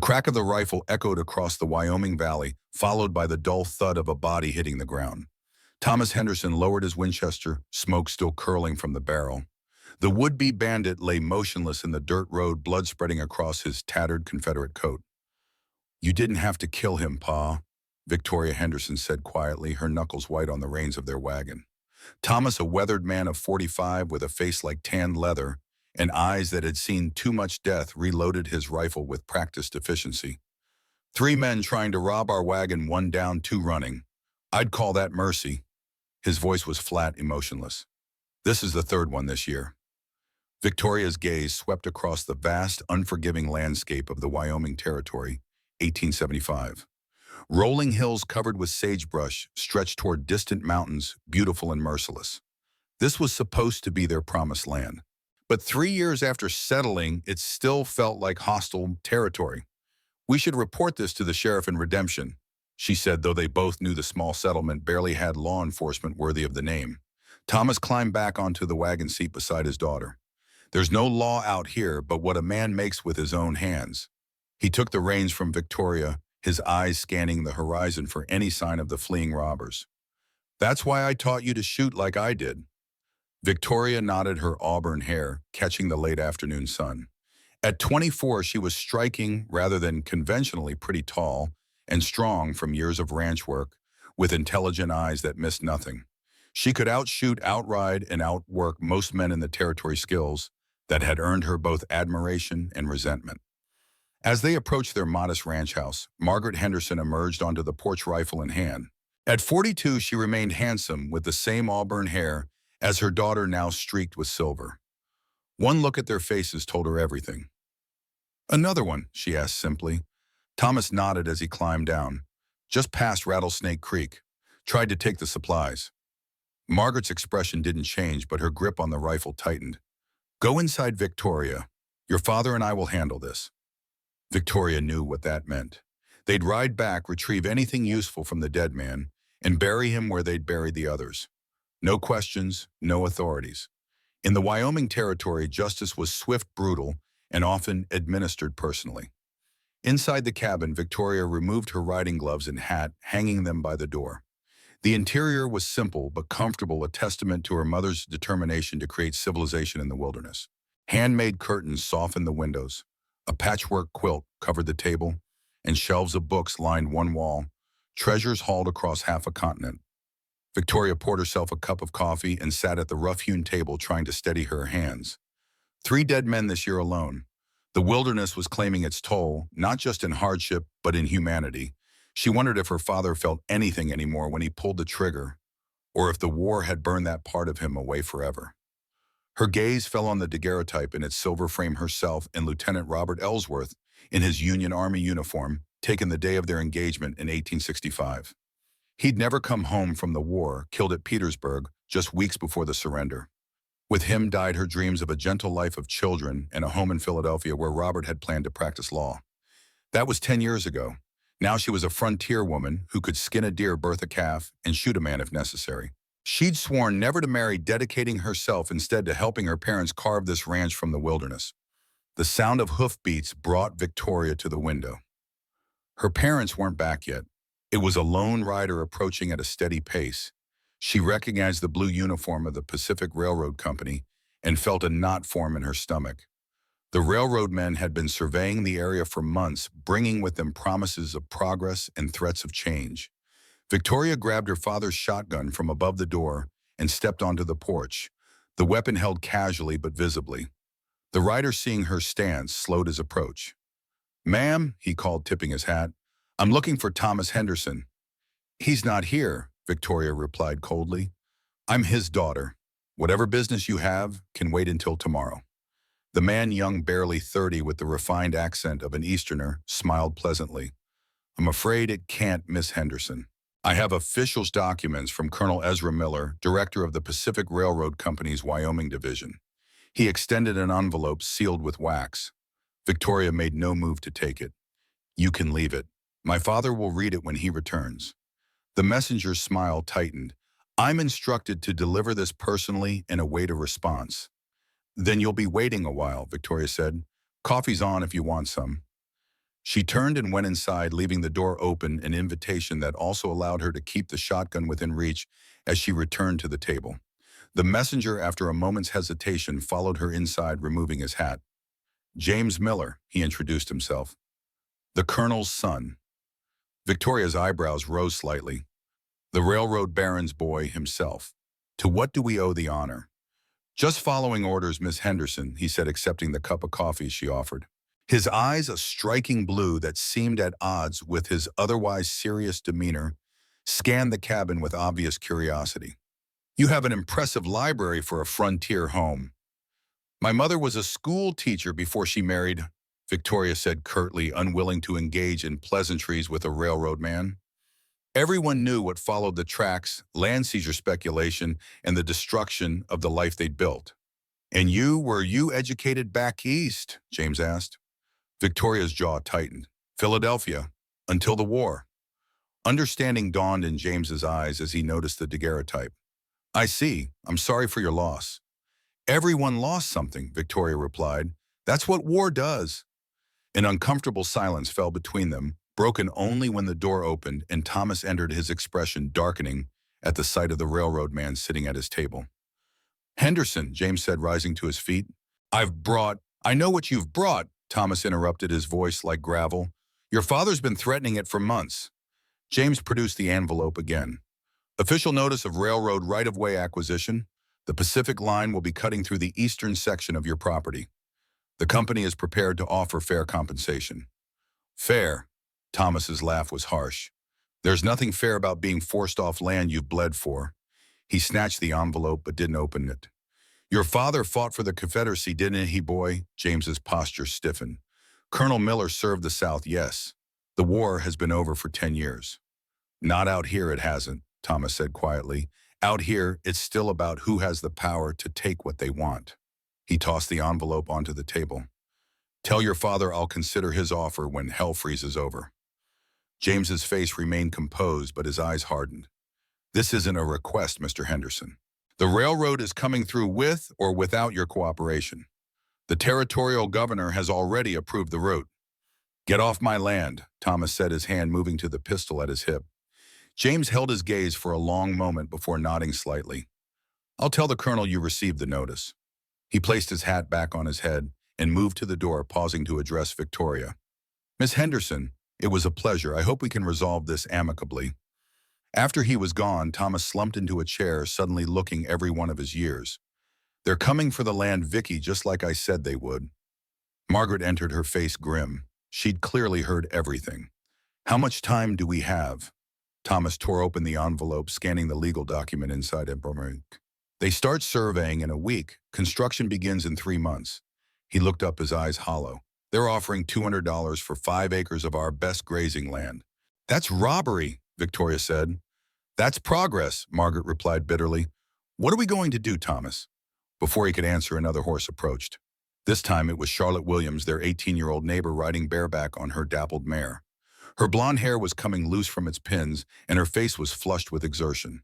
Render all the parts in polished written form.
crack of the rifle echoed across the Wyoming valley, followed by the dull thud of a body hitting the ground. Thomas Henderson lowered his Winchester, smoke still curling from the barrel. The would-be bandit lay motionless in the dirt road, blood spreading across his tattered Confederate coat. "You didn't have to kill him, Pa," Victoria Henderson said quietly, her knuckles white on the reins of their wagon. Thomas, a weathered man of 45 with a face like tanned leather and eyes that had seen too much death, reloaded his rifle with practiced efficiency. "3 men trying to rob our wagon, 1 down, 2 running. I'd call that mercy." His voice was flat, emotionless. "This is the 3rd one this year." Victoria's gaze swept across the vast, unforgiving landscape of the Wyoming Territory, 1875. Rolling hills covered with sagebrush stretched toward distant mountains, beautiful and merciless. This was supposed to be their promised land. But 3 years after settling, it still felt like hostile territory. "We should report this to the sheriff in Redemption," she said, though they both knew the small settlement barely had law enforcement worthy of the name. Thomas climbed back onto the wagon seat beside his daughter. "There's no law out here but what a man makes with his own hands." He took the reins from Victoria, his eyes scanning the horizon for any sign of the fleeing robbers. "That's why I taught you to shoot like I did." Victoria nodded, her auburn hair catching the late afternoon sun. At 24, she was striking rather than conventionally pretty tall and strong from years of ranch work, with intelligent eyes that missed nothing. She could outshoot, outride, and outwork most men in the territory, skills that had earned her both admiration and resentment. As they approached their modest ranch house, Margaret Henderson emerged onto the porch, rifle in hand. At 42, she remained handsome with the same auburn hair as her daughter, now streaked with silver. One look at their faces told her everything. "Another one?" she asked simply. Thomas nodded as he climbed down. "Just past Rattlesnake Creek. Tried to take the supplies." Margaret's expression didn't change, but her grip on the rifle tightened. "Go inside, Victoria. Your father and I will handle this." Victoria knew what that meant. They'd ride back, retrieve anything useful from the dead man, and bury him where they'd buried the others. No questions, no authorities. In the Wyoming Territory, justice was swift, brutal, and often administered personally. Inside the cabin, Victoria removed her riding gloves and hat, hanging them by the door. The interior was simple but comfortable, a testament to her mother's determination to create civilization in the wilderness. Handmade curtains softened the windows. A patchwork quilt covered the table, and shelves of books lined one wall, treasures hauled across half a continent. Victoria poured herself a cup of coffee and sat at the rough-hewn table, trying to steady her hands. 3 dead men this year alone. The wilderness was claiming its toll, not just in hardship, but in humanity. She wondered if her father felt anything anymore when he pulled the trigger, or if the war had burned that part of him away forever. Her gaze fell on the daguerreotype in its silver frame, herself and Lieutenant Robert Ellsworth in his Union Army uniform, taken the day of their engagement in 1865. He'd never come home from the war, killed at Petersburg just weeks before the surrender. With him died her dreams of a gentle life of children and a home in Philadelphia where Robert had planned to practice law. That was 10 years ago. Now she was a frontier woman who could skin a deer, birth a calf, and shoot a man if necessary. She'd sworn never to marry, dedicating herself instead to helping her parents carve this ranch from the wilderness. The sound of hoofbeats brought Victoria to the window. Her parents weren't back yet. It was a lone rider approaching at a steady pace. She recognized the blue uniform of the Pacific Railroad Company and felt a knot form in her stomach. The railroad men had been surveying the area for months, bringing with them promises of progress and threats of change. Victoria grabbed her father's shotgun from above the door and stepped onto the porch, the weapon held casually but visibly. The rider, seeing her stance, slowed his approach. "Ma'am," he called, tipping his hat, "I'm looking for Thomas Henderson." "He's not here," Victoria replied coldly. "I'm his daughter. Whatever business you have can wait until tomorrow." The man, young, barely 30, with the refined accent of an Easterner, smiled pleasantly. "I'm afraid it can't, Miss Henderson. I have official documents from Colonel Ezra Miller, director of the Pacific Railroad Company's Wyoming Division." He extended an envelope sealed with wax. Victoria made no move to take it. "You can leave it. My father will read it when he returns." The messenger's smile tightened. "I'm instructed to deliver this personally and await a response." "Then you'll be waiting a while," Victoria said. "Coffee's on if you want some." She turned and went inside, leaving the door open, an invitation that also allowed her to keep the shotgun within reach as she returned to the table. The messenger, after a moment's hesitation, followed her inside, removing his hat. James Miller, he introduced himself. The Colonel's son. Victoria's eyebrows rose slightly. The railroad baron's boy himself. To what do we owe the honor? Just following orders, Miss Henderson, he said, accepting the cup of coffee she offered. His eyes, a striking blue that seemed at odds with his otherwise serious demeanor, scanned the cabin with obvious curiosity. You have an impressive library for a frontier home. My mother was a school teacher before she married, Victoria said curtly, unwilling to engage in pleasantries with a railroad man. Everyone knew what followed the tracks, land seizure speculation, and the destruction of the life they'd built. And were you educated back east? James asked. Victoria's jaw tightened. Philadelphia, until the war. Understanding dawned in James's eyes as he noticed the daguerreotype. I see. I'm sorry for your loss. Everyone lost something, Victoria replied. That's what war does. An uncomfortable silence fell between them, broken only when the door opened and Thomas entered, his expression darkening at the sight of the railroad man sitting at his table. Henderson, James said, rising to his feet. I know what you've brought, Thomas interrupted, his voice like gravel. Your father's been threatening it for months. James produced the envelope again. Official notice of railroad right-of-way acquisition. The Pacific Line will be cutting through the eastern section of your property. The company is prepared to offer fair compensation. Fair? Thomas's laugh was harsh. There's nothing fair about being forced off land you've bled for. He snatched the envelope but didn't open it. Your father fought for the Confederacy, didn't he, boy? James's posture stiffened. Colonel Miller served the South, yes. The war has been over for 10 years. Not out here, it hasn't, Thomas said quietly. Out here, it's still about who has the power to take what they want. He tossed the envelope onto the table. Tell your father I'll consider his offer when hell freezes over. James's face remained composed, but his eyes hardened. This isn't a request, Mr. Henderson. The railroad is coming through with or without your cooperation. The territorial governor has already approved the route. Get off my land, Thomas said, his hand moving to the pistol at his hip. James held his gaze for a long moment before nodding slightly. I'll tell the colonel you received the notice. He placed his hat back on his head and moved to the door, pausing to address Victoria. Miss Henderson, it was a pleasure. I hope we can resolve this amicably. After he was gone, Thomas slumped into a chair, suddenly looking every one of his years. They're coming for the land, Vicky, just like I said they would. Margaret entered, her face grim. She'd clearly heard everything. How much time do we have? Thomas tore open the envelope, scanning the legal document inside it. They start surveying in a week. Construction begins in 3 months. He looked up, his eyes hollow. They're offering $200 for 5 acres of our best grazing land. That's robbery, Victoria said. That's progress, Margaret replied bitterly. What are we going to do, Thomas? Before he could answer, another horse approached. This time it was Charlotte Williams, their 18-year-old neighbor, riding bareback on her dappled mare. Her blonde hair was coming loose from its pins, and her face was flushed with exertion.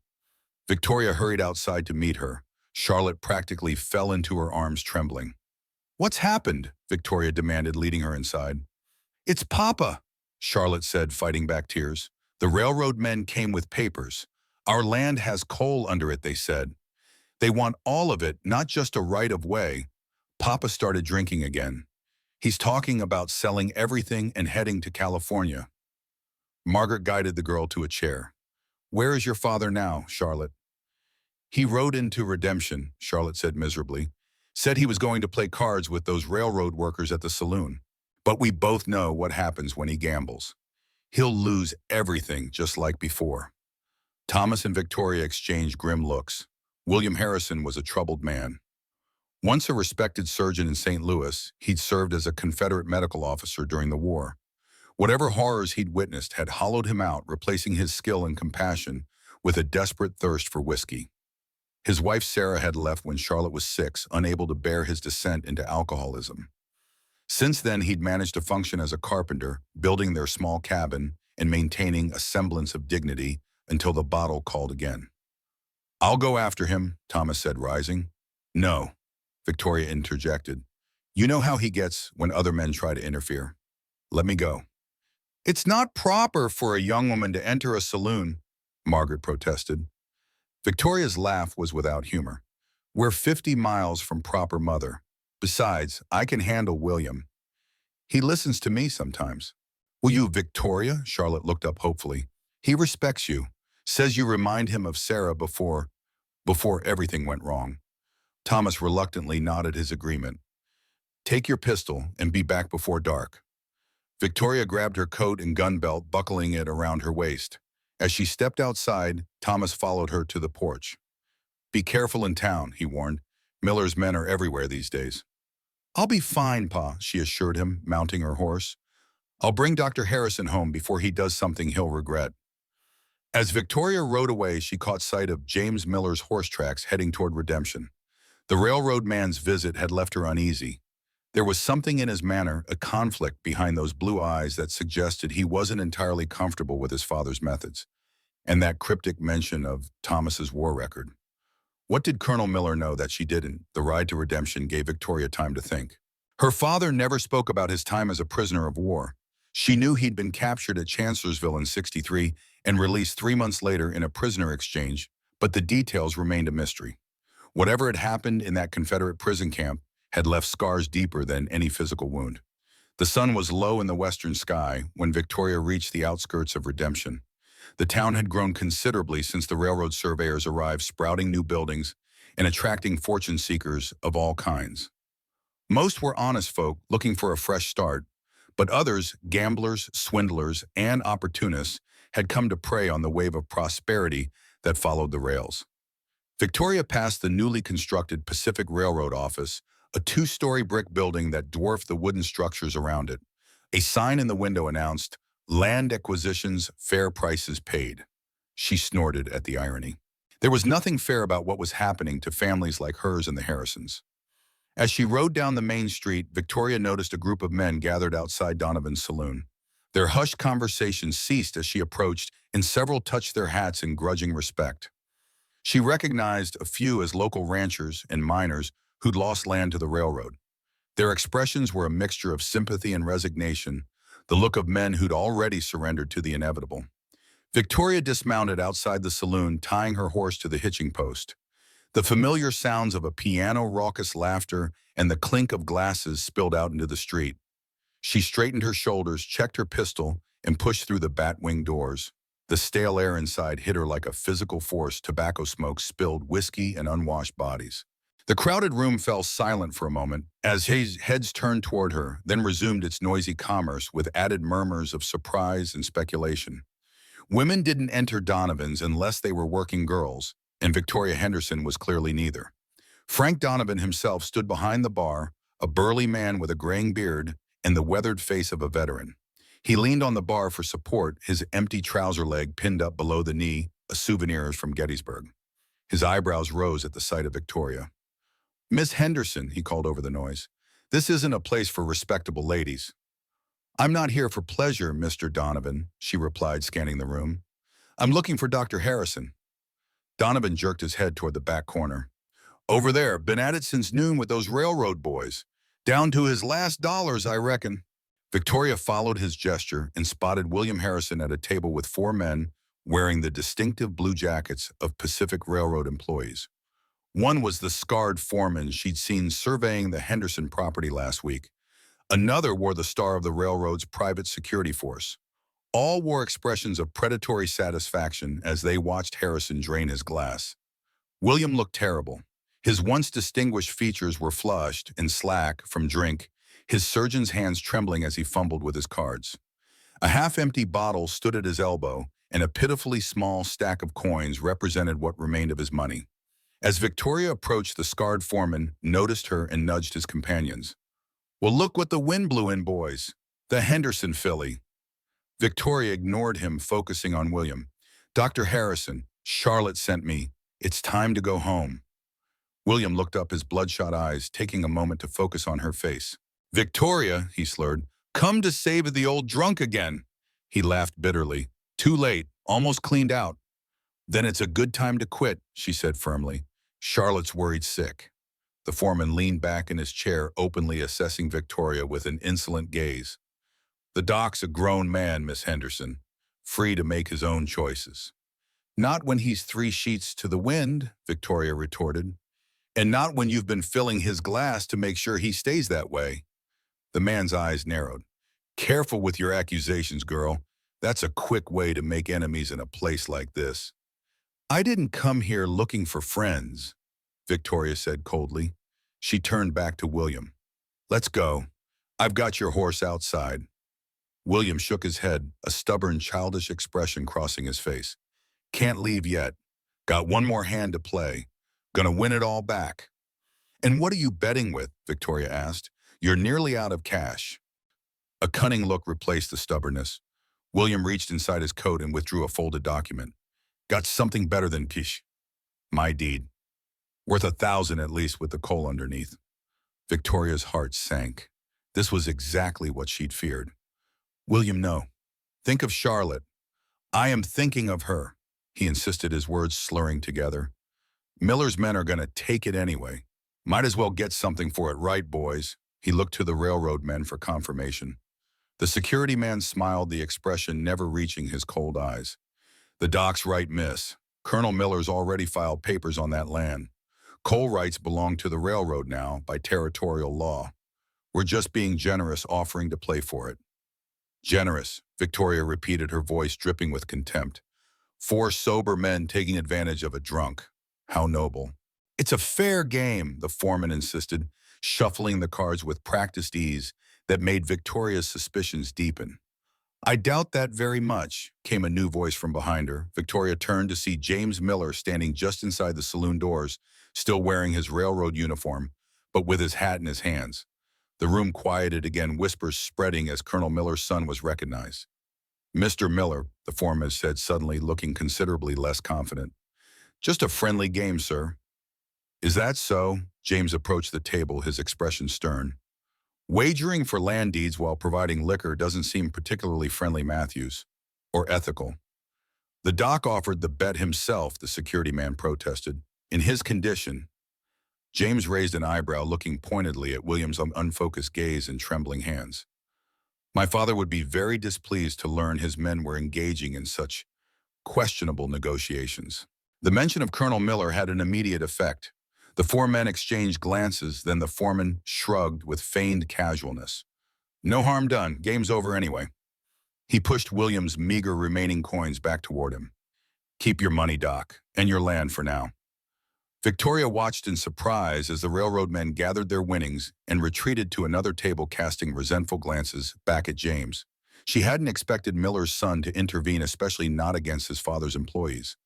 Victoria hurried outside to meet her. Charlotte practically fell into her arms, trembling. What's happened? Victoria demanded, leading her inside. It's Papa, Charlotte said, fighting back tears. The railroad men came with papers. Our land has coal under it, they said. They want all of it, not just a right-of-way. Papa started drinking again. He's talking about selling everything and heading to California. Margaret guided the girl to a chair. Where is your father now, Charlotte? He rode into redemption, Charlotte said miserably. Said he was going to play cards with those railroad workers at the saloon. But we both know what happens when he gambles. He'll lose everything just like before. Thomas and Victoria exchanged grim looks. William Harrison was a troubled man. Once a respected surgeon in St. Louis, he'd served as a Confederate medical officer during the war. Whatever horrors he'd witnessed had hollowed him out, replacing his skill and compassion with a desperate thirst for whiskey. His wife Sarah had left when Charlotte was 6, unable to bear his descent into alcoholism. Since then, he'd managed to function as a carpenter, building their small cabin and maintaining a semblance of dignity until the bottle called again. I'll go after him, Thomas said, rising. No, Victoria interjected. You know how he gets when other men try to interfere. Let me go. It's not proper for a young woman to enter a saloon, Margaret protested. Victoria's laugh was without humor. We're 50 miles from proper mother. Besides, I can handle William. He listens to me sometimes. Will you, Victoria? Charlotte looked up hopefully. He respects you. Says you remind him of Sarah before everything went wrong. Thomas reluctantly nodded his agreement. Take your pistol and be back before dark. Victoria grabbed her coat and gun belt, buckling it around her waist. As she stepped outside, Thomas followed her to the porch. Be careful in town, he warned. Miller's men are everywhere these days. I'll be fine, Pa, she assured him, mounting her horse. I'll bring Dr. Harrison home before he does something he'll regret. As Victoria rode away, she caught sight of James Miller's horse tracks heading toward Redemption. The railroad man's visit had left her uneasy. There was something in his manner, a conflict behind those blue eyes that suggested he wasn't entirely comfortable with his father's methods, and that cryptic mention of Thomas's war record. What did Colonel Miller know that she didn't? The ride to Redemption gave Victoria time to think. Her father never spoke about his time as a prisoner of war. She knew he'd been captured at Chancellorsville in '63 and released 3 months later in a prisoner exchange, but the details remained a mystery. Whatever had happened in that Confederate prison camp had left scars deeper than any physical wound. The sun was low in the western sky when Victoria reached the outskirts of Redemption. The town had grown considerably since the railroad surveyors arrived, sprouting new buildings and attracting fortune seekers of all kinds. Most were honest folk looking for a fresh start, but others, gamblers, swindlers, and opportunists, had come to prey on the wave of prosperity that followed the rails. Victoria passed the newly constructed Pacific Railroad office, a 2-story brick building that dwarfed the wooden structures around it. A sign in the window announced, "Land acquisitions, fair prices paid." She snorted at the irony. There was nothing fair about what was happening to families like hers and the Harrisons. As she rode down the main street, Victoria noticed a group of men gathered outside Donovan's saloon. Their hushed conversation ceased as she approached, and several touched their hats in grudging respect. She recognized a few as local ranchers and miners who'd lost land to the railroad. Their expressions were a mixture of sympathy and resignation, the look of men who'd already surrendered to the inevitable. Victoria dismounted outside the saloon, tying her horse to the hitching post. The familiar sounds of a piano, raucous laughter, and the clink of glasses spilled out into the street. She straightened her shoulders, checked her pistol, and pushed through the bat-wing doors. The stale air inside hit her like a physical force. Tobacco smoke spilled whiskey and unwashed bodies. The crowded room fell silent for a moment as heads turned toward her, then resumed its noisy commerce with added murmurs of surprise and speculation. Women didn't enter Donovan's unless they were working girls, and Victoria Henderson was clearly neither. Frank Donovan himself stood behind the bar, a burly man with a graying beard and the weathered face of a veteran. He leaned on the bar for support, his empty trouser leg pinned up below the knee, a souvenir from Gettysburg. His eyebrows rose at the sight of Victoria. "Miss Henderson," he called over the noise, "this isn't a place for respectable ladies." "I'm not here for pleasure, Mr. Donovan," she replied, scanning the room. "I'm looking for Dr. Harrison." Donovan jerked his head toward the back corner. "Over there, been at it since noon with those railroad boys. Down to his last dollars, I reckon." Victoria followed his gesture and spotted William Harrison at a table with 4 men wearing the distinctive blue jackets of Pacific Railroad employees. One was the scarred foreman she'd seen surveying the Henderson property last week. Another wore the star of the railroad's private security force. All wore expressions of predatory satisfaction as they watched Harrison drain his glass. William looked terrible. His once distinguished features were flushed and slack from drink, his surgeon's hands trembling as he fumbled with his cards. A half-empty bottle stood at his elbow, and a pitifully small stack of coins represented what remained of his money. As Victoria approached, the scarred foreman noticed her and nudged his companions. "Well, look what the wind blew in, boys. The Henderson filly." Victoria ignored him, focusing on William. "Dr. Harrison, Charlotte sent me. It's time to go home." William looked up, his bloodshot eyes taking a moment to focus on her face. "Victoria," he slurred, "come to save the old drunk again." He laughed bitterly. "Too late, almost cleaned out." "Then it's a good time to quit," she said firmly. "Charlotte's worried sick." The foreman leaned back in his chair, openly assessing Victoria with an insolent gaze. The doc's a grown man, Miss Henderson, free to make his own choices. Not when he's 3 sheets to the wind, Victoria retorted, and not when you've been filling his glass to make sure he stays that way. The man's eyes narrowed. Careful with your accusations, girl. That's a quick way to make enemies in a place like this. I didn't come here looking for friends, Victoria said coldly. She turned back to William. Let's go. I've got your horse outside. William shook his head, a stubborn, childish expression crossing his face. Can't leave yet. Got one more hand to play. Gonna win it all back. And what are you betting with? Victoria asked. You're nearly out of cash. A cunning look replaced the stubbornness. William reached inside his coat and withdrew a folded document. Got something better than pish. My deed. Worth 1,000 at least with the coal underneath. Victoria's heart sank. This was exactly what she'd feared. William, no. Think of Charlotte. I am thinking of her, he insisted, his words slurring together. Miller's men are going to take it anyway. Might as well get something for it, right, boys? He looked to the railroad men for confirmation. The security man smiled, the expression never reaching his cold eyes. The doc's right, miss. Colonel Miller's already filed papers on that land. Coal rights belong to the railroad now by territorial law. We're just being generous, offering to play for it. Generous, Victoria repeated, her voice dripping with contempt. 4 sober men taking advantage of a drunk. How noble. It's a fair game, the foreman insisted, shuffling the cards with practiced ease that made Victoria's suspicions deepen. I doubt that very much, came a new voice from behind her. Victoria turned to see James Miller standing just inside the saloon doors, still wearing his railroad uniform, but with his hat in his hands. The room quieted again, whispers spreading as Colonel Miller's son was recognized. Mr. Miller, the foreman said suddenly, looking considerably less confident. Just a friendly game, sir. Is that so? James approached the table, his expression stern. Wagering for land deeds while providing liquor doesn't seem particularly friendly, Matthews, or ethical. The doc offered the bet himself, the security man protested. In his condition. James raised an eyebrow, looking pointedly at William's unfocused gaze and trembling hands. My father would be very displeased to learn his men were engaging in such questionable negotiations. The mention of Colonel Miller had an immediate effect. The 4 men exchanged glances, then the foreman shrugged with feigned casualness. No harm done, game's over anyway. He pushed William's meager remaining coins back toward him. Keep your money, Doc, and your land for now. Victoria watched in surprise as the railroad men gathered their winnings and retreated to another table, casting resentful glances back at James. She hadn't expected Miller's son to intervene, especially not against his father's employees.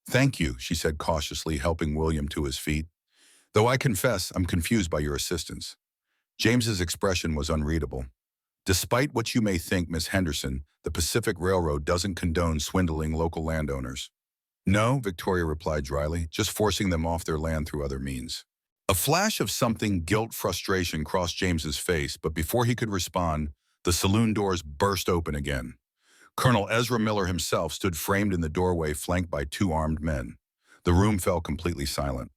Thank you, she said cautiously, helping William to his feet. Though I confess I'm confused by your assistance. James's expression was unreadable. Despite what you may think, Miss Henderson, the Pacific Railroad doesn't condone swindling local landowners. No, Victoria replied dryly, just forcing them off their land through other means. A flash of something frustration crossed James's face, but before he could respond, the saloon doors burst open again. Colonel Ezra Miller himself stood framed in the doorway, flanked by 2 armed men. The room fell completely silent.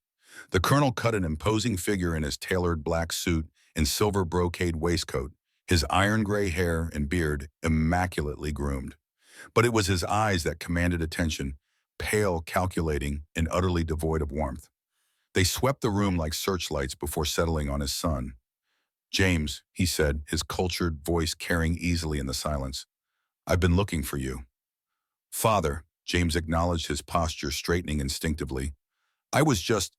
The colonel cut an imposing figure in his tailored black suit and silver brocade waistcoat, his iron gray hair and beard immaculately groomed. But it was his eyes that commanded attention, pale, calculating, and utterly devoid of warmth. They swept the room like searchlights before settling on his son. James, he said, his cultured voice carrying easily in the silence. I've been looking for you. Father, James acknowledged, his posture straightening instinctively. I was just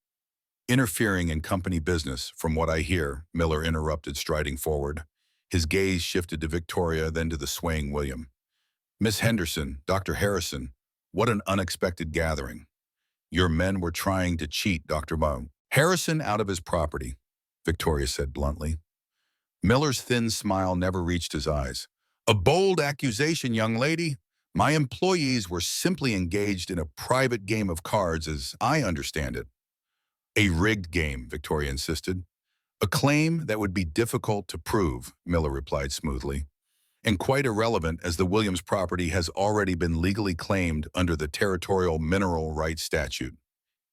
interfering in company business, from what I hear, Miller interrupted, striding forward. His gaze shifted to Victoria, then to the swaying William. Miss Henderson, Dr. Harrison, what an unexpected gathering. Your men were trying to cheat Dr. Harrison out of his property, Victoria said bluntly. Miller's thin smile never reached his eyes. A bold accusation, young lady. My employees were simply engaged in a private game of cards, as I understand it. A rigged game, Victoria insisted. A claim that would be difficult to prove, Miller replied smoothly, and quite irrelevant as the Williams property has already been legally claimed under the Territorial Mineral Rights Statute.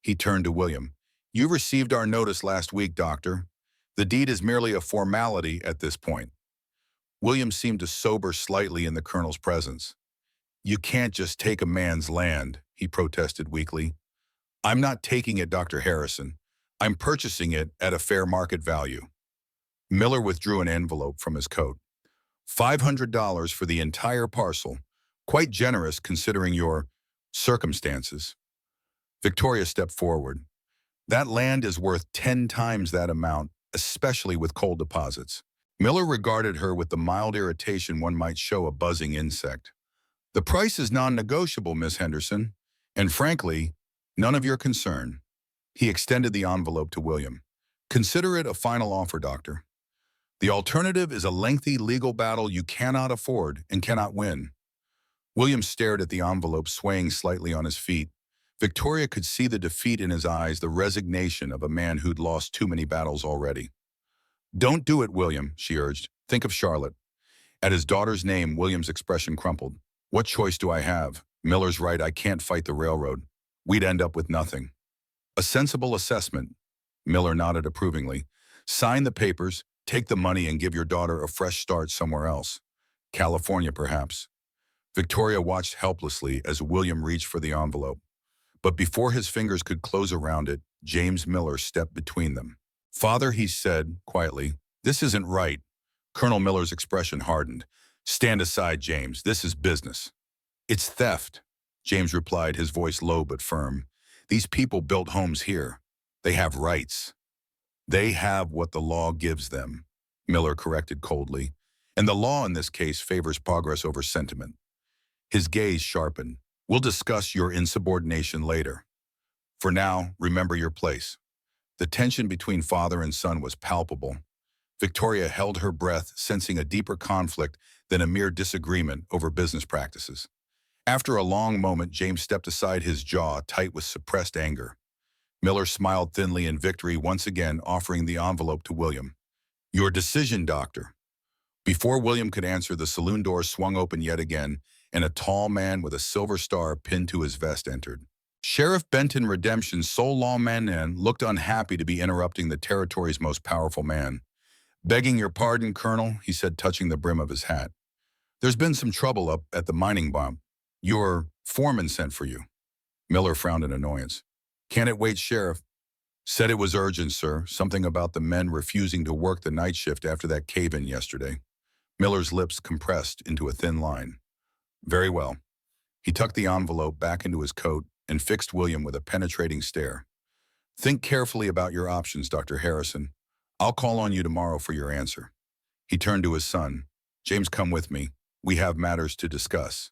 He turned to William. You received our notice last week, Doctor. The deed is merely a formality at this point. William seemed to sober slightly in the colonel's presence. You can't just take a man's land, he protested weakly. I'm not taking it, Dr. Harrison. I'm purchasing it at a fair market value. Miller withdrew an envelope from his coat. $500 for the entire parcel. Quite generous considering your circumstances. Victoria stepped forward. That land is worth 10 times that amount, especially with coal deposits. Miller regarded her with the mild irritation one might show a buzzing insect. The price is non-negotiable, Miss Henderson, and frankly, none of your concern. He extended the envelope to William. Consider it a final offer, Doctor. The alternative is a lengthy legal battle you cannot afford and cannot win. William stared at the envelope, swaying slightly on his feet. Victoria could see the defeat in his eyes, the resignation of a man who'd lost too many battles already. Don't do it, William, she urged. Think of Charlotte. At his daughter's name, William's expression crumpled. What choice do I have? Miller's right, I can't fight the railroad. We'd end up with nothing. A sensible assessment. Miller nodded approvingly. Sign the papers, take the money, and give your daughter a fresh start somewhere else. California, perhaps. Victoria watched helplessly as William reached for the envelope. But before his fingers could close around it, James Miller stepped between them. Father, he said quietly, this isn't right. Colonel Miller's expression hardened. Stand aside, James. This is business. It's theft, James replied, his voice low but firm. These people built homes here. They have rights. They have what the law gives them, Miller corrected coldly. And the law in this case favors progress over sentiment. His gaze sharpened. We'll discuss your insubordination later. For now, remember your place. The tension between father and son was palpable. Victoria held her breath, sensing a deeper conflict than a mere disagreement over business practices. After a long moment, James stepped aside, his jaw tight with suppressed anger. Miller smiled thinly in victory, once again offering the envelope to William. Your decision, Doctor. Before William could answer, the saloon door swung open yet again, and a tall man with a silver star pinned to his vest entered. Sheriff Benton Redemption's sole lawman looked unhappy to be interrupting the territory's most powerful man. Begging your pardon, Colonel, he said, touching the brim of his hat. There's been some trouble up at the mining bump. Your foreman sent for you. Miller frowned in annoyance. Can it wait, Sheriff? Said it was urgent, sir. Something about the men refusing to work the night shift after that cave-in yesterday. Miller's lips compressed into a thin line. Very well. He tucked the envelope back into his coat and fixed William with a penetrating stare. Think carefully about your options, Dr. Harrison. I'll call on you tomorrow for your answer. He turned to his son. James, come with me. We have matters to discuss.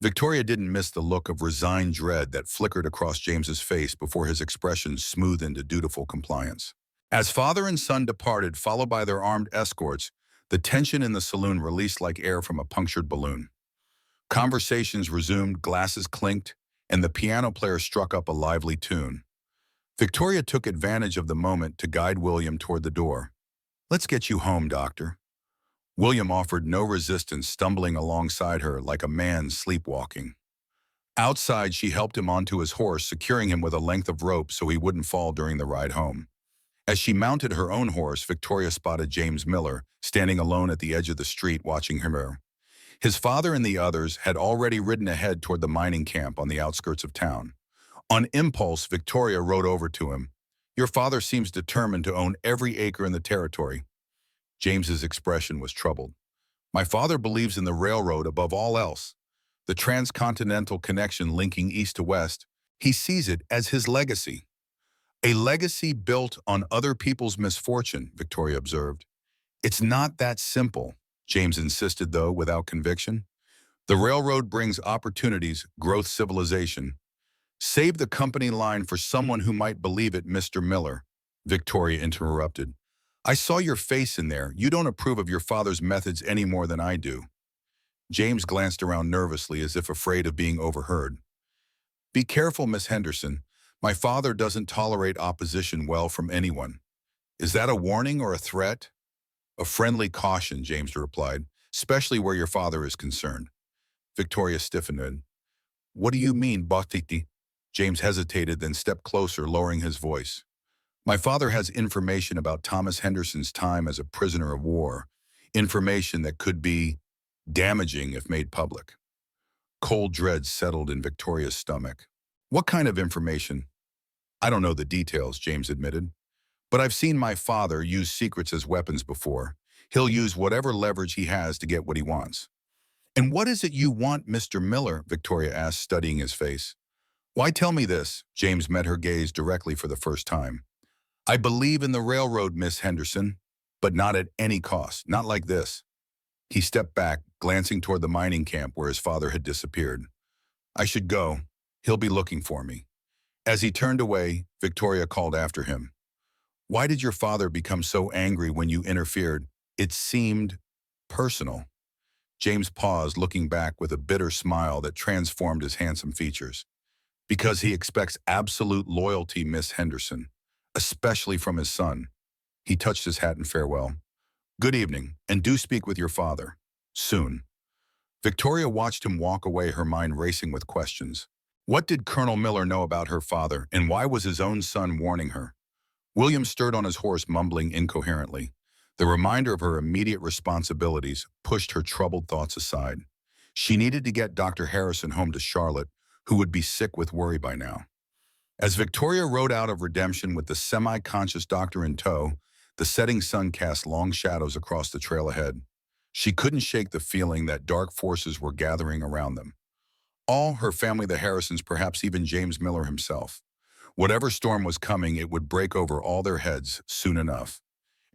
Victoria didn't miss the look of resigned dread that flickered across James's face before his expression smoothed into dutiful compliance. As father and son departed, followed by their armed escorts, the tension in the saloon released like air from a punctured balloon. Conversations resumed, glasses clinked, and the piano player struck up a lively tune. Victoria took advantage of the moment to guide William toward the door. Let's get you home, Doctor. William offered no resistance, stumbling alongside her like a man sleepwalking. Outside, she helped him onto his horse, securing him with a length of rope so he wouldn't fall during the ride home. As she mounted her own horse, Victoria spotted James Miller, standing alone at the edge of the street watching her. His father and the others had already ridden ahead toward the mining camp on the outskirts of town. On impulse, Victoria rode over to him. Your father seems determined to own every acre in the territory. James's expression was troubled. My father believes in the railroad above all else. The transcontinental connection linking east to west. He sees it as his legacy. A legacy built on other people's misfortune, Victoria observed. It's not that simple, James insisted, though, without conviction. The railroad brings opportunities, growth, civilization. Save the company line for someone who might believe it, Mr. Miller, Victoria interrupted. I saw your face in there. You don't approve of your father's methods any more than I do. James glanced around nervously as if afraid of being overheard. Be careful, Miss Henderson. My father doesn't tolerate opposition well from anyone. Is that a warning or a threat? A friendly caution, James replied, especially where your father is concerned. Victoria stiffened. What do you mean, Batiti? James hesitated, then stepped closer, lowering his voice. My father has information about Thomas Henderson's time as a prisoner of war. information that could be damaging if made public. Cold dread settled in Victoria's stomach. What kind of information? I don't know the details, James admitted. But I've seen my father use secrets as weapons before. He'll use whatever leverage he has to get what he wants. And what is it you want, Mr. Miller? Victoria asked, studying his face. Why tell me this? James met her gaze directly for the first time. I believe in the railroad, Miss Henderson, but not at any cost, not like this. He stepped back, glancing toward the mining camp where his father had disappeared. I should go. He'll be looking for me. As he turned away, Victoria called after him. Why did your father become so angry when you interfered? It seemed personal. James paused, looking back with a bitter smile that transformed his handsome features. Because he expects absolute loyalty, Miss Henderson, especially from his son. He touched his hat in farewell. Good evening, and do speak with your father. Soon. Victoria watched him walk away, her mind racing with questions. What did Colonel Miller know about her father, and why was his own son warning her? William stirred on his horse, mumbling incoherently. The reminder of her immediate responsibilities pushed her troubled thoughts aside. She needed to get Dr. Harrison home to Charlotte, who would be sick with worry by now. As Victoria rode out of Redemption with the semi-conscious doctor in tow, the setting sun cast long shadows across the trail ahead. She couldn't shake the feeling that dark forces were gathering around them. All her family, the Harrisons, perhaps even James Miller himself. Whatever storm was coming, it would break over all their heads soon enough.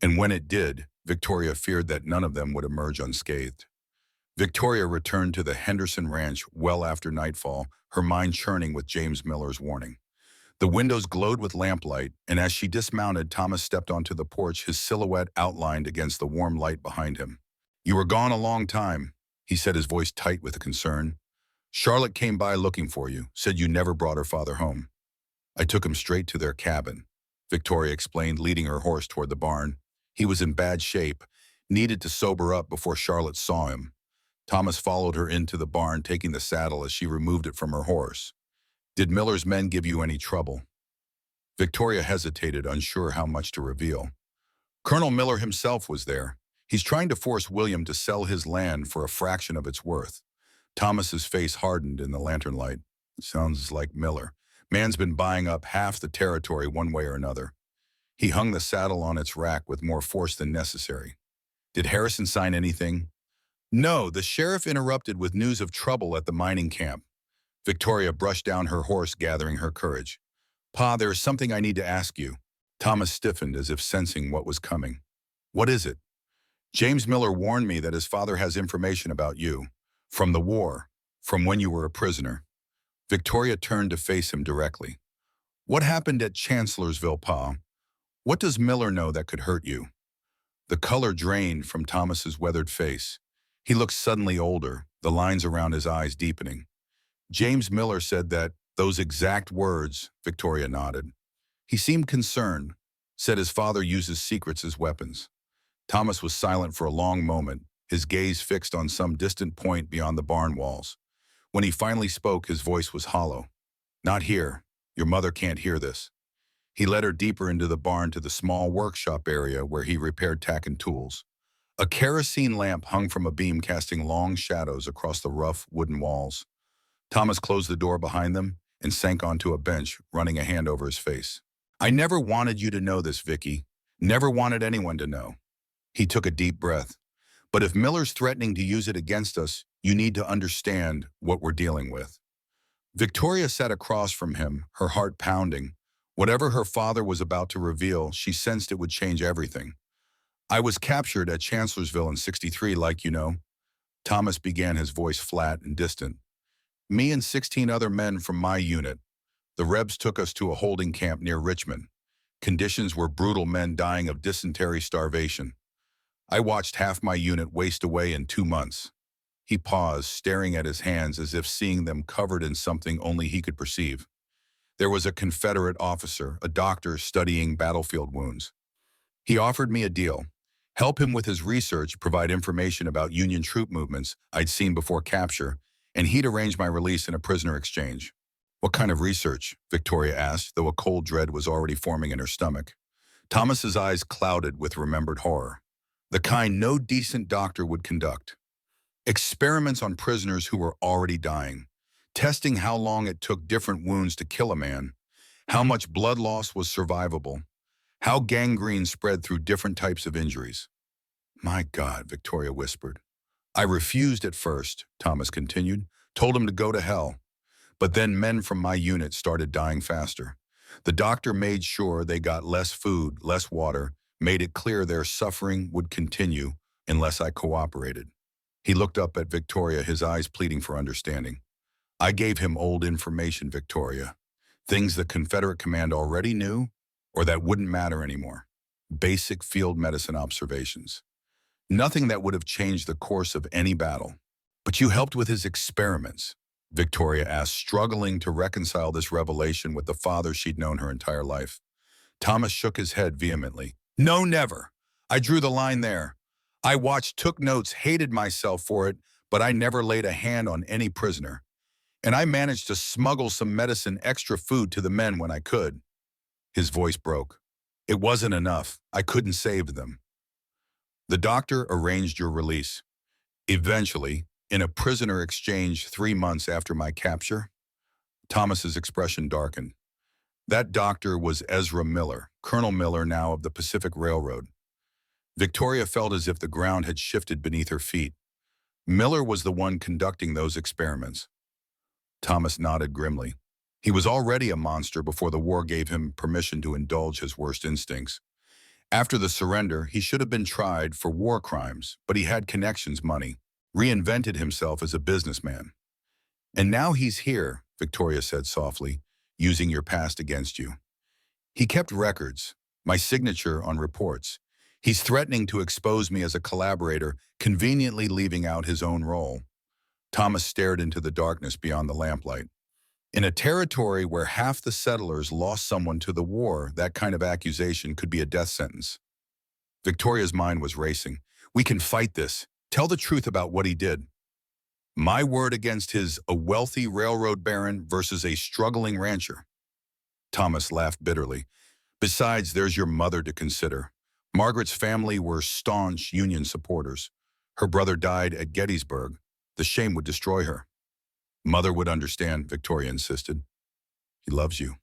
And when it did, Victoria feared that none of them would emerge unscathed. Victoria returned to the Henderson ranch well after nightfall, her mind churning with James Miller's warning. The windows glowed with lamplight, and as she dismounted, Thomas stepped onto the porch, his silhouette outlined against the warm light behind him. You were gone a long time, he said, his voice tight with concern. Charlotte came by looking for you, said you never brought her father home. I took him straight to their cabin, Victoria explained, leading her horse toward the barn. He was in bad shape, needed to sober up before Charlotte saw him. Thomas followed her into the barn, taking the saddle as she removed it from her horse. Did Miller's men give you any trouble? Victoria hesitated, unsure how much to reveal. Colonel Miller himself was there. He's trying to force William to sell his land for a fraction of its worth. Thomas's face hardened in the lantern light. Sounds like Miller. Man's been buying up half the territory one way or another. He hung the saddle on its rack with more force than necessary. Did Harrison sign anything? No, the sheriff interrupted with news of trouble at the mining camp. Victoria brushed down her horse, gathering her courage. Pa, there is something I need to ask you. Thomas stiffened as if sensing what was coming. What is it? James Miller warned me that his father has information about you. From the war. From when you were a prisoner. Victoria turned to face him directly. What happened at Chancellorsville, Pa? What does Miller know that could hurt you? The color drained from Thomas's weathered face. He looked suddenly older, the lines around his eyes deepening. James Miller said that, those exact words, Victoria nodded. He seemed concerned, said his father uses secrets as weapons. Thomas was silent for a long moment, his gaze fixed on some distant point beyond the barn walls. When he finally spoke, his voice was hollow. Not here. Your mother can't hear this. He led her deeper into the barn to the small workshop area where he repaired tack and tools. A kerosene lamp hung from a beam, casting long shadows across the rough wooden walls. Thomas closed the door behind them and sank onto a bench, running a hand over his face. I never wanted you to know this, Vicky. Never wanted anyone to know. He took a deep breath. But if Miller's threatening to use it against us, you need to understand what we're dealing with. Victoria sat across from him, her heart pounding. Whatever her father was about to reveal, she sensed it would change everything. I was captured at Chancellorsville in '63, like you know. Thomas began, his voice flat and distant. Me and 16 other men from my unit. The Rebs took us to a holding camp near Richmond. Conditions were brutal, men dying of dysentery, starvation. I watched half my unit waste away in 2 months. He paused, staring at his hands as if seeing them covered in something only he could perceive. There was a Confederate officer, a doctor studying battlefield wounds. He offered me a deal. Help him with his research, provide information about Union troop movements I'd seen before capture, and he'd arrange my release in a prisoner exchange. What kind of research? Victoria asked, though a cold dread was already forming in her stomach. Thomas's eyes clouded with remembered horror. the kind no decent doctor would conduct. Experiments on prisoners who were already dying, testing how long it took different wounds to kill a man, how much blood loss was survivable, how gangrene spread through different types of injuries. My God, Victoria whispered. I refused at first, Thomas continued, told him to go to hell. But then men from my unit started dying faster. The doctor made sure they got less food, less water, made it clear their suffering would continue unless I cooperated. He looked up at Victoria, his eyes pleading for understanding. I gave him old information, Victoria. Things the Confederate command already knew or that wouldn't matter anymore. Basic field medicine observations. Nothing that would have changed the course of any battle. But you helped with his experiments, Victoria asked, struggling to reconcile this revelation with the father she'd known her entire life. Thomas shook his head vehemently. No, never. I drew the line there. I watched, took notes, hated myself for it, but I never laid a hand on any prisoner. And I managed to smuggle some medicine, extra food to the men when I could. His voice broke. It wasn't enough. I couldn't save them. The doctor arranged your release. Eventually, in a prisoner exchange 3 months after my capture, Thomas's expression darkened. That doctor was Ezra Miller, Colonel Miller now of the Pacific Railroad. Victoria felt as if the ground had shifted beneath her feet. Miller was the one conducting those experiments. Thomas nodded grimly. He was already a monster before the war gave him permission to indulge his worst instincts. After the surrender, he should have been tried for war crimes, but he had connections, money, reinvented himself as a businessman. And now he's here, Victoria said softly, using your past against you. He kept records, my signature on reports. He's threatening to expose me as a collaborator, conveniently leaving out his own role. Thomas stared into the darkness beyond the lamplight. In a territory where half the settlers lost someone to the war, that kind of accusation could be a death sentence. Victoria's mind was racing. We can fight this. Tell the truth about what he did. My word against a wealthy railroad baron versus a struggling rancher. Thomas laughed bitterly. Besides, there's your mother to consider. Margaret's family were staunch Union supporters. Her brother died at Gettysburg. The shame would destroy her. Mother would understand, Victoria insisted. He loves you.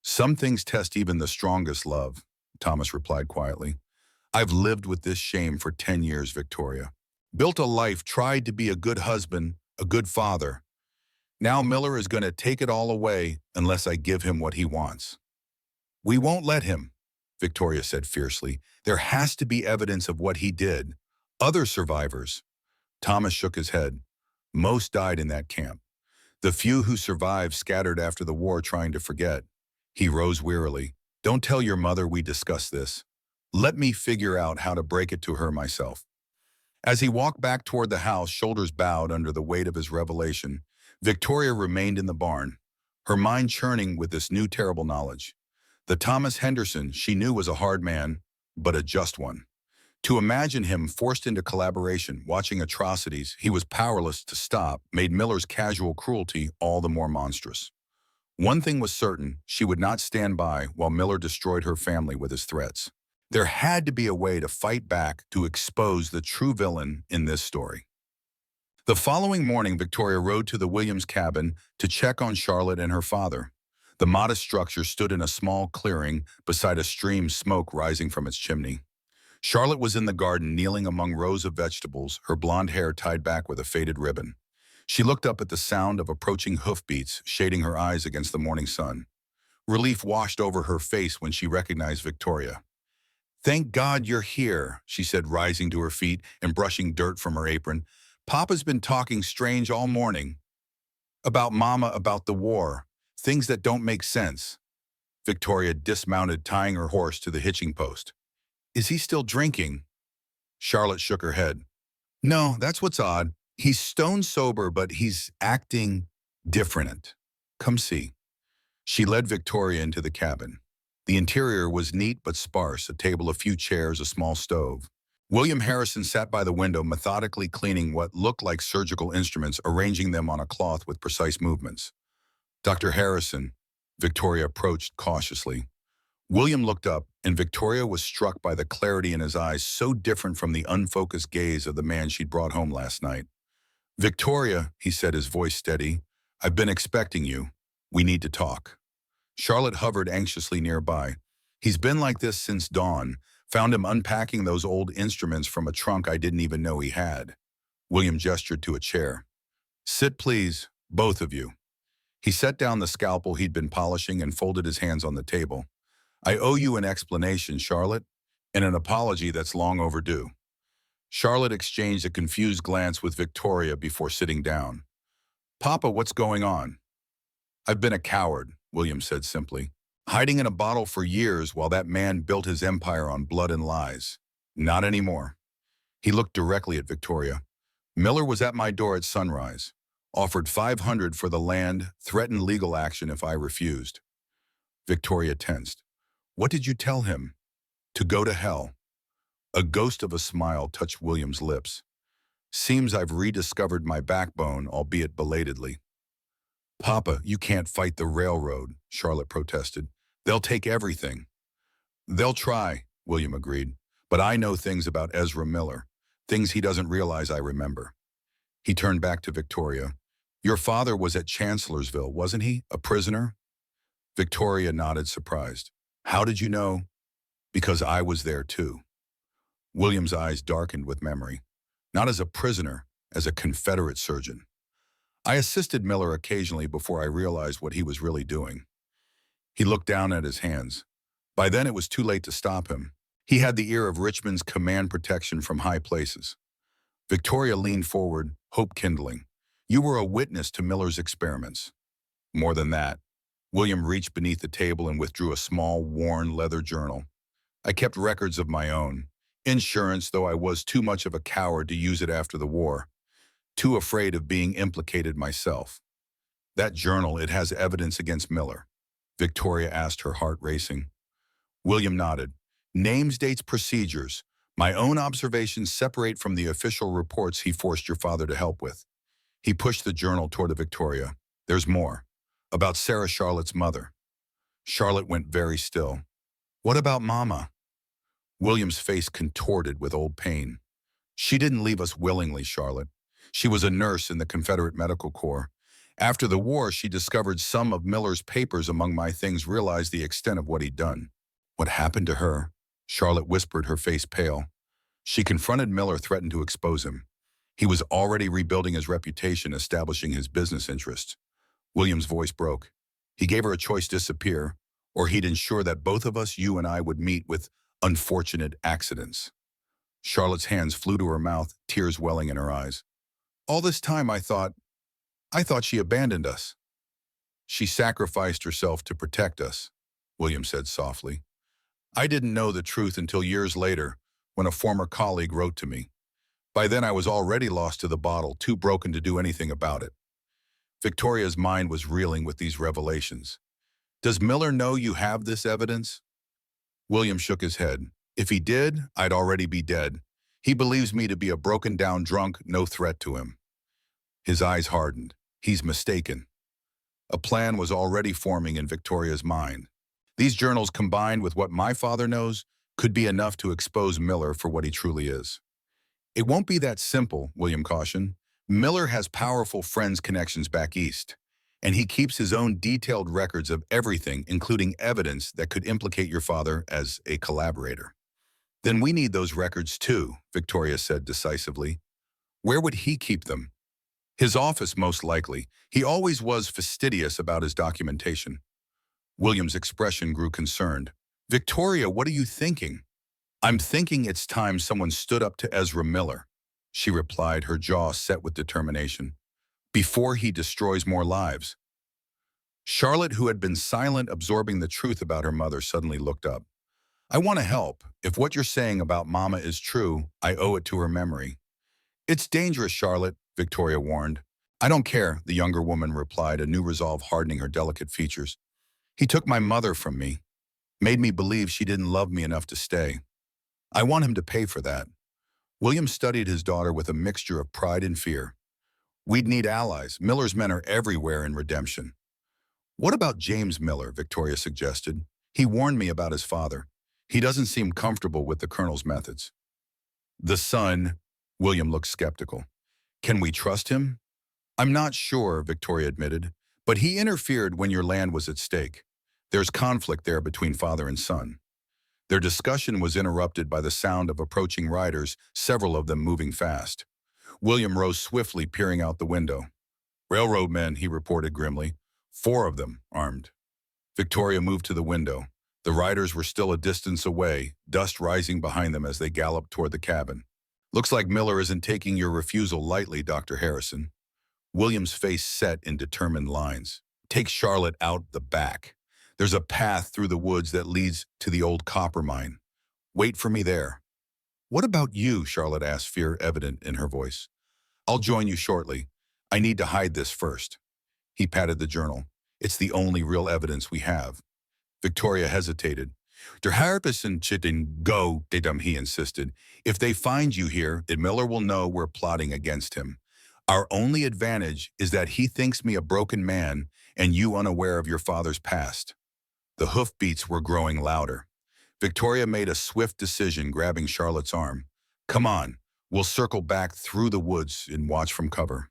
Some things test even the strongest love, Thomas replied quietly. I've lived with this shame for 10 years, Victoria. Built a life, tried to be a good husband, a good father. Now Miller is going to take it all away unless I give him what he wants. We won't let him, Victoria said fiercely. There has to be evidence of what he did. Other survivors. Thomas shook his head. Most died in that camp. The few who survived scattered after the war trying to forget. He rose wearily. Don't tell your mother we discussed this. Let me figure out how to break it to her myself. As he walked back toward the house, shoulders bowed under the weight of his revelation, Victoria remained in the barn, her mind churning with this new terrible knowledge. The Thomas Henderson she knew was a hard man, but a just one. To imagine him forced into collaboration, watching atrocities he was powerless to stop, made Miller's casual cruelty all the more monstrous. One thing was certain, she would not stand by while Miller destroyed her family with his threats. There had to be a way to fight back to expose the true villain in this story. The following morning, Victoria rode to the Williams cabin to check on Charlotte and her father. The modest structure stood in a small clearing beside a stream, smoke rising from its chimney. Charlotte was in the garden, kneeling among rows of vegetables, her blonde hair tied back with a faded ribbon. She looked up at the sound of approaching hoofbeats, shading her eyes against the morning sun. Relief washed over her face when she recognized Victoria. Thank God you're here, she said, rising to her feet and brushing dirt from her apron. Papa's been talking strange all morning. About Mama, about the war, things that don't make sense. Victoria dismounted, tying her horse to the hitching post. Is he still drinking? Charlotte shook her head. No, that's what's odd. He's stone sober, but he's acting different. Come see. She led Victoria into the cabin. The interior was neat but sparse, a table, a few chairs, a small stove. William Harrison sat by the window, methodically cleaning what looked like surgical instruments, arranging them on a cloth with precise movements. Dr. Harrison, Victoria approached cautiously. William looked up, and Victoria was struck by the clarity in his eyes, so different from the unfocused gaze of the man she'd brought home last night. "Victoria," he said, his voice steady, "I've been expecting you. We need to talk." Charlotte hovered anxiously nearby. "He's been like this since dawn. Found him unpacking those old instruments from a trunk I didn't even know he had." William gestured to a chair. "Sit, please, both of you." He set down the scalpel he'd been polishing and folded his hands on the table. "I owe you an explanation, Charlotte, and an apology that's long overdue." Charlotte exchanged a confused glance with Victoria before sitting down. "Papa, what's going on?" "I've been a coward," William said simply, "hiding in a bottle for years while that man built his empire on blood and lies. Not anymore." He looked directly at Victoria. "Miller was at my door at sunrise, offered 500 for the land, threatened legal action if I refused." Victoria tensed. "What did you tell him?" "To go to hell." A ghost of a smile touched William's lips. "Seems I've rediscovered my backbone, albeit belatedly." "Papa, you can't fight the railroad," Charlotte protested. "They'll take everything." "They'll try," William agreed. "But I know things about Ezra Miller, things he doesn't realize I remember." He turned back to Victoria. "Your father was at Chancellorsville, wasn't he? A prisoner?" Victoria nodded, surprised. "How did you know?" "Because I was there too." William's eyes darkened with memory. "Not as a prisoner, as a Confederate surgeon. I assisted Miller occasionally before I realized what he was really doing." He looked down at his hands. By then it was too late to stop him. He had the ear of Richmond's command protection from high places. Victoria leaned forward, hope kindling. "You were a witness to Miller's experiments." "More than that." William reached beneath the table and withdrew a small, worn leather journal. "I kept records of my own. Insurance, though I was too much of a coward to use it after the war. Too afraid of being implicated myself." "That journal, it has evidence against Miller?" Victoria asked, her heart racing. William nodded. "Names, dates, procedures. My own observations separate from the official reports he forced your father to help with." He pushed the journal toward Victoria. "There's more. About Sarah, Charlotte's mother." Charlotte went very still. "What about Mama?" William's face contorted with old pain. "She didn't leave us willingly, Charlotte. She was a nurse in the Confederate Medical Corps. After the war, she discovered some of Miller's papers among my things, realized the extent of what he'd done." "What happened to her?" Charlotte whispered, her face pale. "She confronted Miller, threatened to expose him. He was already rebuilding his reputation, establishing his business interests." William's voice broke. "He gave her a choice: disappear, or he'd ensure that both of us, you and I, would meet with unfortunate accidents." Charlotte's hands flew to her mouth, tears welling in her eyes. "All this time I thought she abandoned us." "She sacrificed herself to protect us," William said softly. "I didn't know the truth until years later, when a former colleague wrote to me. By then I was already lost to the bottle, too broken to do anything about it." Victoria's mind was reeling with these revelations. "Does Miller know you have this evidence?" William shook his head. "If he did, I'd already be dead. He believes me to be a broken-down drunk, no threat to him." His eyes hardened. "He's mistaken." A plan was already forming in Victoria's mind. These journals, combined with what my father knows, could be enough to expose Miller for what he truly is. "It won't be that simple," William cautioned. "Miller has powerful friends connections back east, and he keeps his own detailed records of everything, including evidence that could implicate your father as a collaborator." "Then we need those records too," Victoria said decisively. "Where would he keep them?" "His office, most likely. He always was fastidious about his documentation." William's expression grew concerned. "Victoria, what are you thinking?" "I'm thinking it's time someone stood up to Ezra Miller," she replied, her jaw set with determination. "Before he destroys more lives." Charlotte, who had been silent, absorbing the truth about her mother, suddenly looked up. "I want to help. If what you're saying about Mama is true, I owe it to her memory." "It's dangerous, Charlotte," Victoria warned. "I don't care," the younger woman replied, a new resolve hardening her delicate features. "He took my mother from me, made me believe she didn't love me enough to stay. I want him to pay for that." William studied his daughter with a mixture of pride and fear. "We'd need allies. Miller's men are everywhere in redemption." "What about James Miller?" Victoria suggested. He warned me about his father. He doesn't seem comfortable with the colonel's methods. The son, William looked skeptical. Can we trust him? I'm not sure, Victoria admitted, but he interfered when your land was at stake. There's conflict there between father and son. Their discussion was interrupted by the sound of approaching riders, several of them moving fast. William rose swiftly, peering out the window. Railroad men, he reported grimly. 4 of them, armed. Victoria moved to the window. The riders were still a distance away, dust rising behind them as they galloped toward the cabin. Looks like Miller isn't taking your refusal lightly, Dr. Harrison. William's face set in determined lines. Take Charlotte out the back. There's a path through the woods that leads to the old copper mine. Wait for me there. What about you? Charlotte asked, fear evident in her voice. I'll join you shortly. I need to hide this first. He patted the journal. It's the only real evidence we have. Victoria hesitated. Der Harrison chitten go, he insisted. If they find you here, then Miller will know we're plotting against him. Our only advantage is that he thinks me a broken man and you unaware of your father's past. The hoofbeats were growing louder. Victoria made a swift decision, grabbing Charlotte's arm. Come on, we'll circle back through the woods and watch from cover.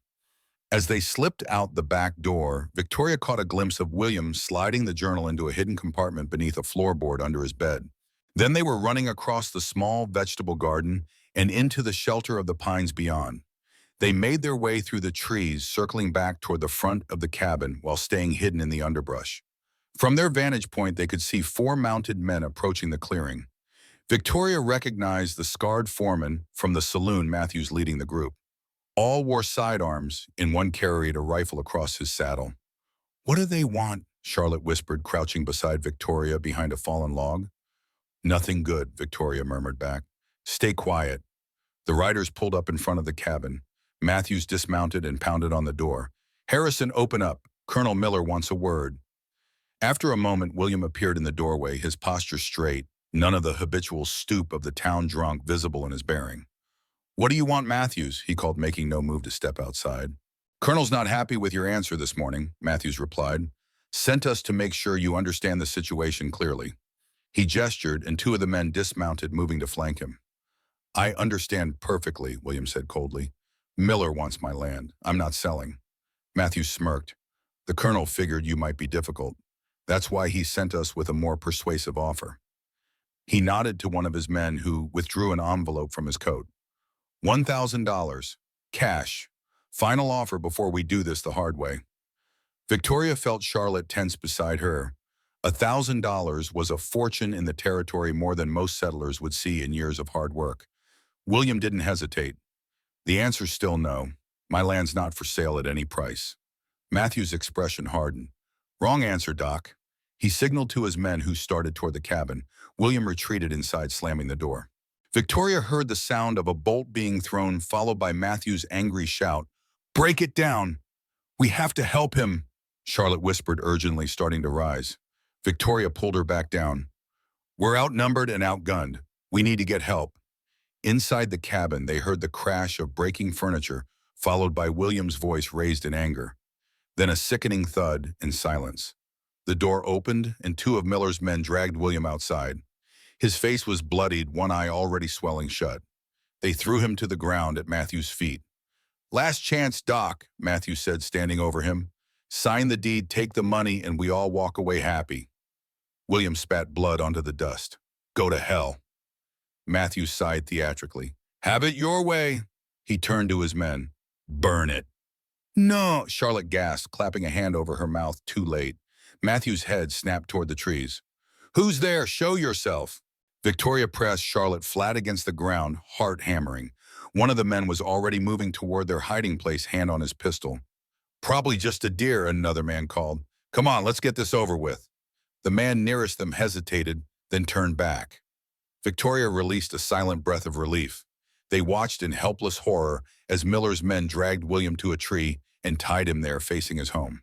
As they slipped out the back door, Victoria caught a glimpse of William sliding the journal into a hidden compartment beneath a floorboard under his bed. Then they were running across the small vegetable garden and into the shelter of the pines beyond. They made their way through the trees, circling back toward the front of the cabin while staying hidden in the underbrush. From their vantage point, they could see 4 mounted men approaching the clearing. Victoria recognized the scarred foreman from the saloon, Matthews leading the group. All wore sidearms, and one carried a rifle across his saddle. What do they want? Charlotte whispered, crouching beside Victoria behind a fallen log. Nothing good, Victoria murmured back. Stay quiet. The riders pulled up in front of the cabin. Matthews dismounted and pounded on the door. Harrison, open up. Colonel Miller wants a word. After a moment, William appeared in the doorway, his posture straight, none of the habitual stoop of the town drunk visible in his bearing. What do you want, Matthews? He called, making no move to step outside. Colonel's not happy with your answer this morning, Matthews replied. Sent us to make sure you understand the situation clearly. He gestured, and 2 of the men dismounted, moving to flank him. I understand perfectly, William said coldly. Miller wants my land. I'm not selling. Matthews smirked. The colonel figured you might be difficult. That's why he sent us with a more persuasive offer. He nodded to one of his men, who withdrew an envelope from his coat. $1,000. Cash. Final offer before we do this the hard way. Victoria felt Charlotte tense beside her. $1,000 was a fortune in the territory, more than most settlers would see in years of hard work. William didn't hesitate. The answer's still no. My land's not for sale at any price. Matthew's expression hardened. Wrong answer, Doc. He signaled to his men, who started toward the cabin. William retreated inside, slamming the door. Victoria heard the sound of a bolt being thrown, followed by Matthew's angry shout. Break it down! We have to help him, Charlotte whispered urgently, starting to rise. Victoria pulled her back down. We're outnumbered and outgunned. We need to get help. Inside the cabin, they heard the crash of breaking furniture, followed by William's voice raised in anger. Then a sickening thud and silence. The door opened, and 2 of Miller's men dragged William outside. His face was bloodied, one eye already swelling shut. They threw him to the ground at Matthew's feet. Last chance, Doc, Matthews said, standing over him. Sign the deed, take the money, and we all walk away happy. William spat blood onto the dust. Go to hell. Matthews sighed theatrically. Have it your way. He turned to his men. Burn it. No, Charlotte gasped, clapping a hand over her mouth too late. Matthew's head snapped toward the trees. Who's there? Show yourself. Victoria pressed Charlotte flat against the ground, heart hammering. One of the men was already moving toward their hiding place, hand on his pistol. Probably just a deer, another man called. Come on, let's get this over with. The man nearest them hesitated, then turned back. Victoria released a silent breath of relief. They watched in helpless horror as Miller's men dragged William to a tree and tied him there, facing his home.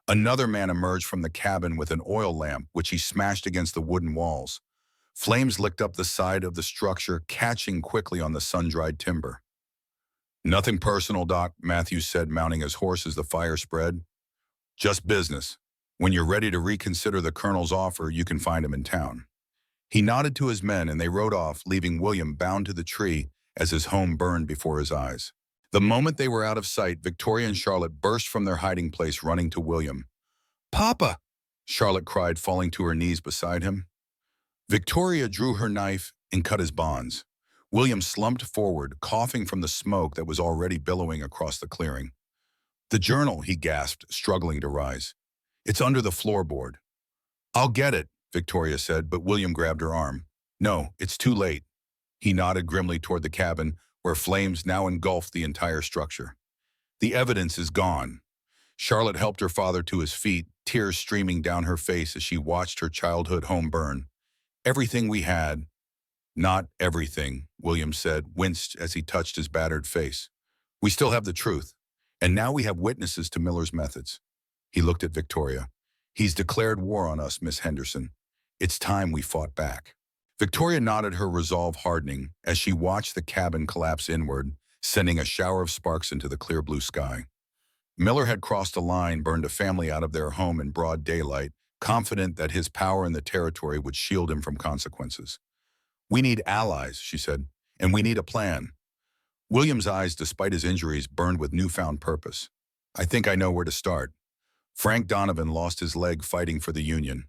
Another man emerged from the cabin with an oil lamp, which he smashed against the wooden walls. Flames licked up the side of the structure, catching quickly on the sun-dried timber. Nothing personal, Doc, Matthews said, mounting his horse as the fire spread. Just business. When you're ready to reconsider the colonel's offer, you can find him in town." He nodded to his men and they rode off, leaving William bound to the tree as his home burned before his eyes. The moment they were out of sight, Victoria and Charlotte burst from their hiding place, running to William. "Papa!" Charlotte cried, falling to her knees beside him. Victoria drew her knife and cut his bonds. William slumped forward, coughing from the smoke that was already billowing across the clearing. "The journal," he gasped, struggling to rise. "It's under the floorboard." "I'll get it," Victoria said, but William grabbed her arm. "No, it's too late." He nodded grimly toward the cabin, where flames now engulfed the entire structure. "The evidence is gone." Charlotte helped her father to his feet, tears streaming down her face as she watched her childhood home burn. "Everything we had." "Not everything," William said, winced as he touched his battered face. "We still have the truth, and now we have witnesses to Miller's methods." He looked at Victoria. "He's declared war on us, Miss Henderson. It's time we fought back." Victoria nodded, her resolve hardening as she watched the cabin collapse inward, sending a shower of sparks into the clear blue sky. Miller had crossed a line, burned a family out of their home in broad daylight, confident that his power in the territory would shield him from consequences. "We need allies," she said, "and we need a plan." William's eyes, despite his injuries, burned with newfound purpose. "I think I know where to start. Frank Donovan lost his leg fighting for the Union.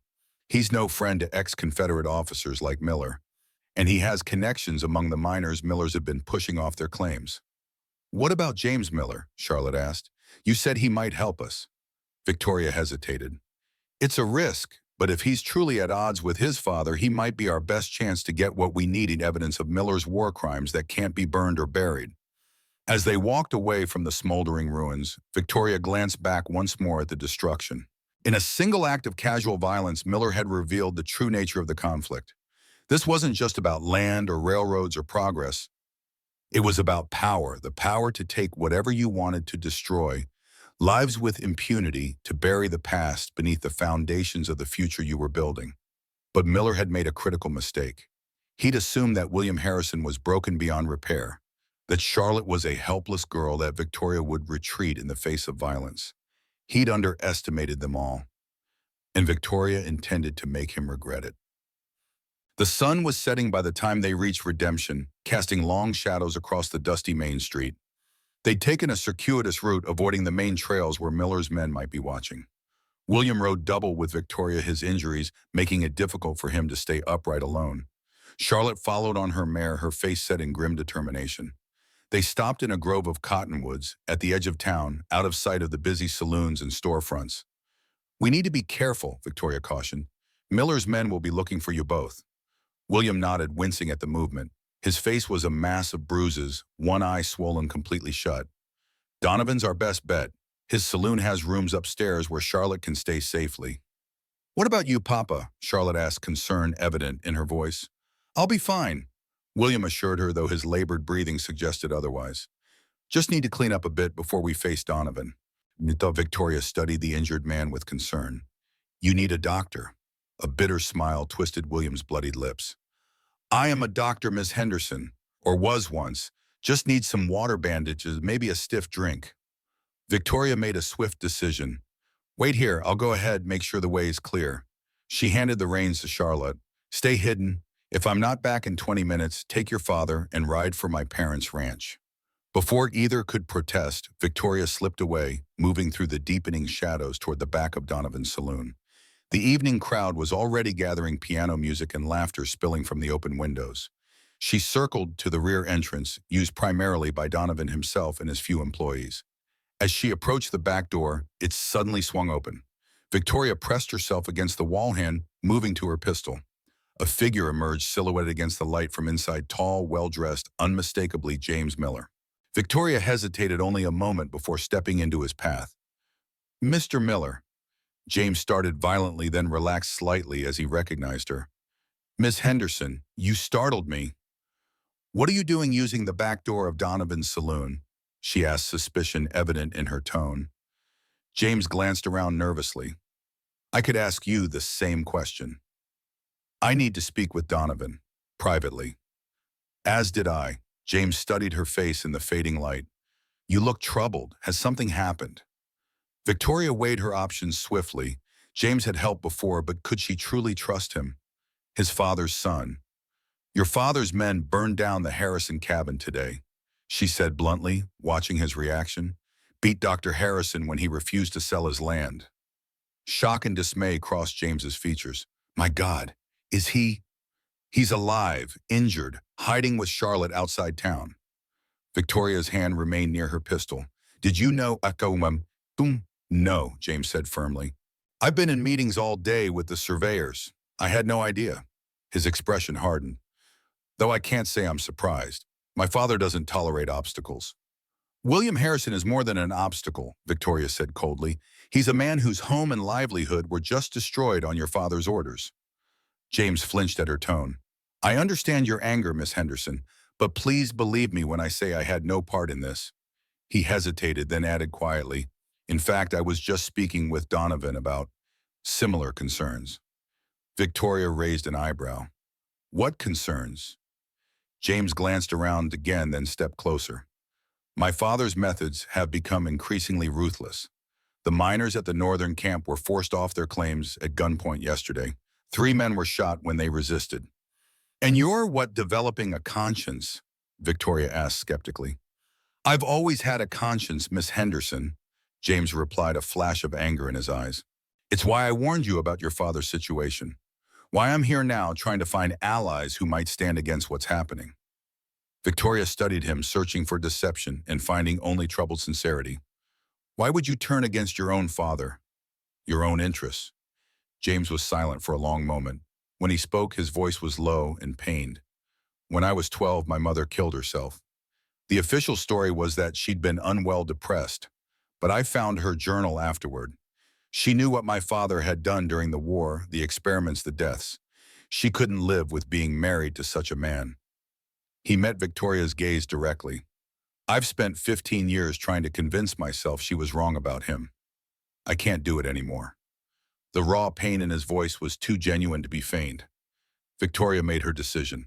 He's no friend to ex-Confederate officers like Miller, and he has connections among the miners Millers have been pushing off their claims." "What about James Miller?" Charlotte asked. "You said he might help us." Victoria hesitated. "It's a risk, but if he's truly at odds with his father, he might be our best chance to get what we need in evidence of Miller's war crimes that can't be burned or buried." As they walked away from the smoldering ruins, Victoria glanced back once more at the destruction. In a single act of casual violence, Miller had revealed the true nature of the conflict. This wasn't just about land or railroads or progress. It was about power, the power to take whatever you wanted to destroy, lives with impunity, to bury the past beneath the foundations of the future you were building. But Miller had made a critical mistake. He'd assumed that William Harrison was broken beyond repair, that Charlotte was a helpless girl, that Victoria would retreat in the face of violence. He'd underestimated them all, and Victoria intended to make him regret it. The sun was setting by the time they reached Redemption, casting long shadows across the dusty Main Street. They'd taken a circuitous route, avoiding the main trails where Miller's men might be watching. William rode double with Victoria, his injuries making it difficult for him to stay upright alone. Charlotte followed on her mare, her face set in grim determination. They stopped in a grove of cottonwoods at the edge of town, out of sight of the busy saloons and storefronts. "We need to be careful," Victoria cautioned. "Miller's men will be looking for you both." William nodded, wincing at the movement. His face was a mass of bruises, one eye swollen completely shut. "Donovan's our best bet. His saloon has rooms upstairs where Charlotte can stay safely." "What about you, Papa?" Charlotte asked, concern evident in her voice. "I'll be fine," William assured her, though his labored breathing suggested otherwise. "Just need to clean up a bit before we face Donovan." Victoria studied the injured man with concern. "You need a doctor." A bitter smile twisted William's bloodied lips. "I am a doctor, Miss Henderson, or was once. Just need some water bandages, maybe a stiff drink." Victoria made a swift decision. "Wait here, I'll go ahead, make sure the way is clear." She handed the reins to Charlotte. "Stay hidden. If I'm not back in 20 minutes, take your father and ride for my parents' ranch." Before either could protest, Victoria slipped away, moving through the deepening shadows toward the back of Donovan's saloon. The evening crowd was already gathering, piano music and laughter spilling from the open windows. She circled to the rear entrance, used primarily by Donovan himself and his few employees. As she approached the back door, it suddenly swung open. Victoria pressed herself against the wall hand, moving to her pistol. A figure emerged, silhouetted against the light from inside, tall, well-dressed, unmistakably James Miller. Victoria hesitated only a moment before stepping into his path. "Mr. Miller." James started violently, then relaxed slightly as he recognized her. "Miss Henderson, you startled me." "What are you doing using the back door of Donovan's saloon?" she asked, suspicion evident in her tone. James glanced around nervously. "I could ask you the same question." "I need to speak with Donovan, privately." "As did I." James studied her face in the fading light. "You look troubled. Has something happened?" Victoria weighed her options swiftly. James had helped before, but could she truly trust him? His father's son. Your father's men burned down the Harrison cabin today, she said bluntly, watching his reaction. Beat Dr. Harrison when he refused to sell his land. Shock and dismay crossed James's features. My God, is he? He's alive, injured, hiding with Charlotte outside town. Victoria's hand remained near her pistol. Did you know Boom. No, James said firmly. I've been in meetings all day with the surveyors. I had no idea. His expression hardened. Though I can't say I'm surprised. My father doesn't tolerate obstacles. William Harrison is more than an obstacle, Victoria said coldly. He's a man whose home and livelihood were just destroyed on your father's orders. James flinched at her tone. I understand your anger, Miss Henderson, but please believe me when I say I had no part in this. He hesitated, then added quietly, in fact, I was just speaking with Donovan about similar concerns. Victoria raised an eyebrow. What concerns? James glanced around again, then stepped closer. My father's methods have become increasingly ruthless. The miners at the northern camp were forced off their claims at gunpoint yesterday. 3 men were shot when they resisted. And you're developing a conscience? Victoria asked skeptically. I've always had a conscience, Miss Henderson, James replied, a flash of anger in his eyes. It's why I warned you about your father's situation. Why I'm here now trying to find allies who might stand against what's happening. Victoria studied him, searching for deception and finding only troubled sincerity. Why would you turn against your own father? Your own interests? James was silent for a long moment. When he spoke, his voice was low and pained. When I was 12, my mother killed herself. The official story was that she'd been unwell depressed, but I found her journal afterward. She knew what my father had done during the war, the experiments, the deaths. She couldn't live with being married to such a man. He met Victoria's gaze directly. I've spent 15 years trying to convince myself she was wrong about him. I can't do it anymore. The raw pain in his voice was too genuine to be feigned. Victoria made her decision.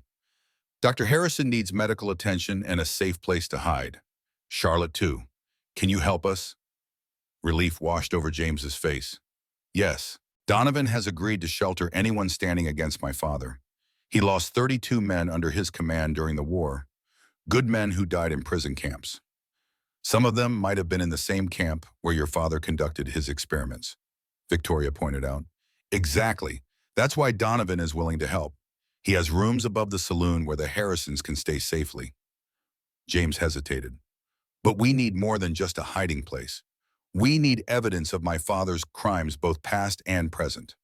Dr. Harrison needs medical attention and a safe place to hide. Charlotte, too. Can you help us? Relief washed over James's face. Yes, Donovan has agreed to shelter anyone standing against my father. He lost 32 men under his command during the war, good men who died in prison camps. Some of them might have been in the same camp where your father conducted his experiments, Victoria pointed out. Exactly. That's why Donovan is willing to help. He has rooms above the saloon where the Harrisons can stay safely. James hesitated. But we need more than just a hiding place. We need evidence of my father's crimes, both past and present.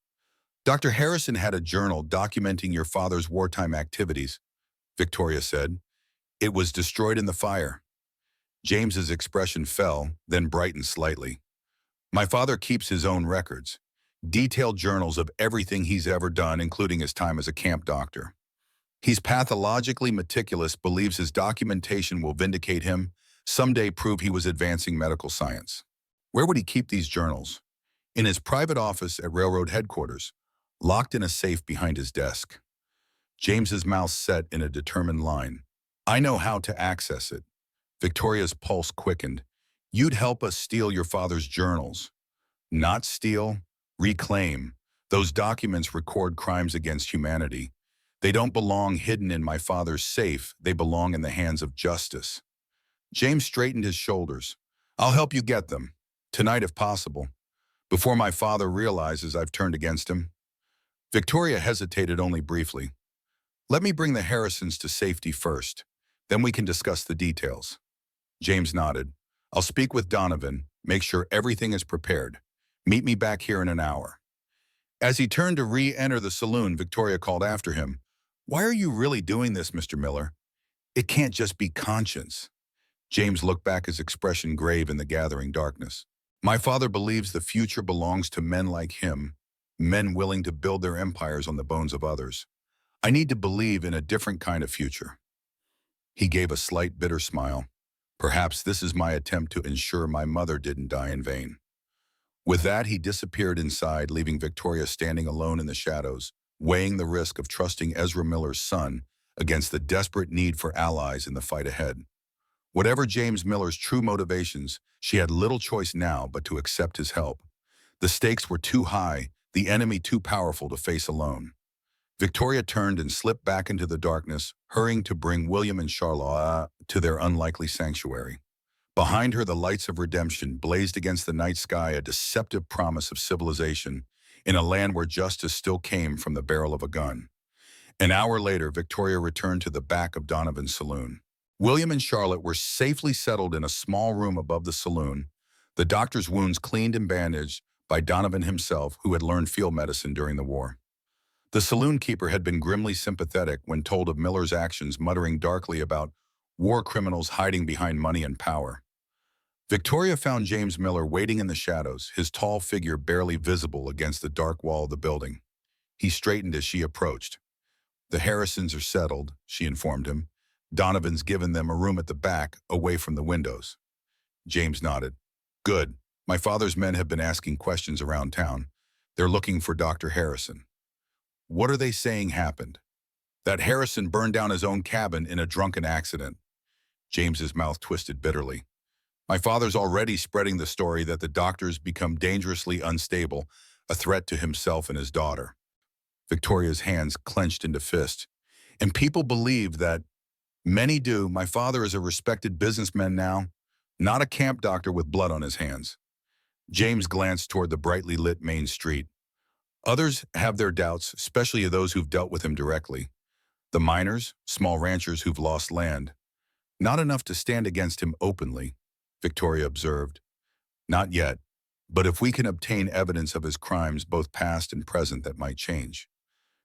Dr. Harrison had a journal documenting your father's wartime activities, Victoria said. It was destroyed in the fire. James's expression fell, then brightened slightly. My father keeps his own records, detailed journals of everything he's ever done, including his time as a camp doctor. He's pathologically meticulous, believes his documentation will vindicate him, someday prove he was advancing medical science. Where would he keep these journals? In his private office at railroad headquarters, locked in a safe behind his desk. James's mouth set in a determined line. I know how to access it. Victoria's pulse quickened. You'd help us steal your father's journals. Not steal, reclaim. Those documents record crimes against humanity. They don't belong hidden in my father's safe. They belong in the hands of justice. James straightened his shoulders. I'll help you get them. Tonight, if possible. Before my father realizes I've turned against him. Victoria hesitated only briefly. Let me bring the Harrisons to safety first. Then we can discuss the details. James nodded. I'll speak with Donovan, make sure everything is prepared. Meet me back here in an hour. As he turned to re-enter the saloon, Victoria called after him. Why are you really doing this, Mr. Miller? It can't just be conscience. James looked back, his expression grave in the gathering darkness. My father believes the future belongs to men like him, men willing to build their empires on the bones of others. I need to believe in a different kind of future. He gave a slight bitter smile. Perhaps this is my attempt to ensure my mother didn't die in vain. With that, he disappeared inside, leaving Victoria standing alone in the shadows, weighing the risk of trusting Ezra Miller's son against the desperate need for allies in the fight ahead. Whatever James Miller's true motivations, she had little choice now but to accept his help. The stakes were too high, the enemy too powerful to face alone. Victoria turned and slipped back into the darkness, hurrying to bring William and Charlotte to their unlikely sanctuary. Behind her, the lights of redemption blazed against the night sky, a deceptive promise of civilization in a land where justice still came from the barrel of a gun. An hour later, Victoria returned to the back of Donovan's saloon. William and Charlotte were safely settled in a small room above the saloon, the doctor's wounds cleaned and bandaged by Donovan himself, who had learned field medicine during the war. The saloon keeper had been grimly sympathetic when told of Miller's actions, muttering darkly about war criminals hiding behind money and power. Victoria found James Miller waiting in the shadows, his tall figure barely visible against the dark wall of the building. He straightened as she approached. "The Harrisons are settled," she informed him. "Donovan's given them a room at the back, away from the windows." James nodded. "Good. My father's men have been asking questions around town. They're looking for Dr. Harrison." "What are they saying happened?" "That Harrison burned down his own cabin in a drunken accident." James's mouth twisted bitterly. "My father's already spreading the story that the doctor's become dangerously unstable, a threat to himself and his daughter." Victoria's hands clenched into fists. "And people believe that." "Many do. My father is a respected businessman now, not a camp doctor with blood on his hands." James glanced toward the brightly lit main street. "Others have their doubts, especially those who've dealt with him directly. The miners, small ranchers who've lost land. Not enough to stand against him openly," Victoria observed. "Not yet. But if we can obtain evidence of his crimes, both past and present, that might change."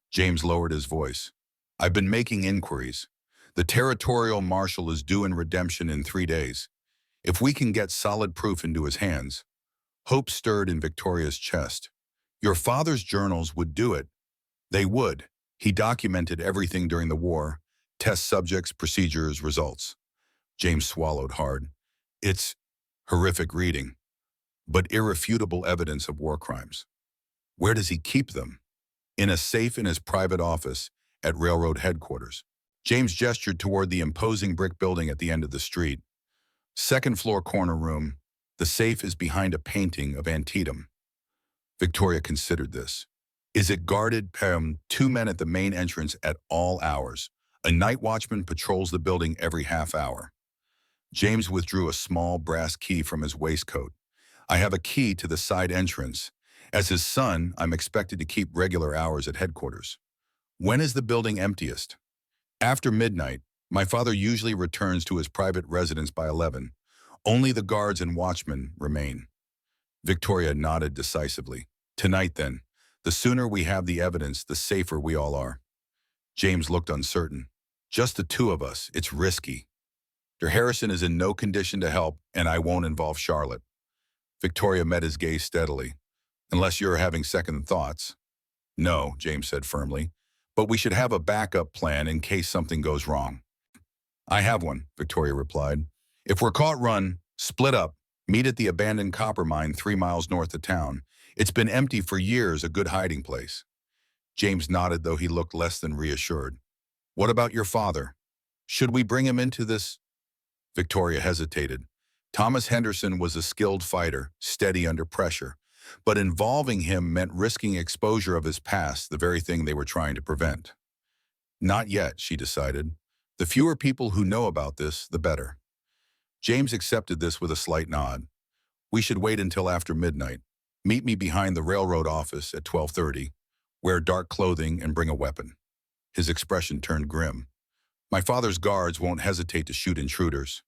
James lowered his voice. "I've been making inquiries. The territorial marshal is due in redemption in 3 days. If we can get solid proof into his hands." Hope stirred in Victoria's chest. "Your father's journals would do it." "They would. He documented everything during the war, test subjects, procedures, results." James swallowed hard. "It's horrific reading, but irrefutable evidence of war crimes." "Where does he keep them?" "In a safe in his private office at railroad headquarters." James gestured toward the imposing brick building at the end of the street. "Second floor corner room. The safe is behind a painting of Antietam." Victoria considered this. "Is it guarded?" 2 men at the main entrance at all hours. A night watchman patrols the building every half hour." James withdrew a small brass key from his waistcoat. "I have a key to the side entrance. As his son, I'm expected to keep regular hours at headquarters." "When is the building emptiest?" "After midnight. My father usually returns to his private residence by 11. Only the guards and watchmen remain." Victoria nodded decisively. "Tonight, then. The sooner we have the evidence, the safer we all are." James looked uncertain. "Just the two of us. It's risky. Dr. Harrison is in no condition to help, and I won't involve Charlotte." Victoria met his gaze steadily. "Unless you're having second thoughts." "No," James said firmly. "But we should have a backup plan in case something goes wrong." "I have one," Victoria replied. "If we're caught, run, split up, meet at the abandoned copper mine 3 miles north of town. It's been empty for years, a good hiding place." James nodded, though he looked less than reassured. "What about your father? Should we bring him into this?" Victoria hesitated. Thomas Henderson was a skilled fighter, steady under pressure, but involving him meant risking exposure of his past, the very thing they were trying to prevent. "Not yet," she decided. "The fewer people who know about this, the better." James accepted this with a slight nod. "We should wait until after midnight. Meet me behind the railroad office at 12:30. Wear dark clothing and bring a weapon." His expression turned grim. "My father's guards won't hesitate to shoot intruders."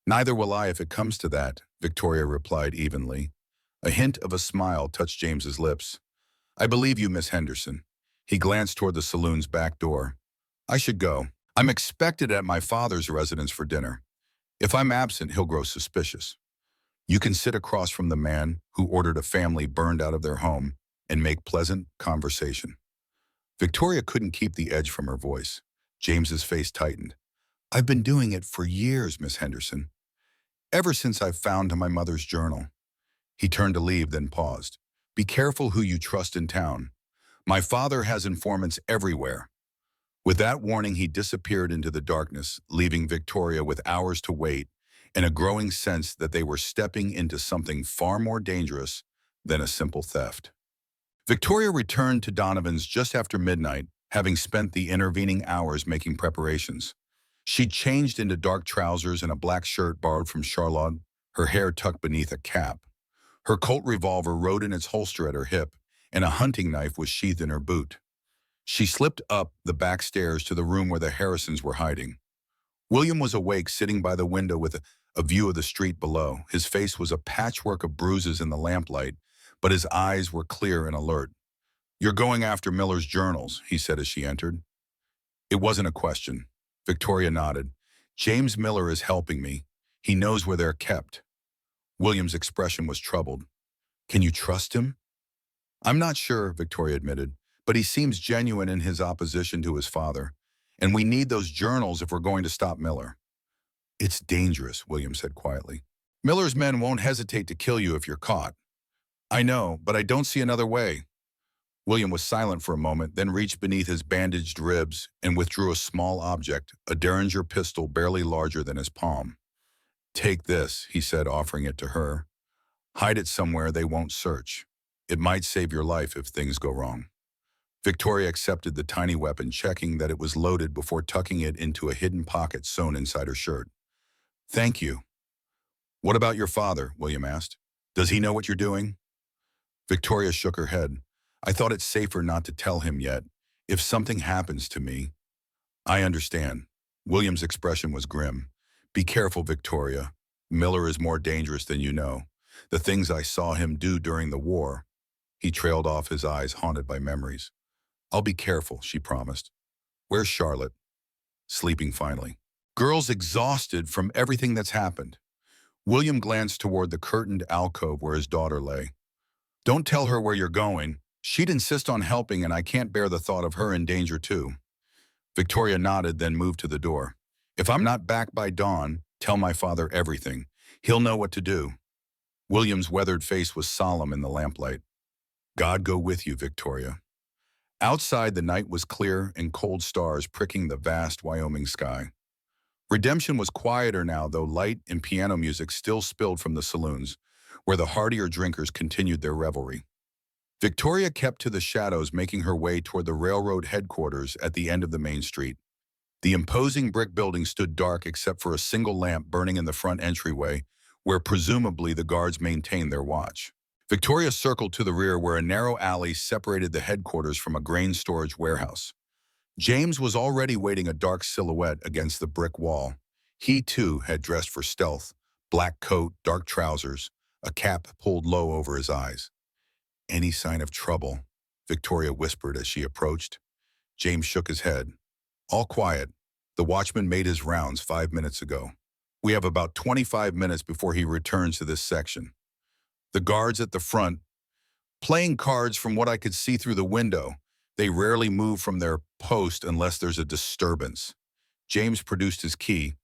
"Neither will I if it comes to that," Victoria replied evenly. A hint of a smile touched James's lips. "I believe you, Miss Henderson." He glanced toward the saloon's back door. "I should go. I'm expected at my father's residence for dinner. If I'm absent, he'll grow suspicious." "You can sit across from the man who ordered a family burned out of their home and make pleasant conversation." Victoria couldn't keep the edge from her voice. James's face tightened. "I've been doing it for years, Miss Henderson. Ever since I found my mother's journal." He turned to leave, then paused. "Be careful who you trust in town. My father has informants everywhere." With that warning, he disappeared into the darkness, leaving Victoria with hours to wait and a growing sense that they were stepping into something far more dangerous than a simple theft. Victoria returned to Donovan's just after midnight, having spent the intervening hours making preparations. She changed into dark trousers and a black shirt borrowed from Charlotte, her hair tucked beneath a cap. Her Colt revolver rode in its holster at her hip, and a hunting knife was sheathed in her boot. She slipped up the back stairs to the room where the Harrisons were hiding. William was awake, sitting by the window with a view of the street below. His face was a patchwork of bruises in the lamplight, but his eyes were clear and alert. "You're going after Miller's journals," he said as she entered. It wasn't a question. Victoria nodded. "James Miller is helping me. He knows where they're kept." William's expression was troubled. "Can you trust him?" "I'm not sure," Victoria admitted, "but he seems genuine in his opposition to his father. And we need those journals if we're going to stop Miller." "It's dangerous," William said quietly. "Miller's men won't hesitate to kill you if you're caught." "I know, but I don't see another way." William was silent for a moment, then reached beneath his bandaged ribs and withdrew a small object, a Derringer pistol barely larger than his palm. "Take this," he said, offering it to her. "Hide it somewhere they won't search. It might save your life if things go wrong." Victoria accepted the tiny weapon, checking that it was loaded before tucking it into a hidden pocket sewn inside her shirt. "Thank you." "What about your father?" William asked. "Does he know what you're doing?" Victoria shook her head. "I thought it safer not to tell him yet. If something happens to me—" "I understand." William's expression was grim. "Be careful, Victoria. Miller is more dangerous than you know. The things I saw him do during the war." He trailed off, his eyes haunted by memories. "I'll be careful," she promised. "Where's Charlotte?" "Sleeping finally." "Girl's exhausted from everything that's happened." William glanced toward the curtained alcove where his daughter lay. "Don't tell her where you're going. She'd insist on helping, and I can't bear the thought of her in danger too." Victoria nodded, then moved to the door. "If I'm not back by dawn, tell my father everything. He'll know what to do." William's weathered face was solemn in the lamplight. "God go with you, Victoria." Outside, the night was clear and cold stars pricking the vast Wyoming sky. Redemption was quieter now, though light and piano music still spilled from the saloons, where the hardier drinkers continued their revelry. Victoria kept to the shadows, making her way toward the railroad headquarters at the end of the main street. The imposing brick building stood dark except for a single lamp burning in the front entryway, where presumably the guards maintained their watch. Victoria circled to the rear, where a narrow alley separated the headquarters from a grain storage warehouse. James was already waiting, a dark silhouette against the brick wall. He, too, had dressed for stealth: black coat, dark trousers, a cap pulled low over his eyes. "Any sign of trouble?" Victoria whispered as she approached. James shook his head. "All quiet. The watchman made his rounds 5 minutes ago. We have about 25 minutes before he returns to this section." The guards at the front, playing cards from what I could see through the window. They rarely move from their post unless there's a disturbance. James produced his key.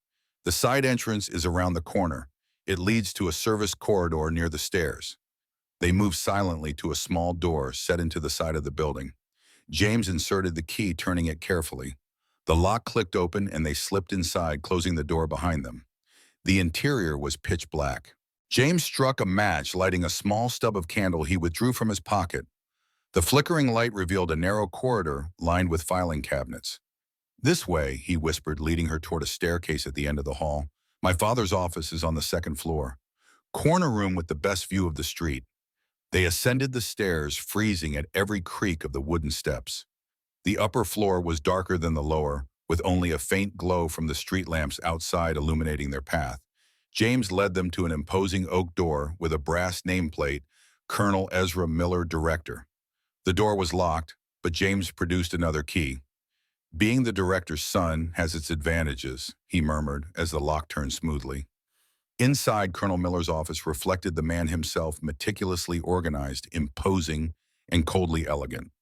"The side entrance is around the corner. It leads to a service corridor near the stairs." They moved silently to a small door set into the side of the building. James inserted the key, turning it carefully. The lock clicked open and they slipped inside, closing the door behind them. The interior was pitch black. James struck a match, lighting a small stub of candle he withdrew from his pocket. The flickering light revealed a narrow corridor lined with filing cabinets. "This way," he whispered, leading her toward a staircase at the end of the hall. "My father's office is on the second floor. Corner room with the best view of the street." They ascended the stairs, freezing at every creak of the wooden steps. The upper floor was darker than the lower, with only a faint glow from the street lamps outside illuminating their path. James led them to an imposing oak door with a brass nameplate, "Colonel Ezra Miller, Director." The door was locked, but James produced another key. "Being the director's son has its advantages," he murmured as the lock turned smoothly. Inside, Colonel Miller's office reflected the man himself, meticulously organized, imposing, and coldly elegant.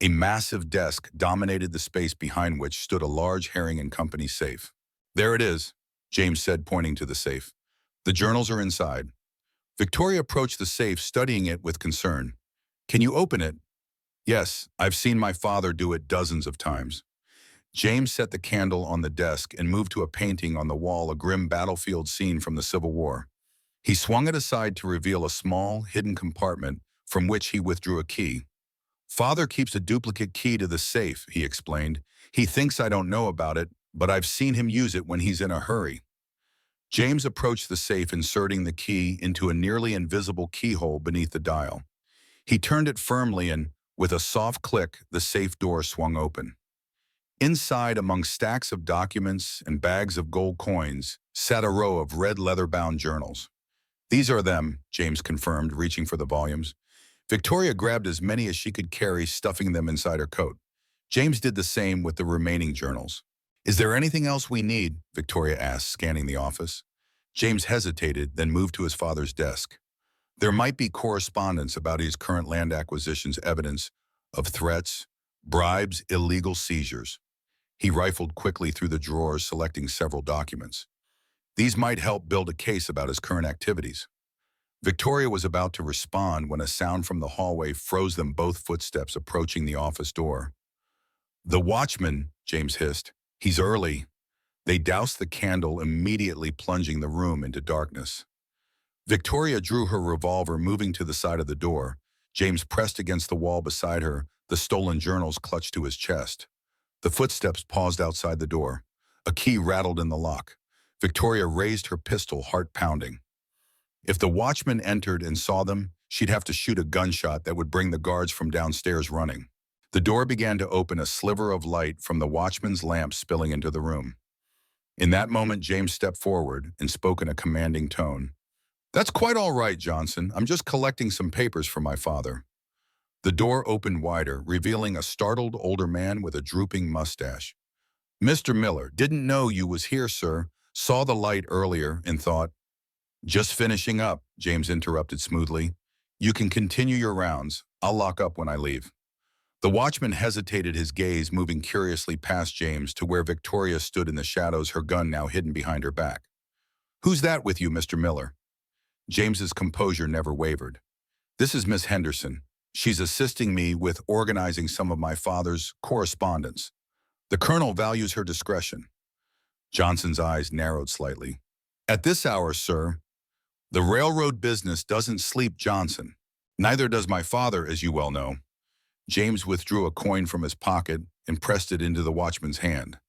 A massive desk dominated the space, behind which stood a large Herring and Company safe. "There it is," James said, pointing to the safe. "The journals are inside." Victoria approached the safe, studying it with concern. "Can you open it?" "Yes, I've seen my father do it dozens of times." James set the candle on the desk and moved to a painting on the wall, a grim battlefield scene from the Civil War. He swung it aside to reveal a small, hidden compartment from which he withdrew a key. "Father keeps a duplicate key to the safe," he explained. "He thinks I don't know about it, but I've seen him use it when he's in a hurry." James approached the safe, inserting the key into a nearly invisible keyhole beneath the dial. He turned it firmly and, with a soft click, the safe door swung open. Inside, among stacks of documents and bags of gold coins, sat a row of red leather-bound journals. "These are them," James confirmed, reaching for the volumes. Victoria grabbed as many as she could carry, stuffing them inside her coat. James did the same with the remaining journals. "Is there anything else we need?" Victoria asked, scanning the office. James hesitated, then moved to his father's desk. There might be correspondence about his current land acquisitions, evidence of threats, bribes, illegal seizures. He rifled quickly through the drawers, selecting several documents. These might help build a case about his current activities. Victoria was about to respond when a sound from the hallway froze them, both footsteps approaching the office door. "The watchman," James hissed. "He's early." They doused the candle, immediately plunging the room into darkness. Victoria drew her revolver, moving to the side of the door. James pressed against the wall beside her, the stolen journals clutched to his chest. The footsteps paused outside the door. A key rattled in the lock. Victoria raised her pistol, heart pounding. If the watchman entered and saw them, she'd have to shoot a gunshot that would bring the guards from downstairs running. The door began to open, a sliver of light from the watchman's lamp spilling into the room. In that moment, James stepped forward and spoke in a commanding tone. "That's quite all right, Johnson. I'm just collecting some papers for my father." The door opened wider, revealing a startled older man with a drooping mustache. "Mr. Miller, didn't know you was here, sir. Saw the light earlier and thought—" "Just finishing up," James interrupted smoothly. "You can continue your rounds. I'll lock up when I leave." The watchman hesitated, his gaze moving curiously past James to where Victoria stood in the shadows, her gun now hidden behind her back. "Who's that with you, Mr. Miller?" James's composure never wavered. "This is Miss Henderson. She's assisting me with organizing some of my father's correspondence. The colonel values her discretion." Johnson's eyes narrowed slightly. "At this hour, sir, the railroad business doesn't sleep, Johnson. Neither does my father, as you well know." James withdrew a coin from his pocket and pressed it into the watchman's hand.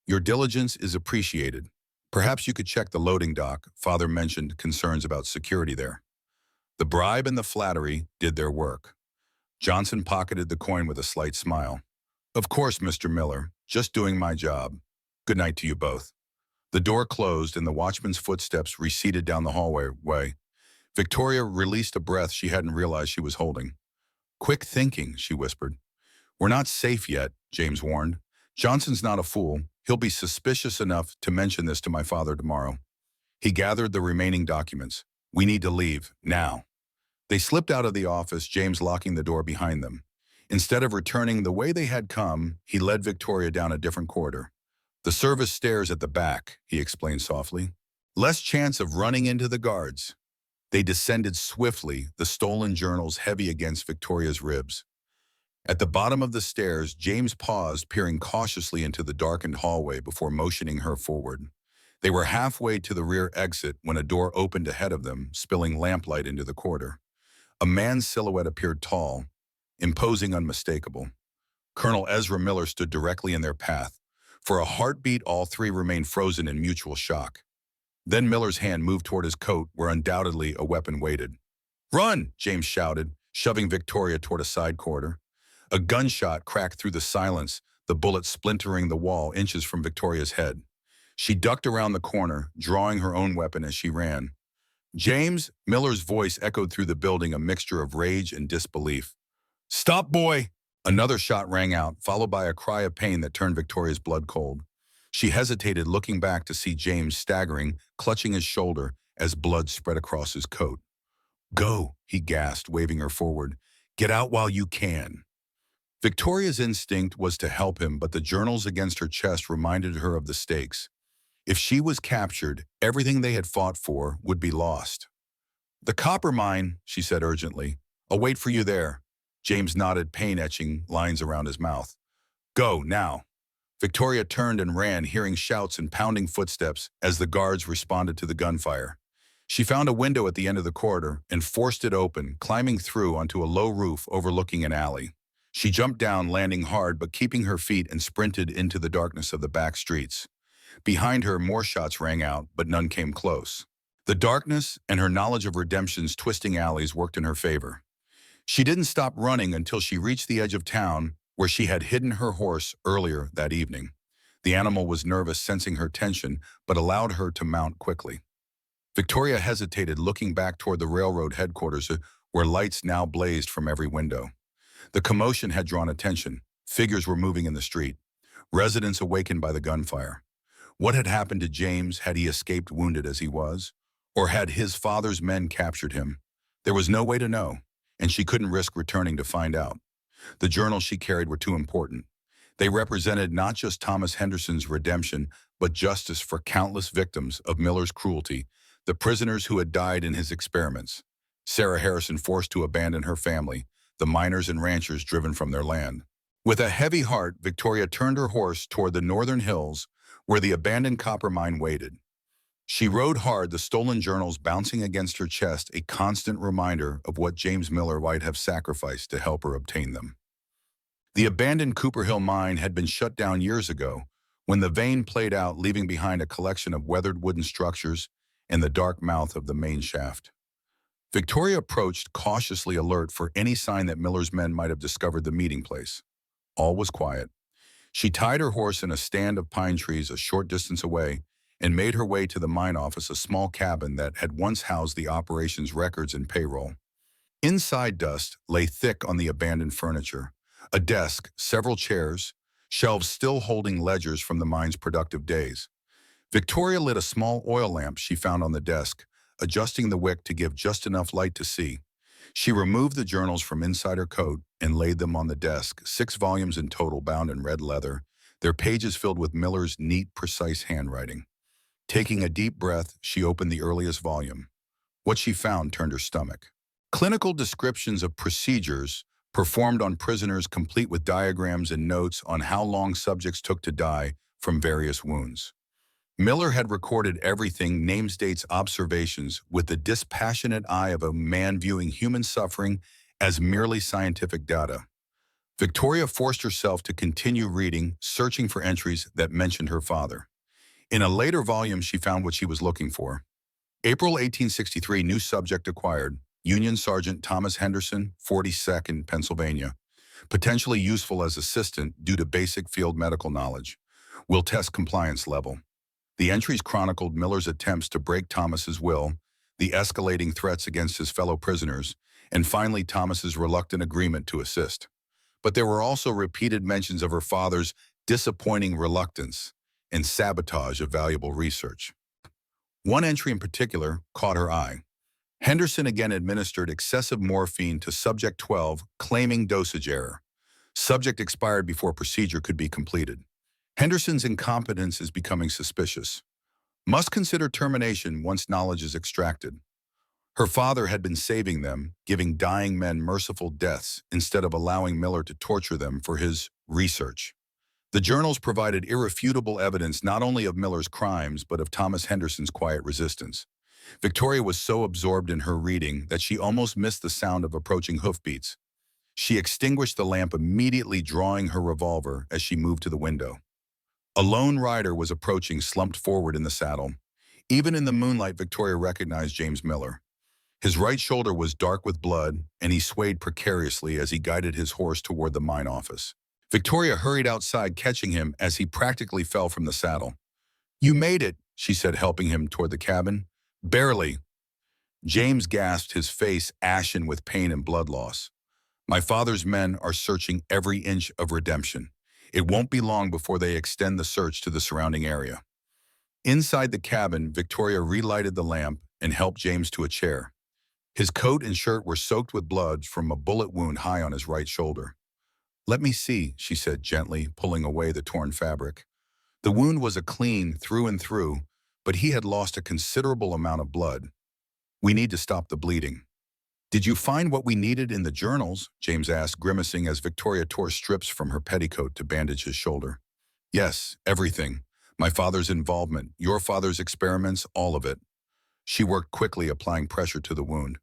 "Your diligence is appreciated. Perhaps you could check the loading dock. Father mentioned concerns about security there." The bribe and the flattery did their work. Johnson pocketed the coin with a slight smile. "Of course, Mr. Miller. Just doing my job. Good night to you both." The door closed and the watchman's footsteps receded down the hallway. Victoria released a breath she hadn't realized she was holding. "Quick thinking," she whispered. "We're not safe yet," James warned. "Johnson's not a fool. He'll be suspicious enough to mention this to my father tomorrow." He gathered the remaining documents. "We need to leave, now." They slipped out of the office, James locking the door behind them. Instead of returning the way they had come, he led Victoria down a different corridor. "The service stairs at the back," he explained softly. "Less chance of running into the guards." They descended swiftly, the stolen journals heavy against Victoria's ribs. At the bottom of the stairs, James paused, peering cautiously into the darkened hallway before motioning her forward. They were halfway to the rear exit when a door opened ahead of them, spilling lamplight into the corridor. A man's silhouette appeared, tall, imposing, unmistakable. Colonel Ezra Miller stood directly in their path. For a heartbeat, all three remained frozen in mutual shock. Then Miller's hand moved toward his coat, where undoubtedly a weapon waited. "Run!" James shouted, shoving Victoria toward a side corridor. A gunshot cracked through the silence, the bullet splintering the wall inches from Victoria's head. She ducked around the corner, drawing her own weapon as she ran. "James!" Miller's voice echoed through the building, a mixture of rage and disbelief. "Stop, boy!" Another shot rang out, followed by a cry of pain that turned Victoria's blood cold. She hesitated, looking back to see James staggering, clutching his shoulder as blood spread across his coat. "Go," he gasped, waving her forward. "Get out while you can." Victoria's instinct was to help him, but the journals against her chest reminded her of the stakes. If she was captured, everything they had fought for would be lost. "The copper mine," she said urgently. "I'll wait for you there." James nodded, pain etching lines around his mouth. "Go, now." Victoria turned and ran, hearing shouts and pounding footsteps as the guards responded to the gunfire. She found a window at the end of the corridor and forced it open, climbing through onto a low roof overlooking an alley. She jumped down, landing hard but keeping her feet, and sprinted into the darkness of the back streets. Behind her, more shots rang out, but none came close. The darkness and her knowledge of redemption's twisting alleys worked in her favor. She didn't stop running until she reached the edge of town where she had hidden her horse earlier that evening. The animal was nervous, sensing her tension, but allowed her to mount quickly. Victoria hesitated, looking back toward the railroad headquarters where lights now blazed from every window. The commotion had drawn attention. Figures were moving in the street. Residents awakened by the gunfire. What had happened to James? Had he escaped wounded as he was? Or had his father's men captured him? There was no way to know, and she couldn't risk returning to find out. The journals she carried were too important. They represented not just Thomas Henderson's redemption, but justice for countless victims of Miller's cruelty, the prisoners who had died in his experiments. Sarah Harrison forced to abandon her family, the miners and ranchers driven from their land. With a heavy heart, Victoria turned her horse toward the northern hills where the abandoned copper mine waited. She rode hard, the stolen journals bouncing against her chest, a constant reminder of what James Miller might have sacrificed to help her obtain them. The abandoned Cooper Hill mine had been shut down years ago when the vein played out, leaving behind a collection of weathered wooden structures and the dark mouth of the main shaft. Victoria approached, cautiously alert for any sign that Miller's men might have discovered the meeting place. All was quiet. She tied her horse in a stand of pine trees a short distance away and made her way to the mine office, a small cabin that had once housed the operations records and payroll. Inside, dust lay thick on the abandoned furniture. A desk, several chairs, shelves still holding ledgers from the mine's productive days. Victoria lit a small oil lamp she found on the desk, adjusting the wick to give just enough light to see. She removed the journals from inside her coat and laid them on the desk, 6 volumes in total, bound in red leather, their pages filled with Miller's neat, precise handwriting. Taking a deep breath, she opened the earliest volume. What she found turned her stomach. Clinical descriptions of procedures performed on prisoners, complete with diagrams and notes on how long subjects took to die from various wounds. Miller had recorded everything, names, dates, observations, with the dispassionate eye of a man viewing human suffering as merely scientific data. Victoria forced herself to continue reading, searching for entries that mentioned her father. In a later volume, she found what she was looking for. April 1863, new subject acquired, Union Sergeant Thomas Henderson, 42nd, Pennsylvania. Potentially useful as assistant due to basic field medical knowledge. Will test compliance level. The entries chronicled Miller's attempts to break Thomas's will, the escalating threats against his fellow prisoners, and finally Thomas's reluctant agreement to assist. But there were also repeated mentions of her father's disappointing reluctance and sabotage of valuable research. One entry in particular caught her eye. Henderson again administered excessive morphine to subject 12, claiming dosage error. Subject expired before procedure could be completed. Henderson's incompetence is becoming suspicious. Must consider termination once knowledge is extracted. Her father had been saving them, giving dying men merciful deaths instead of allowing Miller to torture them for his research. The journals provided irrefutable evidence not only of Miller's crimes, but of Thomas Henderson's quiet resistance. Victoria was so absorbed in her reading that she almost missed the sound of approaching hoofbeats. She extinguished the lamp, immediately drawing her revolver as she moved to the window. A lone rider was approaching, slumped forward in the saddle. Even in the moonlight, Victoria recognized James Miller. His right shoulder was dark with blood, and he swayed precariously as he guided his horse toward the mine office. Victoria hurried outside, catching him as he practically fell from the saddle. "You made it," she said, helping him toward the cabin. "Barely." James gasped, his face ashen with pain and blood loss. "My father's men are searching every inch of redemption. It won't be long before they extend the search to the surrounding area." Inside the cabin, Victoria relighted the lamp and helped James to a chair. His coat and shirt were soaked with blood from a bullet wound high on his right shoulder. "Let me see," she said gently, pulling away the torn fabric. The wound was a clean through and through, but he had lost a considerable amount of blood. "We need to stop the bleeding." "Did you find what we needed in the journals?" James asked, grimacing as Victoria tore strips from her petticoat to bandage his shoulder. "Yes, everything. My father's involvement, your father's experiments, all of it." She worked quickly, applying pressure to the wound.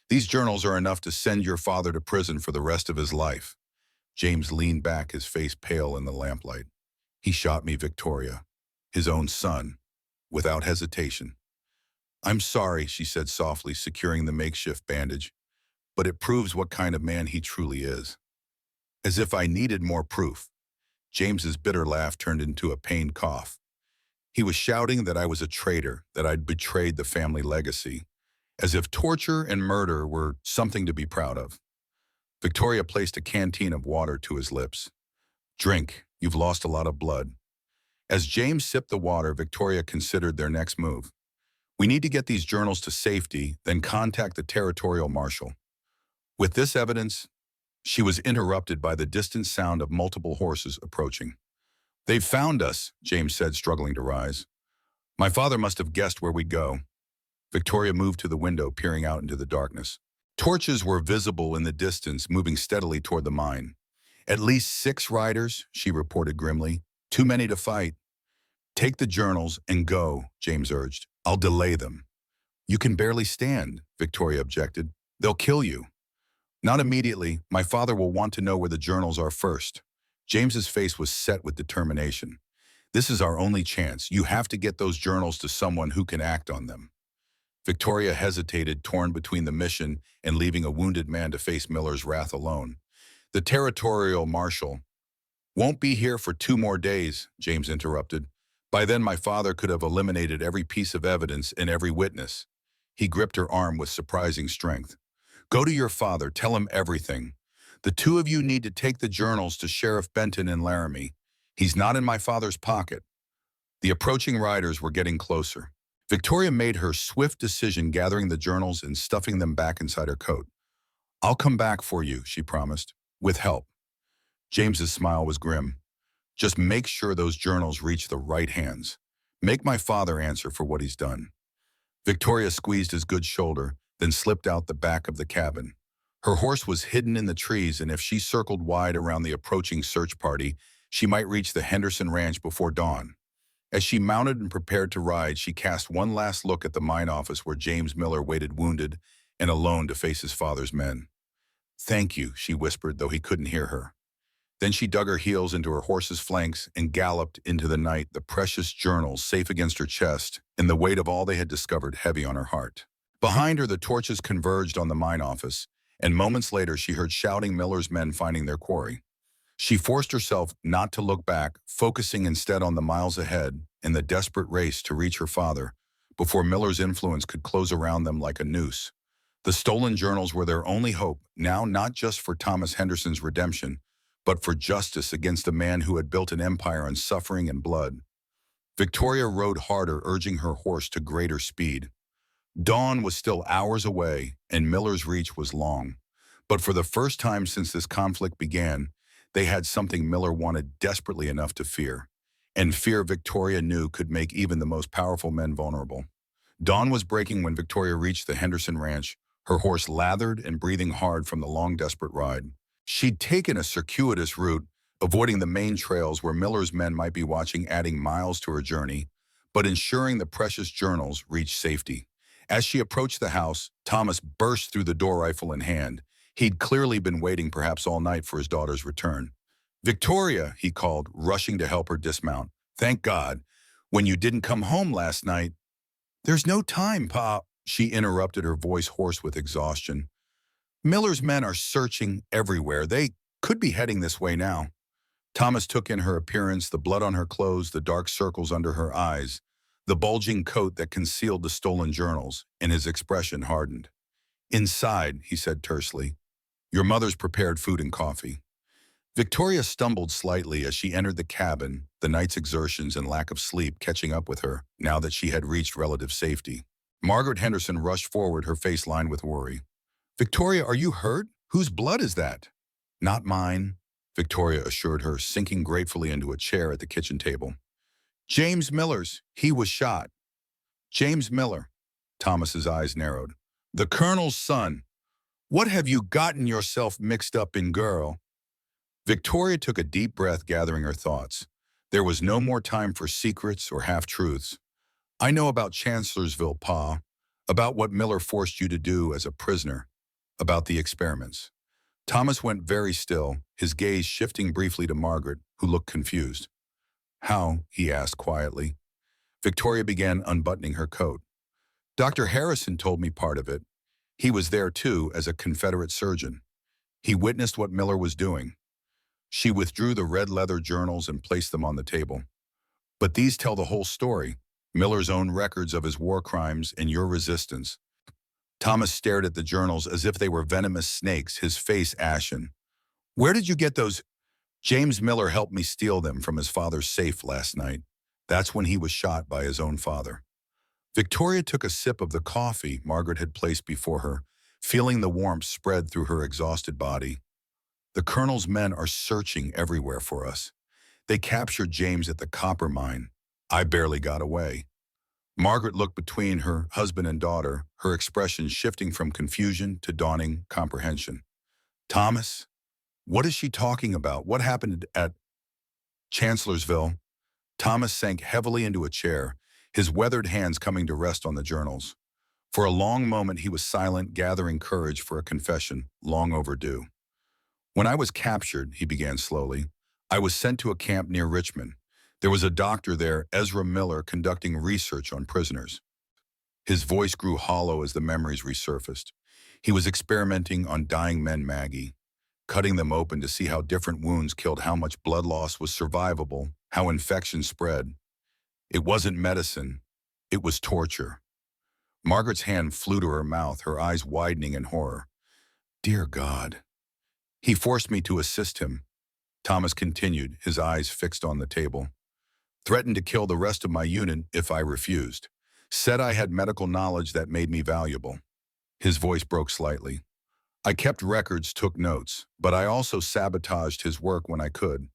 These journals are enough to send your father to prison for the rest of his life. James leaned back, his face pale in the lamplight. He shot me, Victoria, his own son, without hesitation. I'm sorry, she said softly, securing the makeshift bandage, but it proves what kind of man he truly is. As if I needed more proof. James's bitter laugh turned into a pained cough. He was shouting that I was a traitor, that I'd betrayed the family legacy, as if torture and murder were something to be proud of. Victoria placed a canteen of water to his lips. Drink, you've lost a lot of blood. As James sipped the water, Victoria considered their next move. We need to get these journals to safety, then contact the territorial marshal. With this evidence, she was interrupted by the distant sound of multiple horses approaching. They've found us, James said, struggling to rise. My father must have guessed where we'd go. Victoria moved to the window, peering out into the darkness. Torches were visible in the distance, moving steadily toward the mine. At least 6 riders, she reported grimly. Too many to fight. Take the journals and go, James urged. I'll delay them. You can barely stand, Victoria objected. They'll kill you. Not immediately. My father will want to know where the journals are first. James's face was set with determination. This is our only chance. You have to get those journals to someone who can act on them. Victoria hesitated, torn between the mission and leaving a wounded man to face Miller's wrath alone. The territorial marshal won't be here for 2 more days, James interrupted. By then my father could have eliminated every piece of evidence and every witness. He gripped her arm with surprising strength. Go to your father, tell him everything. The 2 of you need to take the journals to Sheriff Benton in Laramie. He's not in my father's pocket. The approaching riders were getting closer. Victoria made her swift decision, gathering the journals and stuffing them back inside her coat. I'll come back for you, she promised, with help. James's smile was grim. Just make sure those journals reach the right hands. Make my father answer for what he's done. Victoria squeezed his good shoulder, then slipped out the back of the cabin. Her horse was hidden in the trees, and if she circled wide around the approaching search party, she might reach the Henderson ranch before dawn. As she mounted and prepared to ride, she cast one last look at the mine office where James Miller waited wounded and alone to face his father's men. Thank you, she whispered, though he couldn't hear her. Then she dug her heels into her horse's flanks and galloped into the night, the precious journals safe against her chest and the weight of all they had discovered heavy on her heart. Behind her, the torches converged on the mine office, and moments later she heard shouting Miller's men finding their quarry. She forced herself not to look back, focusing instead on the miles ahead in the desperate race to reach her father before Miller's influence could close around them like a noose. The stolen journals were their only hope, now not just for Thomas Henderson's redemption, but for justice against a man who had built an empire on suffering and blood. Victoria rode harder, urging her horse to greater speed. Dawn was still hours away, and Miller's reach was long. But for the first time since this conflict began, they had something Miller wanted desperately enough to fear, and fear Victoria knew could make even the most powerful men vulnerable. Dawn was breaking when Victoria reached the Henderson ranch, her horse lathered and breathing hard from the long, desperate ride. She'd taken a circuitous route, avoiding the main trails where Miller's men might be watching, adding miles to her journey, but ensuring the precious journals reached safety. As she approached the house, Thomas burst through the door, rifle in hand. He'd clearly been waiting, perhaps all night, for his daughter's return. Victoria, he called, rushing to help her dismount. Thank God. When you didn't come home last night. There's no time, Pa, she interrupted, her voice hoarse with exhaustion. Miller's men are searching everywhere. They could be heading this way now. Thomas took in her appearance, the blood on her clothes, the dark circles under her eyes, the bulging coat that concealed the stolen journals, and his expression hardened. Inside, he said tersely, your mother's prepared food and coffee. Victoria stumbled slightly as she entered the cabin, the night's exertions and lack of sleep catching up with her now that she had reached relative safety. Margaret Henderson rushed forward, her face lined with worry. Victoria, are you hurt? Whose blood is that? Not mine, Victoria assured her, sinking gratefully into a chair at the kitchen table. James Miller's. He was shot. James Miller. Thomas's eyes narrowed. The colonel's son. What have you gotten yourself mixed up in, girl? Victoria took a deep breath, gathering her thoughts. There was no more time for secrets or half-truths. I know about Chancellorsville, Pa. About what Miller forced you to do as a prisoner, about the experiments. Thomas went very still, his gaze shifting briefly to Margaret, who looked confused. How? He asked quietly. Victoria began unbuttoning her coat. Dr. Harrison told me part of it. He was there too as a Confederate surgeon. He witnessed what Miller was doing. She withdrew the red leather journals and placed them on the table. But these tell the whole story. Miller's own records of his war crimes and your resistance. Thomas stared at the journals as if they were venomous snakes, his face ashen. Where did you get those? James Miller helped me steal them from his father's safe last night. That's when he was shot by his own father. Victoria took a sip of the coffee Margaret had placed before her, feeling the warmth spread through her exhausted body. The colonel's men are searching everywhere for us. They captured James at the copper mine. I barely got away. Margaret looked between her husband and daughter, her expression shifting from confusion to dawning comprehension. Thomas? What is she talking about? What happened at Chancellorsville? Thomas sank heavily into a chair, his weathered hands coming to rest on the journals. For a long moment he was silent, gathering courage for a confession, long overdue. When I was captured, he began slowly, I was sent to a camp near Richmond. There was a doctor there, Ezra Miller, conducting research on prisoners. His voice grew hollow as the memories resurfaced. He was experimenting on dying men, Maggie, cutting them open to see how different wounds killed, how much blood loss was survivable, how infection spread. It wasn't medicine. It was torture. Margaret's hand flew to her mouth, her eyes widening in horror. Dear God. He forced me to assist him. Thomas continued, his eyes fixed on the table. Threatened to kill the rest of my unit if I refused. Said I had medical knowledge that made me valuable. His voice broke slightly. I kept records, took notes, but I also sabotaged his work when I could.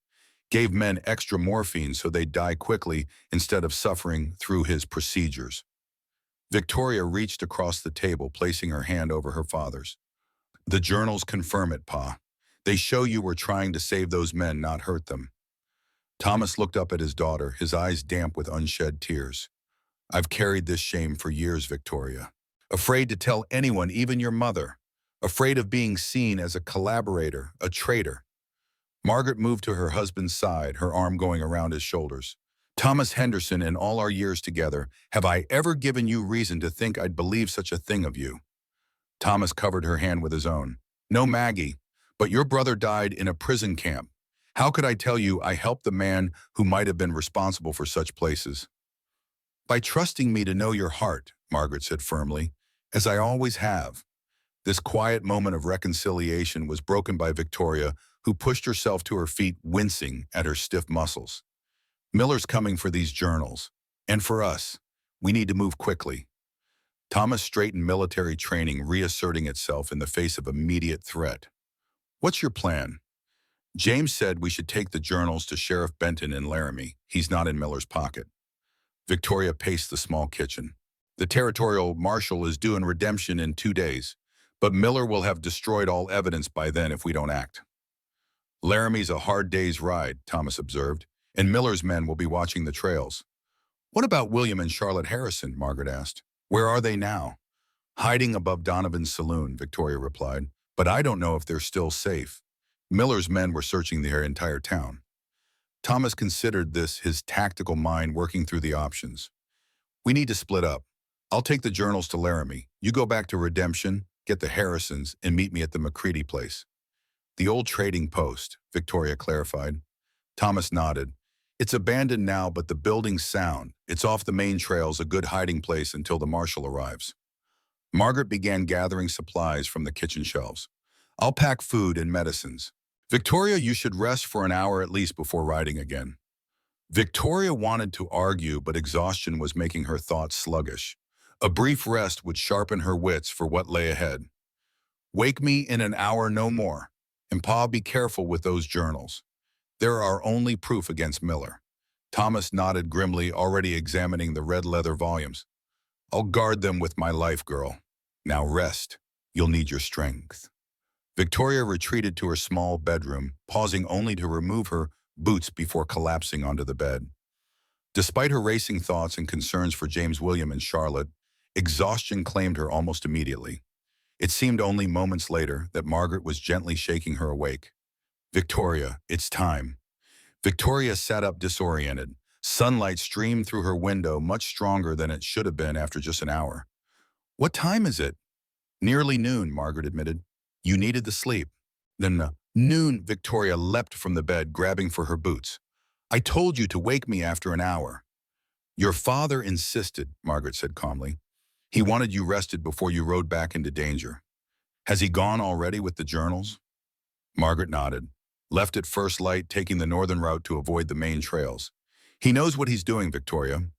Gave men extra morphine so they'd die quickly instead of suffering through his procedures. Victoria reached across the table, placing her hand over her father's. The journals confirm it, Pa. They show you were trying to save those men, not hurt them. Thomas looked up at his daughter, his eyes damp with unshed tears. I've carried this shame for years, Victoria. Afraid to tell anyone, even your mother. Afraid of being seen as a collaborator, a traitor. Margaret moved to her husband's side, her arm going around his shoulders. Thomas Henderson, in all our years together, have I ever given you reason to think I'd believe such a thing of you? Thomas covered her hand with his own. No, Maggie, but your brother died in a prison camp. How could I tell you I helped the man who might have been responsible for such places? By trusting me to know your heart, Margaret said firmly, as I always have. This quiet moment of reconciliation was broken by Victoria, who pushed herself to her feet, wincing at her stiff muscles. Miller's coming for these journals. And for us. We need to move quickly. Thomas straightened military training reasserting itself in the face of immediate threat. What's your plan? James said we should take the journals to Sheriff Benton in Laramie. He's not in Miller's pocket. Victoria paced the small kitchen. The territorial marshal is due in redemption in 2 days, but Miller will have destroyed all evidence by then if we don't act. Laramie's a hard day's ride, Thomas observed, and Miller's men will be watching the trails. What about William and Charlotte Harrison? Margaret asked. Where are they now? Hiding above Donovan's saloon, Victoria replied, but I don't know if they're still safe. Miller's men were searching their entire town. Thomas considered this, his tactical mind working through the options. We need to split up. I'll take the journals to Laramie. You go back to Redemption, get the Harrisons, and meet me at the McCready place. The old trading post, Victoria clarified. Thomas nodded. It's abandoned now, but the building's sound. It's off the main trails, a good hiding place until the marshal arrives. Margaret began gathering supplies from the kitchen shelves. I'll pack food and medicines. Victoria, you should rest for an hour at least before riding again. Victoria wanted to argue, but exhaustion was making her thoughts sluggish. A brief rest would sharpen her wits for what lay ahead. Wake me in an hour, no more. And Pa, be careful with those journals. They're our only proof against Miller. Thomas nodded grimly, already examining the red leather volumes. I'll guard them with my life, girl. Now rest. You'll need your strength. Victoria retreated to her small bedroom, pausing only to remove her boots before collapsing onto the bed. Despite her racing thoughts and concerns for James, William, and Charlotte, Exhaustion claimed her almost immediately. It seemed only moments later that Margaret was gently shaking her awake. "Victoria, it's time." Victoria sat up disoriented. Sunlight streamed through her window much stronger than it should have been after just an hour. "What time is it?" "Nearly noon," Margaret admitted. "You needed the sleep." Then noon, Victoria leapt from the bed, grabbing for her boots. "I told you to wake me after an hour." "Your father insisted," Margaret said calmly. "He wanted you rested before you rode back into danger." "Has he gone already with the journals?" Margaret nodded. "Left at first light, taking the northern route to avoid the main trails. He knows what he's doing, Victoria.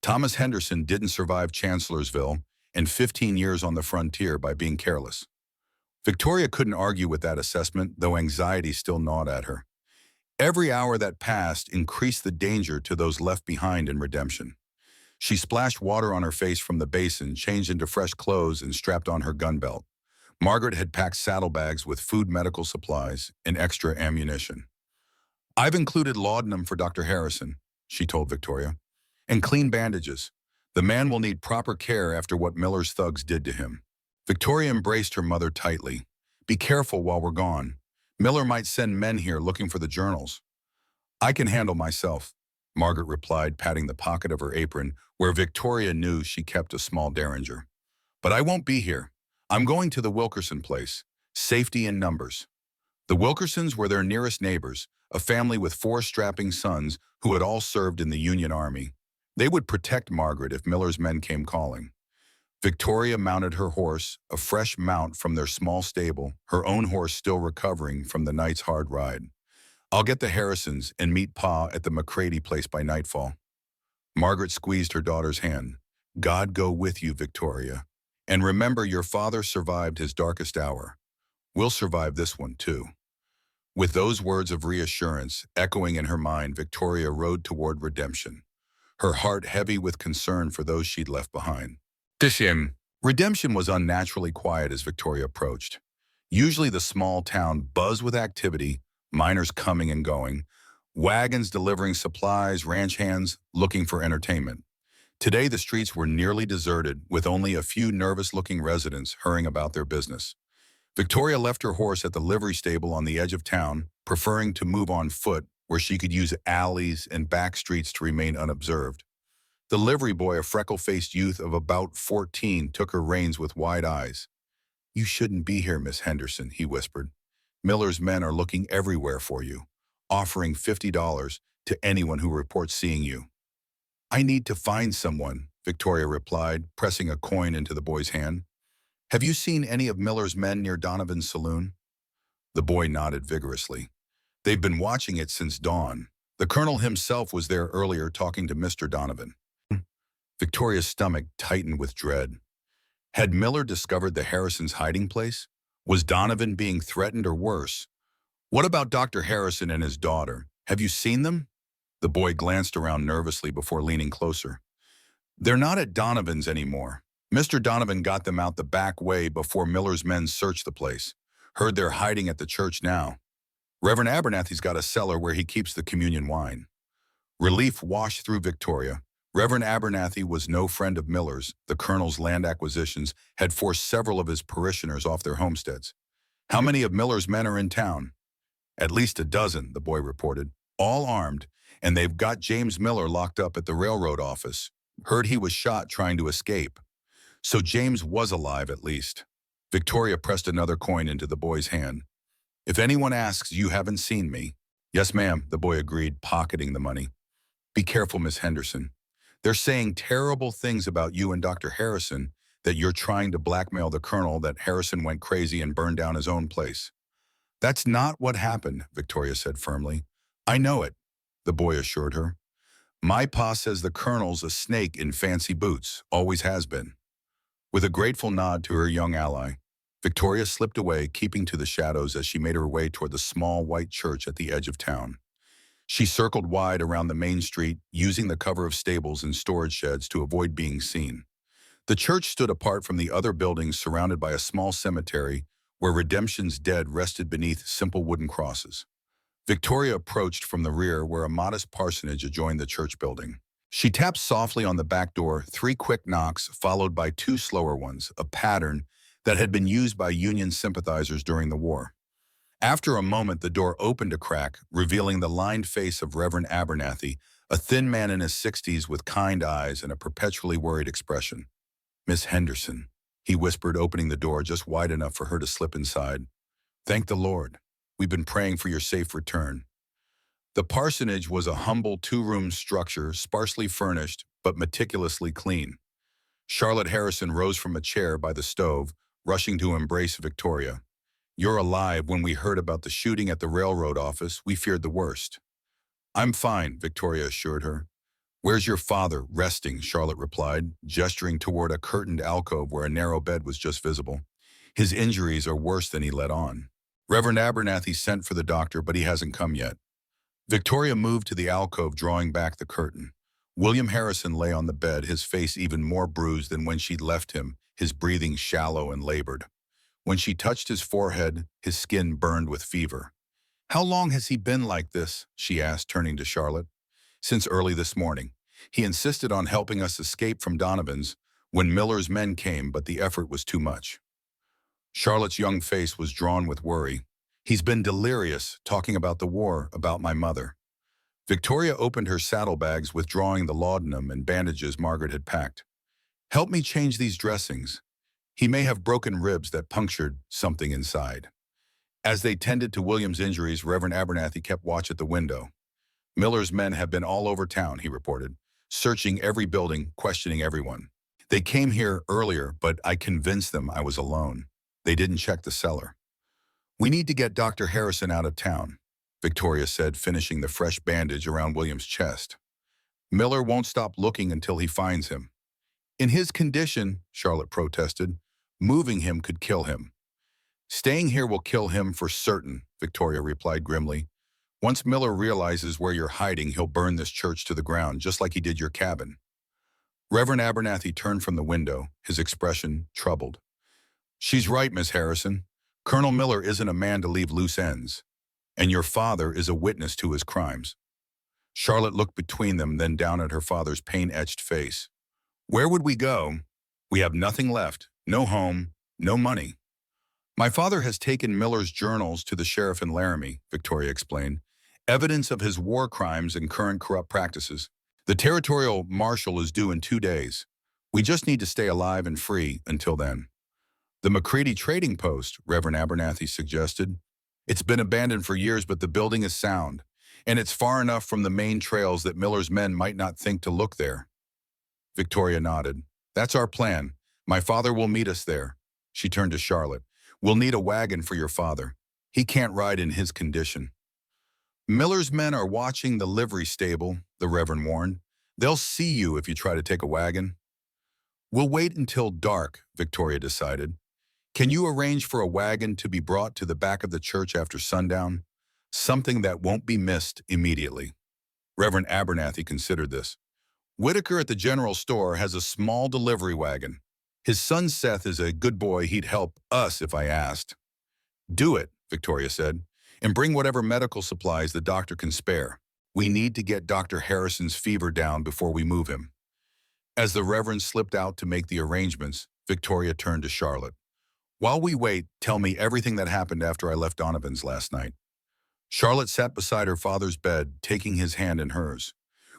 Thomas Henderson didn't survive Chancellorsville and 15 years on the frontier by being careless." Victoria couldn't argue with that assessment, though anxiety still gnawed at her. Every hour that passed increased the danger to those left behind in redemption. She splashed water on her face from the basin, changed into fresh clothes, and strapped on her gun belt. Margaret had packed saddlebags with food, medical supplies, and extra ammunition. "I've included laudanum for Dr. Harrison," she told Victoria, "and clean bandages. The man will need proper care after what Miller's thugs did to him." Victoria embraced her mother tightly. "Be careful while we're gone. Miller might send men here looking for the journals." "I can handle myself," Margaret replied, patting the pocket of her apron where Victoria knew she kept a small derringer. "But I won't be here. I'm going to the Wilkerson place. Safety in numbers." The Wilkersons were their nearest neighbors, a family with 4 strapping sons who had all served in the Union Army. They would protect Margaret if Miller's men came calling. Victoria mounted her horse, a fresh mount from their small stable, her own horse still recovering from the night's hard ride. "I'll get the Harrisons and meet Pa at the McCready place by nightfall." Margaret squeezed her daughter's hand. "God go with you, Victoria. And remember, your father survived his darkest hour. We'll survive this one, too." With those words of reassurance echoing in her mind, Victoria rode toward redemption, her heart heavy with concern for those she'd left behind. Redemption was unnaturally quiet as Victoria approached. Usually the small town buzzed with activity, miners coming and going, wagons delivering supplies, ranch hands looking for entertainment. Today the streets were nearly deserted, with only a few nervous-looking residents hurrying about their business. Victoria left her horse at the livery stable on the edge of town, preferring to move on foot where she could use alleys and back streets to remain unobserved. The livery boy, a freckle-faced youth of about 14, took her reins with wide eyes. "You shouldn't be here, Miss Henderson," he whispered. "Miller's men are looking everywhere for you, offering $50 to anyone who reports seeing you." "I need to find someone," Victoria replied, pressing a coin into the boy's hand. "Have you seen any of Miller's men near Donovan's saloon?" The boy nodded vigorously. "They've been watching it since dawn. The colonel himself was there earlier talking to Mr. Donovan." Victoria's stomach tightened with dread. Had Miller discovered the Harrisons' hiding place? Was Donovan being threatened or worse? "What about Dr. Harrison and his daughter? Have you seen them?" The boy glanced around nervously before leaning closer. "They're not at Donovan's anymore. Mr. Donovan got them out the back way before Miller's men searched the place. Heard they're hiding at the church now. Reverend Abernathy's got a cellar where he keeps the communion wine." Relief washed through Victoria. Reverend Abernathy was no friend of Miller's. The colonel's land acquisitions had forced several of his parishioners off their homesteads. "How many of Miller's men are in town?" "At least a dozen," the boy reported, "all armed, and they've got James Miller locked up at the railroad office. Heard he was shot trying to escape. So James was alive at least." Victoria pressed another coin into the boy's hand. "If anyone asks, you haven't seen me." "Yes, ma'am," the boy agreed, pocketing the money. "Be careful, Miss Henderson. They're saying terrible things about you and Dr. Harrison, that you're trying to blackmail the colonel, that Harrison went crazy and burned down his own place." "That's not what happened," Victoria said firmly. "I know it," the boy assured her. "My pa says the colonel's a snake in fancy boots, always has been." With a grateful nod to her young ally, Victoria slipped away, keeping to the shadows as she made her way toward the small white church at the edge of town. She circled wide around the main street, using the cover of stables and storage sheds to avoid being seen. The church stood apart from the other buildings, surrounded by a small cemetery where Redemption's dead rested beneath simple wooden crosses. Victoria approached from the rear where a modest parsonage adjoined the church building. She tapped softly on the back door, 3 quick knocks, followed by 2 slower ones, a pattern that had been used by Union sympathizers during the war. After a moment, the door opened a crack, revealing the lined face of Reverend Abernathy, a thin man in his 60s with kind eyes and a perpetually worried expression. "Miss Henderson," he whispered, opening the door just wide enough for her to slip inside. "Thank the Lord. We've been praying for your safe return." The parsonage was a humble 2-room structure, sparsely furnished, but meticulously clean. Charlotte Harrison rose from a chair by the stove, rushing to embrace Victoria. "You're alive. When we heard about the shooting at the railroad office, we feared the worst." "I'm fine," Victoria assured her. "Where's your father?" "Resting," Charlotte replied, gesturing toward a curtained alcove where a narrow bed was just visible. "His injuries are worse than he let on. Reverend Abernathy sent for the doctor, but he hasn't come yet." Victoria moved to the alcove, drawing back the curtain. William Harrison lay on the bed, his face even more bruised than when she'd left him, his breathing shallow and labored. When she touched his forehead, his skin burned with fever. "How long has he been like this?" she asked, turning to Charlotte. "Since early this morning. He insisted on helping us escape from Donovan's when Miller's men came, but the effort was too much." Charlotte's young face was drawn with worry. "He's been delirious, talking about the war, about my mother." Victoria opened her saddlebags, withdrawing the laudanum and bandages Margaret had packed. "Help me change these dressings. He may have broken ribs that punctured something inside." As they tended to William's injuries, Reverend Abernathy kept watch at the window. "Miller's men have been all over town," he reported, "searching every building, questioning everyone. They came here earlier, but I convinced them I was alone. They didn't check the cellar." "We need to get Dr. Harrison out of town," Victoria said, finishing the fresh bandage around William's chest. "Miller won't stop looking until he finds him." "In his condition," Charlotte protested, "moving him could kill him." "Staying here will kill him for certain," Victoria replied grimly. "Once Miller realizes where you're hiding, he'll burn this church to the ground, just like he did your cabin." Reverend Abernathy turned from the window, his expression troubled. "She's right, Miss Harrison. Colonel Miller isn't a man to leave loose ends. And your father is a witness to his crimes." Charlotte looked between them, then down at her father's pain-etched face. "Where would we go? We have nothing left. No home, no money." "My father has taken Miller's journals to the sheriff in Laramie," Victoria explained. "Evidence of his war crimes and current corrupt practices. The territorial marshal is due in 2 days. We just need to stay alive and free until then." "The McCready Trading Post," Reverend Abernathy suggested. "It's been abandoned for years, but the building is sound, and it's far enough from the main trails that Miller's men might not think to look there." Victoria nodded. "That's our plan. My father will meet us there." She turned to Charlotte. "We'll need a wagon for your father. He can't ride in his condition." "Miller's men are watching the livery stable," the Reverend warned. "They'll see you if you try to take a wagon." "We'll wait until dark," Victoria decided. "Can you arrange for a wagon to be brought to the back of the church after sundown? Something that won't be missed immediately." Reverend Abernathy considered this. "Whitaker at the general store has a small delivery wagon. His son Seth is a good boy. He'd help us if I asked." "Do it," Victoria said, "and bring whatever medical supplies the doctor can spare. We need to get Dr. Harrison's fever down before we move him." As the Reverend slipped out to make the arrangements, Victoria turned to Charlotte. "While we wait, tell me everything that happened after I left Donovan's last night." Charlotte sat beside her father's bed, taking his hand in hers.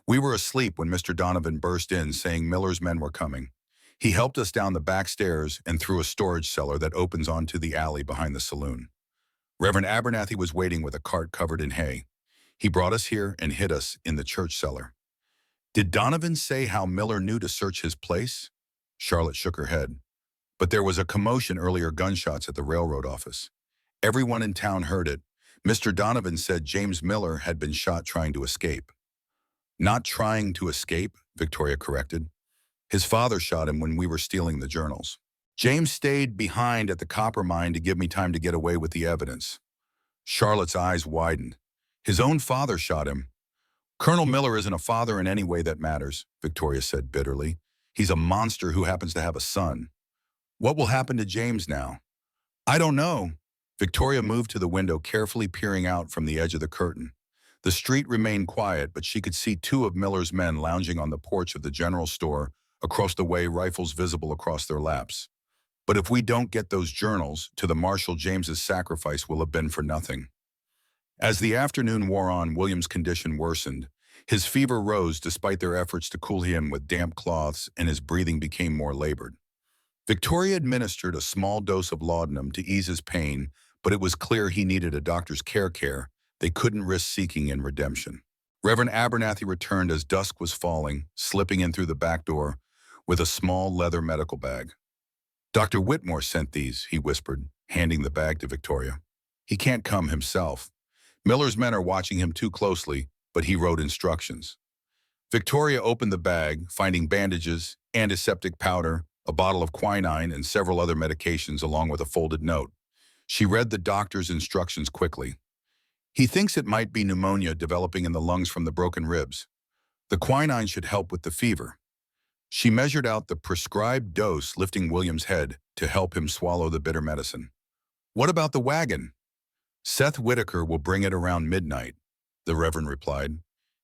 "We were asleep when Mr. Donovan burst in, saying Miller's men were coming. He helped us down the back stairs and through a storage cellar that opens onto the alley behind the saloon. Reverend Abernathy was waiting with a cart covered in hay. He brought us here and hid us in the church cellar." "Did Donovan say how Miller knew to search his place?" Charlotte shook her head. "But there was a commotion earlier, gunshots at the railroad office. Everyone in town heard it. Mr. Donovan said James Miller had been shot trying to escape." "Not trying to escape," Victoria corrected. "His father shot him when we were stealing the journals. James stayed behind at the copper mine to give me time to get away with the evidence." Charlotte's eyes widened. "His own father shot him." "Colonel Miller isn't a father in any way that matters," Victoria said bitterly. "He's a monster who happens to have a son. What will happen to James now?" "I don't know." Victoria moved to the window, carefully peering out from the edge of the curtain. The street remained quiet, but she could see two of Miller's men lounging on the porch of the general store, across the way, rifles visible across their laps. But if we don't get those journals, to the Marshal, James's sacrifice will have been for nothing. As the afternoon wore on, William's condition worsened. His fever rose despite their efforts to cool him with damp cloths, and his breathing became more labored. Victoria administered a small dose of laudanum to ease his pain, but it was clear he needed a doctor's care they couldn't risk seeking in redemption. Reverend Abernathy returned as dusk was falling, slipping in through the back door with a small leather medical bag. "Dr. Whitmore sent these," he whispered, handing the bag to Victoria. "He can't come himself. Miller's men are watching him too closely, but he wrote instructions." Victoria opened the bag, finding bandages, antiseptic powder, a bottle of quinine, and several other medications along with a folded note. She read the doctor's instructions quickly. "He thinks it might be pneumonia developing in the lungs from the broken ribs. The quinine should help with the fever." She measured out the prescribed dose, lifting William's head to help him swallow the bitter medicine. "What about the wagon?" "Seth Whitaker will bring it around midnight," the Reverend replied.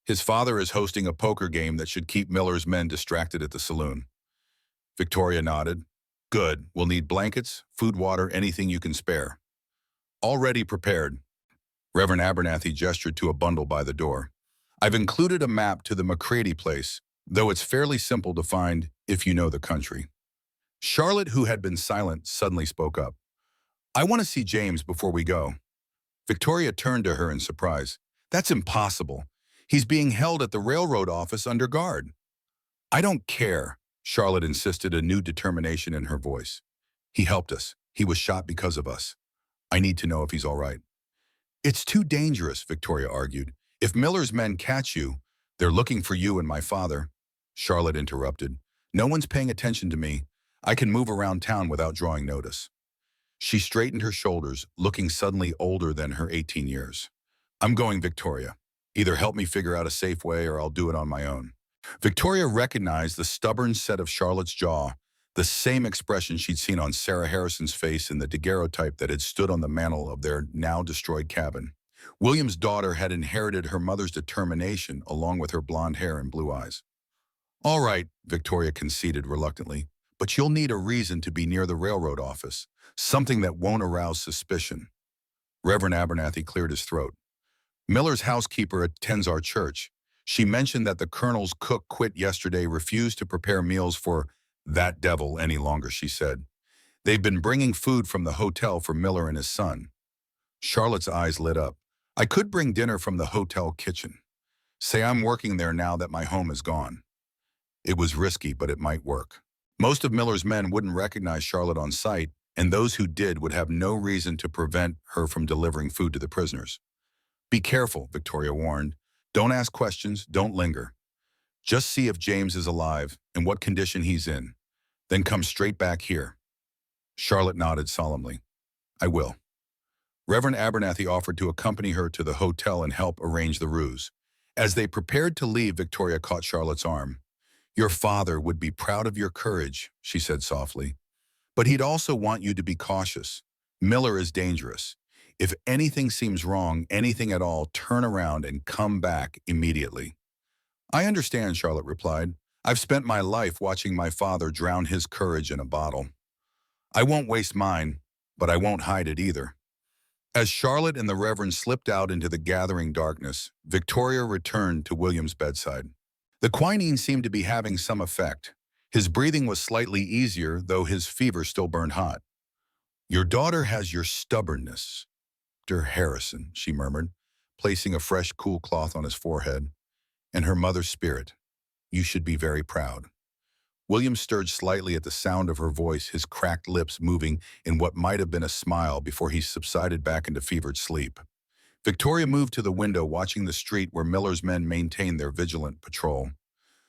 "His father is hosting a poker game that should keep Miller's men distracted at the saloon." Victoria nodded. "Good. We'll need blankets, food, water, anything you can spare." "Already prepared." Reverend Abernathy gestured to a bundle by the door. "I've included a map to the McCready place, though it's fairly simple to find if you know the country." Charlotte, who had been silent, suddenly spoke up. "I want to see James before we go." Victoria turned to her in surprise. "That's impossible. He's being held at the railroad office under guard." "I don't care," Charlotte insisted, a new determination in her voice. "He helped us. He was shot because of us. I need to know if he's all right." "It's too dangerous," Victoria argued. "If Miller's men catch you, they're looking for you and my father." Charlotte interrupted. "No one's paying attention to me. I can move around town without drawing notice." She straightened her shoulders, looking suddenly older than her 18 years. "I'm going, Victoria. Either help me figure out a safe way or I'll do it on my own." Victoria recognized the stubborn set of Charlotte's jaw, the same expression she'd seen on Sarah Harrison's face in the daguerreotype that had stood on the mantel of their now-destroyed cabin. William's daughter had inherited her mother's determination along with her blonde hair and blue eyes. "All right," Victoria conceded reluctantly, "but you'll need a reason to be near the railroad office, something that won't arouse suspicion." Reverend Abernathy cleared his throat. "Miller's housekeeper attends our church. She mentioned that the colonel's cook quit yesterday, refused to prepare meals for that devil any longer," she said. "They've been bringing food from the hotel for Miller and his son." Charlotte's eyes lit up. "I could bring dinner from the hotel kitchen. Say I'm working there now that my home is gone." It was risky, but it might work. Most of Miller's men wouldn't recognize Charlotte on sight, and those who did would have no reason to prevent her from delivering food to the prisoners. "Be careful," Victoria warned. "Don't ask questions, don't linger. Just see if James is alive and what condition he's in. Then come straight back here." Charlotte nodded solemnly. "I will." Reverend Abernathy offered to accompany her to the hotel and help arrange the ruse. As they prepared to leave, Victoria caught Charlotte's arm. "Your father would be proud of your courage," she said softly. "But he'd also want you to be cautious. Miller is dangerous. If anything seems wrong, anything at all, turn around and come back immediately." "I understand," Charlotte replied. "I've spent my life watching my father drown his courage in a bottle. I won't waste mine, but I won't hide it either." As Charlotte and the Reverend slipped out into the gathering darkness, Victoria returned to William's bedside. The quinine seemed to be having some effect. His breathing was slightly easier, though his fever still burned hot. "Your daughter has your stubbornness, Dr. Harrison," she murmured, placing a fresh, cool cloth on his forehead, "and her mother's spirit. You should be very proud." William stirred slightly at the sound of her voice, his cracked lips moving in what might have been a smile before he subsided back into fevered sleep. Victoria moved to the window, watching the street where Miller's men maintained their vigilant patrol.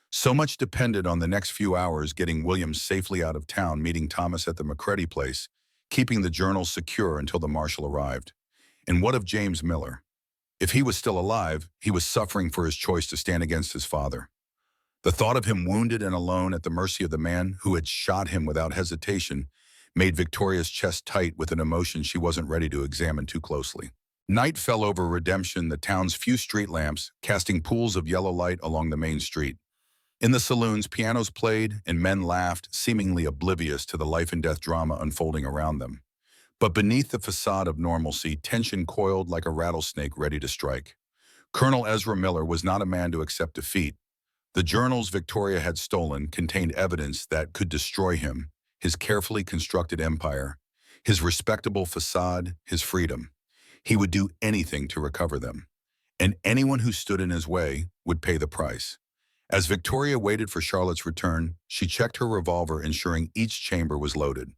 So much depended on the next few hours getting William safely out of town, meeting Thomas at the McCready place, keeping the journals secure until the marshal arrived. And what of James Miller? If he was still alive, he was suffering for his choice to stand against his father. The thought of him wounded and alone at the mercy of the man who had shot him without hesitation made Victoria's chest tight with an emotion she wasn't ready to examine too closely. Night fell over Redemption, the town's few street lamps, casting pools of yellow light along the main street. In the saloons, pianos played and men laughed, seemingly oblivious to the life-and-death drama unfolding around them. But beneath the facade of normalcy, tension coiled like a rattlesnake ready to strike. Colonel Ezra Miller was not a man to accept defeat. The journals Victoria had stolen contained evidence that could destroy him, his carefully constructed empire, his respectable facade, his freedom. He would do anything to recover them, and anyone who stood in his way would pay the price. As Victoria waited for Charlotte's return, she checked her revolver, ensuring each chamber was loaded.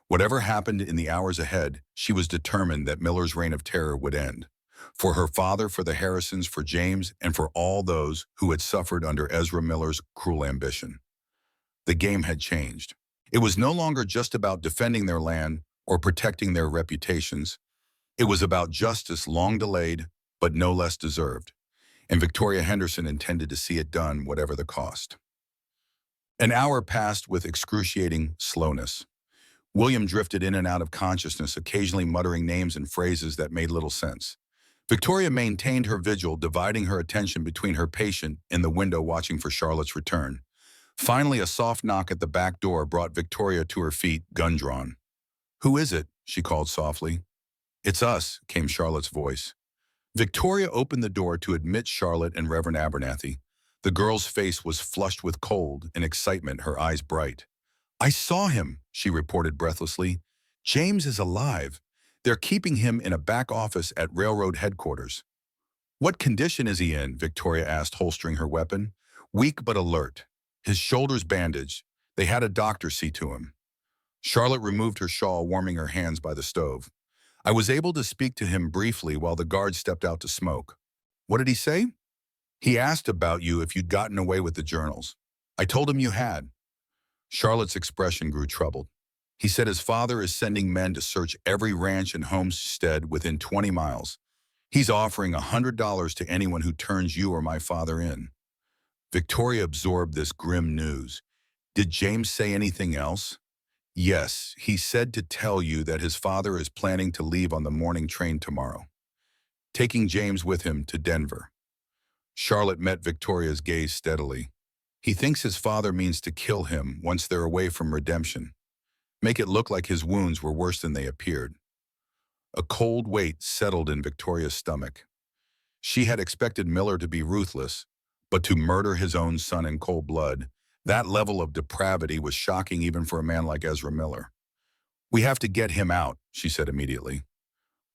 Whatever happened in the hours ahead, she was determined that Miller's reign of terror would end. For her father, for the Harrisons, for James, and for all those who had suffered under Ezra Miller's cruel ambition. The game had changed. It was no longer just about defending their land or protecting their reputations. It was about justice long delayed, but no less deserved. And Victoria Henderson intended to see it done, whatever the cost. An hour passed with excruciating slowness. William drifted in and out of consciousness, occasionally muttering names and phrases that made little sense. Victoria maintained her vigil, dividing her attention between her patient and the window watching for Charlotte's return. Finally, a soft knock at the back door brought Victoria to her feet, gun drawn. "Who is it?" she called softly. "It's us," came Charlotte's voice. Victoria opened the door to admit Charlotte and Reverend Abernathy. The girl's face was flushed with cold and excitement, her eyes bright. "I saw him," she reported breathlessly. "James is alive. They're keeping him in a back office at railroad headquarters." "What condition is he in?" Victoria asked, holstering her weapon. "Weak but alert. His shoulders bandaged. They had a doctor see to him." Charlotte removed her shawl, warming her hands by the stove. "I was able to speak to him briefly while the guard stepped out to smoke." "What did he say?" "He asked about you, if you'd gotten away with the journals. I told him you had." Charlotte's expression grew troubled. "He said his father is sending men to search every ranch and homestead within 20 miles. He's offering $100 to anyone who turns you or my father in." Victoria absorbed this grim news. "Did James say anything else?" "Yes, he said to tell you that his father is planning to leave on the morning train tomorrow, taking James with him to Denver." Charlotte met Victoria's gaze steadily. "He thinks his father means to kill him once they're away from Redemption. Make it look like his wounds were worse than they appeared." A cold weight settled in Victoria's stomach. She had expected Miller to be ruthless, but to murder his own son in cold blood, that level of depravity was shocking even for a man like Ezra Miller. "We have to get him out," she said immediately.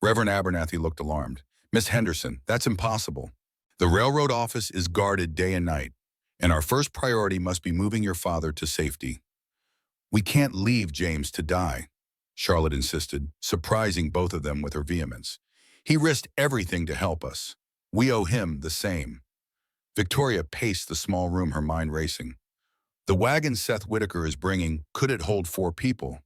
Reverend Abernathy looked alarmed. "Miss Henderson, that's impossible. The railroad office is guarded day and night, and our first priority must be moving your father to safety." "We can't leave James to die," Charlotte insisted, surprising both of them with her vehemence. "He risked everything to help us. We owe him the same." Victoria paced the small room, her mind racing. "The wagon Seth Whitaker is bringing, could it hold 4 people?"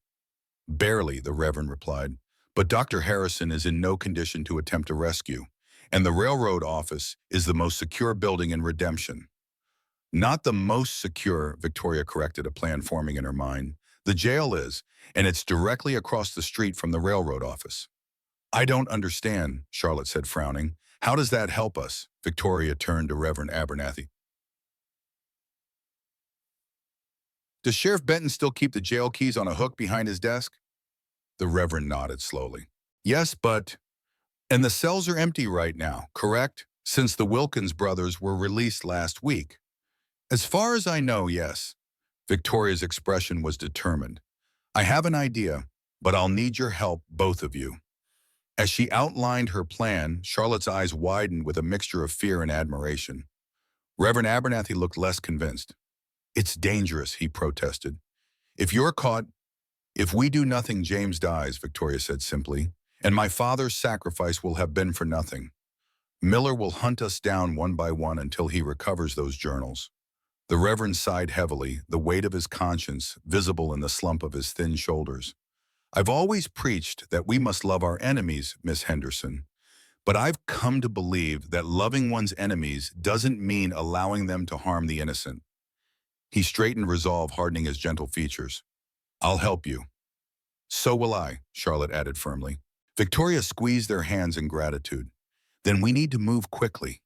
"Barely," the Reverend replied. "But Dr. Harrison is in no condition to attempt a rescue, and the railroad office is the most secure building in Redemption." "Not the most secure," Victoria corrected, a plan forming in her mind. "The jail is, and it's directly across the street from the railroad office." "I don't understand," Charlotte said, frowning. "How does that help us?" Victoria turned to Reverend Abernathy. "Does Sheriff Benton still keep the jail keys on a hook behind his desk?" The Reverend nodded slowly. "Yes, but—" "And the cells are empty right now, correct? Since the Wilkins brothers were released last week." "As far as I know, yes." Victoria's expression was determined. "I have an idea, but I'll need your help, both of you." As she outlined her plan, Charlotte's eyes widened with a mixture of fear and admiration. Reverend Abernathy looked less convinced. "It's dangerous," he protested. "If you're caught—" "If we do nothing, James dies," Victoria said simply, "and my father's sacrifice will have been for nothing. Miller will hunt us down one by one until he recovers those journals." The Reverend sighed heavily, the weight of his conscience visible in the slump of his thin shoulders. "I've always preached that we must love our enemies, Miss Henderson, but I've come to believe that loving one's enemies doesn't mean allowing them to harm the innocent." He straightened resolve, hardening his gentle features. "I'll help you." "So will I," Charlotte added firmly. Victoria squeezed their hands in gratitude. Then we need to move quickly.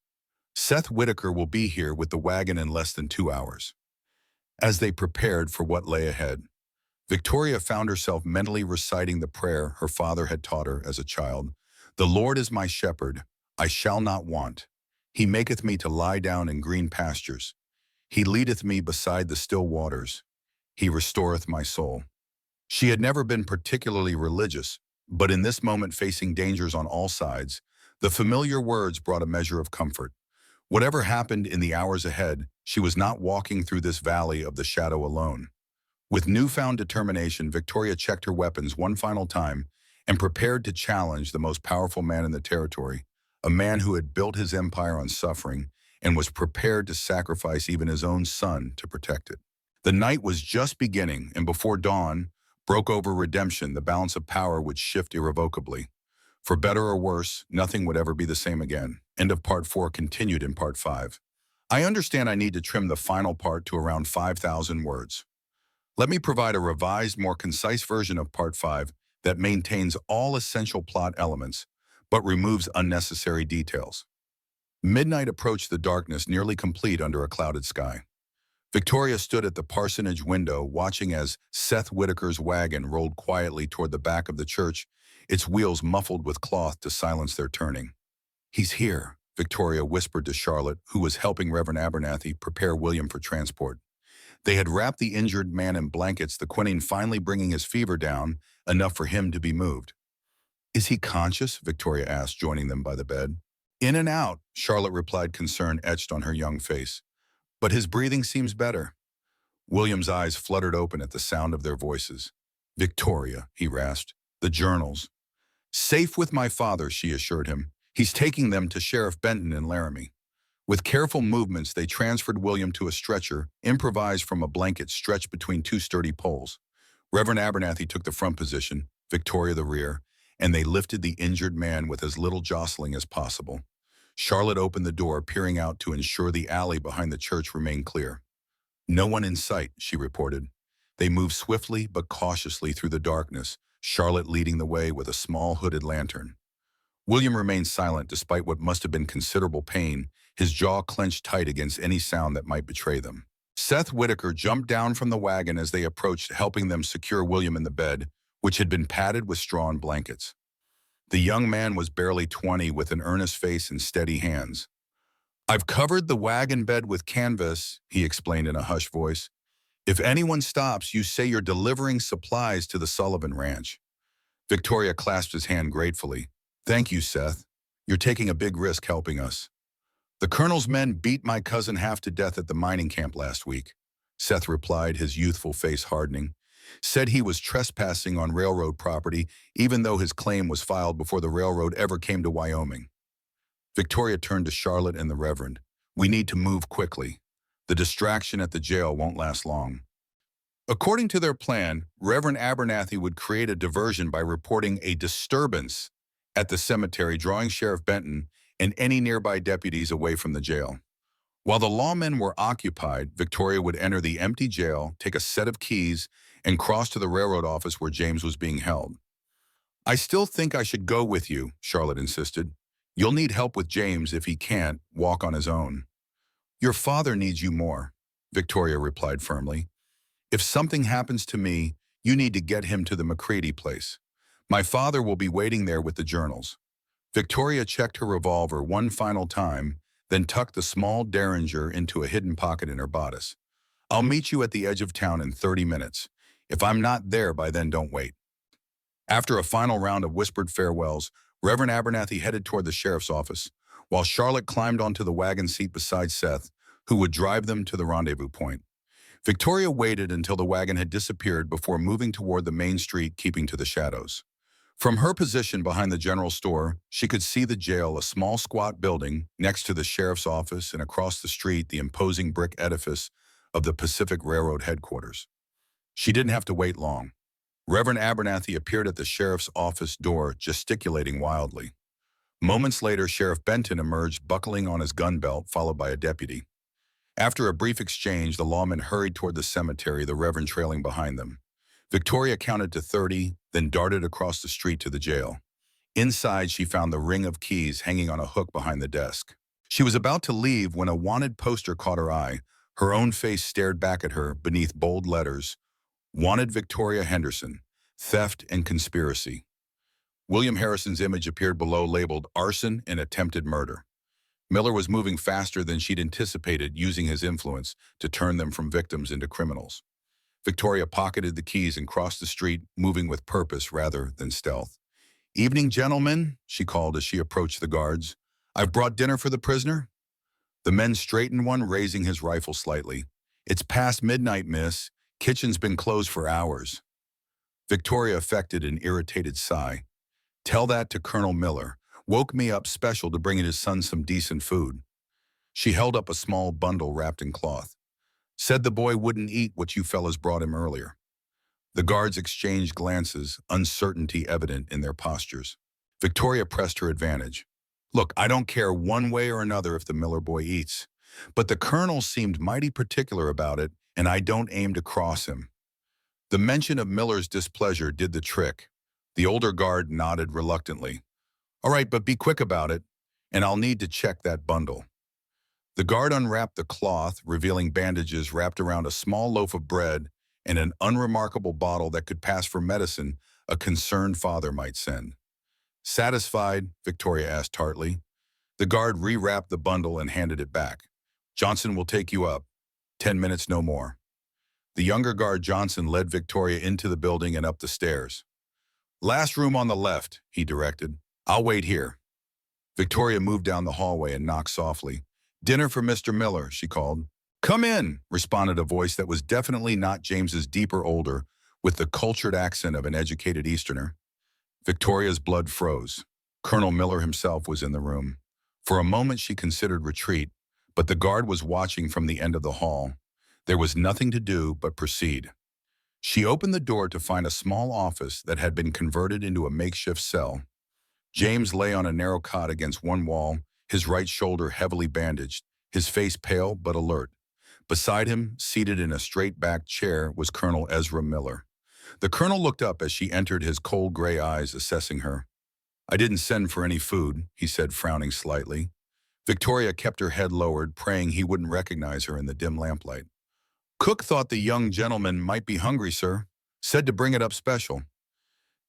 Seth Whitaker will be here with the wagon in less than 2 hours. As they prepared for what lay ahead, Victoria found herself mentally reciting the prayer her father had taught her as a child. The Lord is my shepherd, I shall not want. He maketh me to lie down in green pastures. He leadeth me beside the still waters. He restoreth my soul. She had never been particularly religious, but in this moment facing dangers on all sides, the familiar words brought a measure of comfort. Whatever happened in the hours ahead, she was not walking through this valley of the shadow alone. With newfound determination, Victoria checked her weapons one final time and prepared to challenge the most powerful man in the territory, a man who had built his empire on suffering and was prepared to sacrifice even his own son to protect it. The night was just beginning, and before dawn broke over redemption, the balance of power would shift irrevocably. For better or worse, nothing would ever be the same again. End of part 4 continued in part 5. I understand I need to trim the final part to around 5,000 words. Let me provide a revised, more concise version of Part 5 that maintains all essential plot elements, but removes unnecessary details. Midnight approached the darkness nearly complete under a clouded sky. Victoria stood at the parsonage window watching as Seth Whitaker's wagon rolled quietly toward the back of the church, its wheels muffled with cloth to silence their turning. "He's here," Victoria whispered to Charlotte, who was helping Reverend Abernathy prepare William for transport. They had wrapped the injured man in blankets, the quinine finally bringing his fever down enough for him to be moved. "Is he conscious?" Victoria asked, joining them by the bed. "In and out," Charlotte replied, concern etched on her young face. "But his breathing seems better." William's eyes fluttered open at the sound of their voices. "Victoria," he rasped, "the journals." "Safe with my father," she assured him. "He's taking them to Sheriff Benton in Laramie." With careful movements, they transferred William to a stretcher, improvised from a blanket stretched between two sturdy poles. Reverend Abernathy took the front position, Victoria the rear, and they lifted the injured man with as little jostling as possible. Charlotte opened the door, peering out to ensure the alley behind the church remained clear. "No one in sight," she reported. They moved swiftly but cautiously through the darkness, Charlotte leading the way with a small hooded lantern. William remained silent despite what must have been considerable pain, his jaw clenched tight against any sound that might betray them. Seth Whitaker jumped down from the wagon as they approached, helping them secure William in the bed, which had been padded with straw and blankets. The young man was barely 20, with an earnest face and steady hands. "I've covered the wagon bed with canvas," he explained in a hushed voice. "If anyone stops, you say you're delivering supplies to the Sullivan Ranch." Victoria clasped his hand gratefully. "Thank you, Seth. You're taking a big risk helping us." "The colonel's men beat my cousin half to death at the mining camp last week," Seth replied, his youthful face hardening. "Said he was trespassing on railroad property, even though his claim was filed before the railroad ever came to Wyoming." Victoria turned to Charlotte and the Reverend. "We need to move quickly. The distraction at the jail won't last long." According to their plan, Reverend Abernathy would create a diversion by reporting a disturbance at the cemetery, drawing Sheriff Benton and any nearby deputies away from the jail. While the lawmen were occupied, Victoria would enter the empty jail, take a set of keys, and cross to the railroad office where James was being held. "I still think I should go with you," Charlotte insisted. "You'll need help with James if he can't walk on his own." "Your father needs you more," Victoria replied firmly. "If something happens to me, you need to get him to the McCready place. My father will be waiting there with the journals." Victoria checked her revolver one final time, then tucked the small derringer into a hidden pocket in her bodice. "I'll meet you at the edge of town in 30 minutes. If I'm not there by then, don't wait." After a final round of whispered farewells, Reverend Abernathy headed toward the sheriff's office, while Charlotte climbed onto the wagon seat beside Seth, who would drive them to the rendezvous point. Victoria waited until the wagon had disappeared before moving toward the main street, keeping to the shadows. From her position behind the general store, she could see the jail, a small squat building next to the sheriff's office, and across the street, the imposing brick edifice of the Pacific Railroad headquarters. She didn't have to wait long. Reverend Abernathy appeared at the sheriff's office door, gesticulating wildly. Moments later, Sheriff Benton emerged, buckling on his gun belt, followed by a deputy. After a brief exchange, the lawmen hurried toward the cemetery, the Reverend trailing behind them. Victoria counted to 30, then darted across the street to the jail. Inside, she found the ring of keys hanging on a hook behind the desk. She was about to leave when a wanted poster caught her eye. Her own face stared back at her beneath bold letters, Wanted Victoria Henderson, Theft and Conspiracy. William Harrison's image appeared below labeled Arson and Attempted Murder. Miller was moving faster than she'd anticipated, using his influence to turn them from victims into criminals. Victoria pocketed the keys and crossed the street, moving with purpose rather than stealth. "Evening, gentlemen," she called as she approached the guards. "I've brought dinner for the prisoner." The men straightened one, raising his rifle slightly. "It's past midnight, miss. Kitchen's been closed for hours." Victoria affected an irritated sigh. "Tell that to Colonel Miller. Woke me up special to bring his son some decent food." She held up a small bundle wrapped in cloth. "Said the boy wouldn't eat what you fellas brought him earlier." The guards exchanged glances, uncertainty evident in their postures. Victoria pressed her advantage. "Look, I don't care one way or another if the Miller boy eats, but the colonel seemed mighty particular about it, and I don't aim to cross him." The mention of Miller's displeasure did the trick. The older guard nodded reluctantly. "All right, but be quick about it, and I'll need to check that bundle." The guard unwrapped the cloth, revealing bandages wrapped around a small loaf of bread and an unremarkable bottle that could pass for medicine a concerned father might send. "Satisfied?" Victoria asked tartly. The guard rewrapped the bundle and handed it back. "Johnson will take you up. 10 minutes, no more." The younger guard, Johnson, led Victoria into the building and up the stairs. "Last room on the left," he directed. "I'll wait here." Victoria moved down the hallway and knocked softly. "Dinner for Mr. Miller," she called. "Come in," responded a voice that was definitely not James's deep or older, with the cultured accent of an educated Easterner. Victoria's blood froze. Colonel Miller himself was in the room. For a moment she considered retreat, but the guard was watching from the end of the hall. There was nothing to do but proceed. She opened the door to find a small office that had been converted into a makeshift cell. James lay on a narrow cot against one wall, his right shoulder heavily bandaged, his face pale but alert. Beside him, seated in a straight-backed chair, was Colonel Ezra Miller. The colonel looked up as she entered, his cold gray eyes assessing her. "I didn't send for any food," he said, frowning slightly. Victoria kept her head lowered, praying he wouldn't recognize her in the dim lamplight. "Cook thought the young gentleman might be hungry, sir. Said to bring it up special."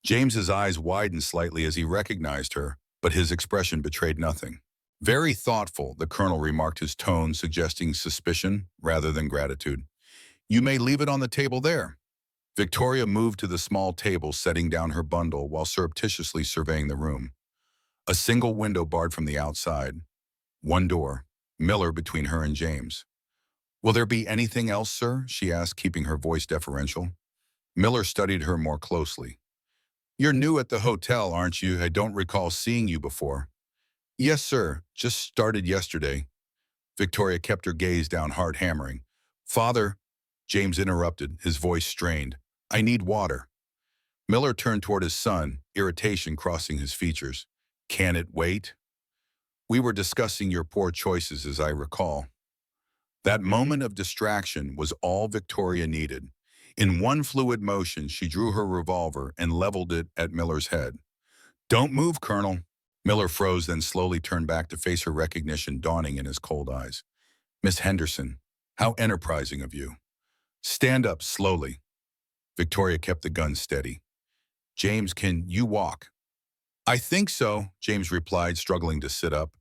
James's eyes widened slightly as he recognized her, but his expression betrayed nothing. "Very thoughtful," the colonel remarked, his tone suggesting suspicion rather than gratitude. "You may leave it on the table there." Victoria moved to the small table, setting down her bundle while surreptitiously surveying the room. A single window barred from the outside. One door, Miller between her and James. "Will there be anything else, sir?" she asked, keeping her voice deferential. Miller studied her more closely. "You're new at the hotel, aren't you? I don't recall seeing you before." "Yes, sir. Just started yesterday." Victoria kept her gaze down, hard hammering. "Father," James interrupted, his voice strained. "I need water." Miller turned toward his son, irritation crossing his features. "Can it wait?" "We were discussing your poor choices, as I recall." That moment of distraction was all Victoria needed. In one fluid motion, she drew her revolver and leveled it at Miller's head. "Don't move, Colonel." Miller froze, then slowly turned back to face her, recognition dawning in his cold eyes. "Miss Henderson, how enterprising of you." "Stand up slowly." Victoria kept the gun steady. "James, can you walk?" "I think so," James replied, struggling to sit up.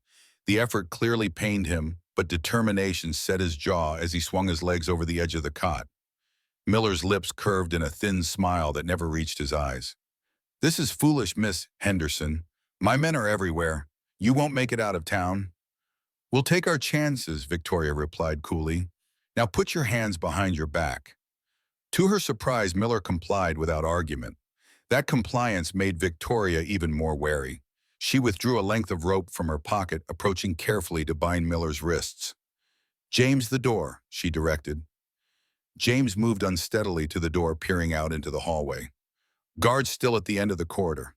The effort clearly pained him, but determination set his jaw as he swung his legs over the edge of the cot. Miller's lips curved in a thin smile that never reached his eyes. "This is foolish, Miss Henderson. My men are everywhere. You won't make it out of town." "We'll take our chances," Victoria replied coolly. "Now put your hands behind your back." To her surprise, Miller complied without argument. That compliance made Victoria even more wary. She withdrew a length of rope from her pocket, approaching carefully to bind Miller's wrists. "James, the door," she directed. James moved unsteadily to the door, peering out into the hallway. "Guards still at the end of the corridor."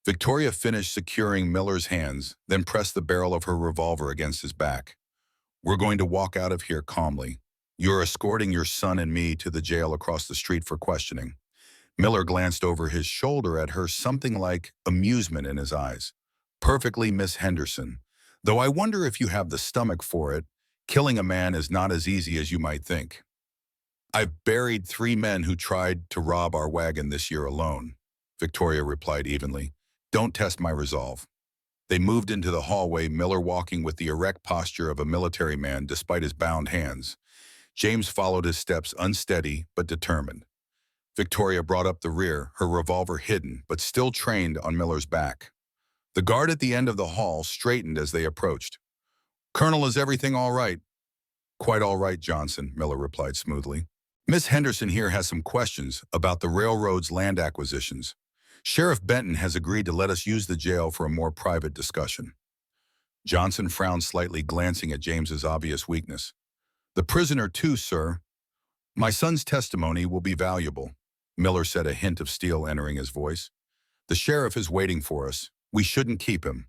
Victoria finished securing Miller's hands, then pressed the barrel of her revolver against his back. "We're going to walk out of here calmly. You're escorting your son and me to the jail across the street for questioning." Miller glanced over his shoulder at her, something like amusement in his eyes. Perfectly, Miss Henderson. Though I wonder if you have the stomach for it. Killing a man is not as easy as you might think. I've buried 3 men who tried to rob our wagon this year alone, Victoria replied evenly. Don't test my resolve. They moved into the hallway, Miller walking with the erect posture of a military man despite his bound hands. James followed his steps, unsteady but determined. Victoria brought up the rear, her revolver hidden but still trained on Miller's back. The guard at the end of the hall straightened as they approached. Colonel, is everything all right? Quite all right, Johnson, Miller replied smoothly. Miss Henderson here has some questions about the railroad's land acquisitions. Sheriff Benton has agreed to let us use the jail for a more private discussion. Johnson frowned slightly, glancing at James's obvious weakness. The prisoner too, sir. My son's testimony will be valuable, Miller said, a hint of steel entering his voice. The sheriff is waiting for us. We shouldn't keep him.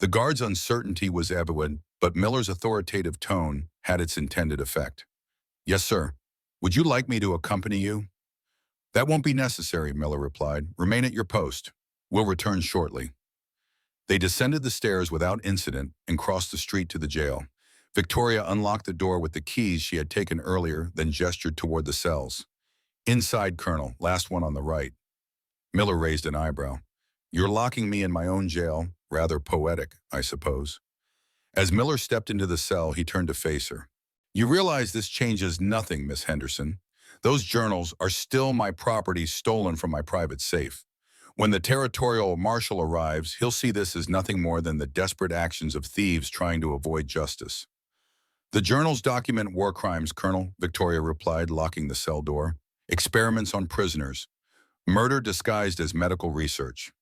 The guard's uncertainty was evident, but Miller's authoritative tone had its intended effect. Yes, sir. Would you like me to accompany you? That won't be necessary, Miller replied. Remain at your post. We'll return shortly. They descended the stairs without incident and crossed the street to the jail. Victoria unlocked the door with the keys she had taken earlier, then gestured toward the cells. Inside, Colonel, last one on the right. Miller raised an eyebrow. You're locking me in my own jail. Rather poetic, I suppose. As Miller stepped into the cell, he turned to face her. You realize this changes nothing, Miss Henderson. Those journals are still my property, stolen from my private safe. When the territorial marshal arrives, he'll see this as nothing more than the desperate actions of thieves trying to avoid justice. The journals document war crimes, Colonel, Victoria replied, locking the cell door. Experiments on prisoners. Murder disguised as medical research.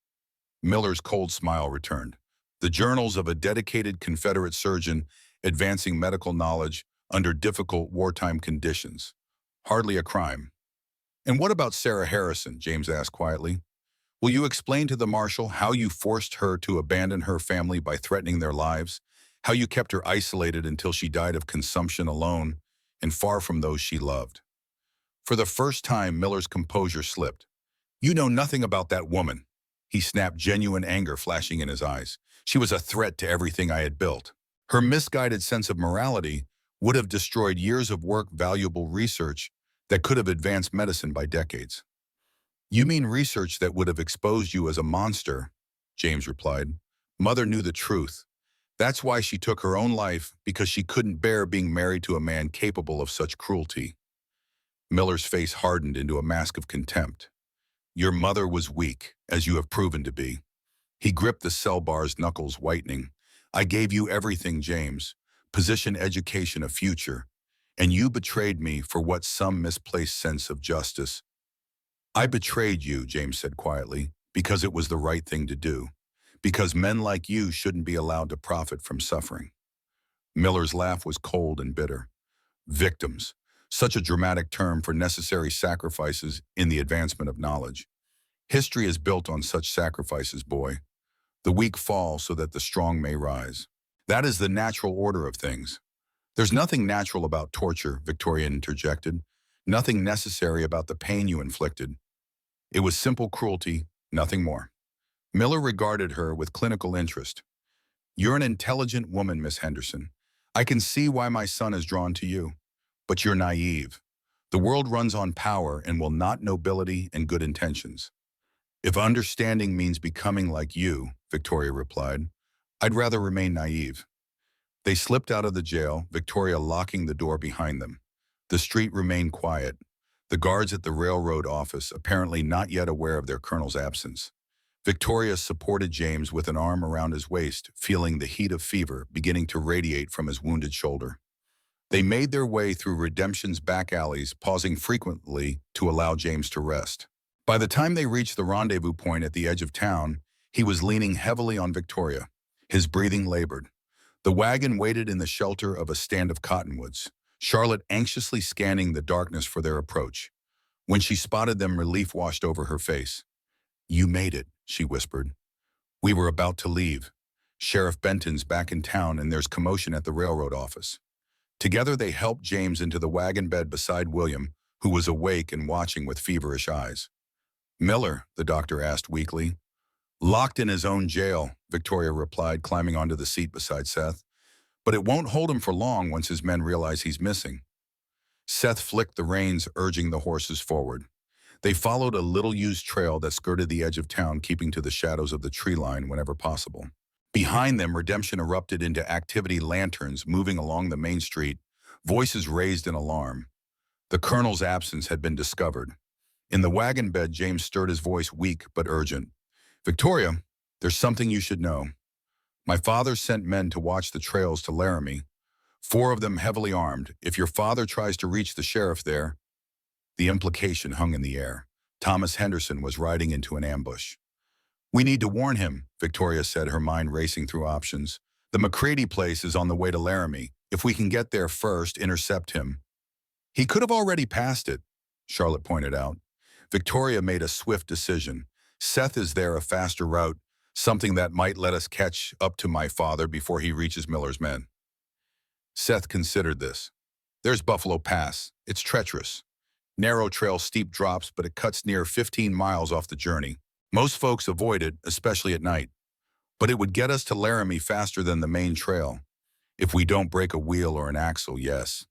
Miller's cold smile returned. The journals of a dedicated Confederate surgeon advancing medical knowledge under difficult wartime conditions. Hardly a crime. And what about Sarah Harrison? James asked quietly. Will you explain to the marshal how you forced her to abandon her family by threatening their lives? How you kept her isolated until she died of consumption alone and far from those she loved? For the first time, Miller's composure slipped. You know nothing about that woman. He snapped, genuine anger flashing in his eyes. She was a threat to everything I had built. Her misguided sense of morality would have destroyed years of work, valuable research that could have advanced medicine by decades. You mean research that would have exposed you as a monster, James replied. Mother knew the truth. That's why she took her own life, because she couldn't bear being married to a man capable of such cruelty. Miller's face hardened into a mask of contempt. Your mother was weak, as you have proven to be. He gripped the cell bar's knuckles, whitening. I gave you everything, James. Position, education, a future. And you betrayed me for what some misplaced sense of justice. I betrayed you, James said quietly, because it was the right thing to do. Because men like you shouldn't be allowed to profit from suffering. Miller's laugh was cold and bitter. Victims. Such a dramatic term for necessary sacrifices in the advancement of knowledge. History is built on such sacrifices, boy. The weak fall so that the strong may rise. That is the natural order of things. There's nothing natural about torture, Victoria interjected. Nothing necessary about the pain you inflicted. It was simple cruelty, nothing more. Miller regarded her with clinical interest. You're an intelligent woman, Miss Henderson. I can see why my son is drawn to you. But you're naive. The world runs on power and will not nobility and good intentions. If understanding means becoming like you, Victoria replied, I'd rather remain naive. They slipped out of the jail, Victoria locking the door behind them. The street remained quiet. The guards at the railroad office apparently not yet aware of their colonel's absence. Victoria supported James with an arm around his waist, feeling the heat of fever beginning to radiate from his wounded shoulder. They made their way through Redemption's back alleys, pausing frequently to allow James to rest. By the time they reached the rendezvous point at the edge of town, he was leaning heavily on Victoria. His breathing labored. The wagon waited in the shelter of a stand of cottonwoods, Charlotte anxiously scanning the darkness for their approach. When she spotted them, relief washed over her face. You made it, she whispered. We were about to leave. Sheriff Benton's back in town and there's commotion at the railroad office. Together they helped James into the wagon bed beside William, who was awake and watching with feverish eyes. Miller, the doctor asked weakly. Locked in his own jail, Victoria replied, climbing onto the seat beside Seth. But it won't hold him for long once his men realize he's missing. Seth flicked the reins, urging the horses forward. They followed a little-used trail that skirted the edge of town, keeping to the shadows of the tree line whenever possible. Behind them, Redemption erupted into activity lanterns moving along the main street, voices raised in alarm. The colonel's absence had been discovered. In the wagon bed, James stirred his voice, weak but urgent. Victoria, there's something you should know. My father sent men to watch the trails to Laramie, 4 of them heavily armed. If your father tries to reach the sheriff there, the implication hung in the air. Thomas Henderson was riding into an ambush. We need to warn him, Victoria said, her mind racing through options. The McCready place is on the way to Laramie. If we can get there first, intercept him. He could have already passed it, Charlotte pointed out. Victoria made a swift decision. Seth is there, a faster route, something that might let us catch up to my father before he reaches Miller's men. Seth considered this. There's Buffalo Pass. It's treacherous. Narrow trail, steep drops, but it cuts near 15 miles off the journey. Most folks avoid it, especially at night. But it would get us to Laramie faster than the main trail. If we don't break a wheel or an axle, yes.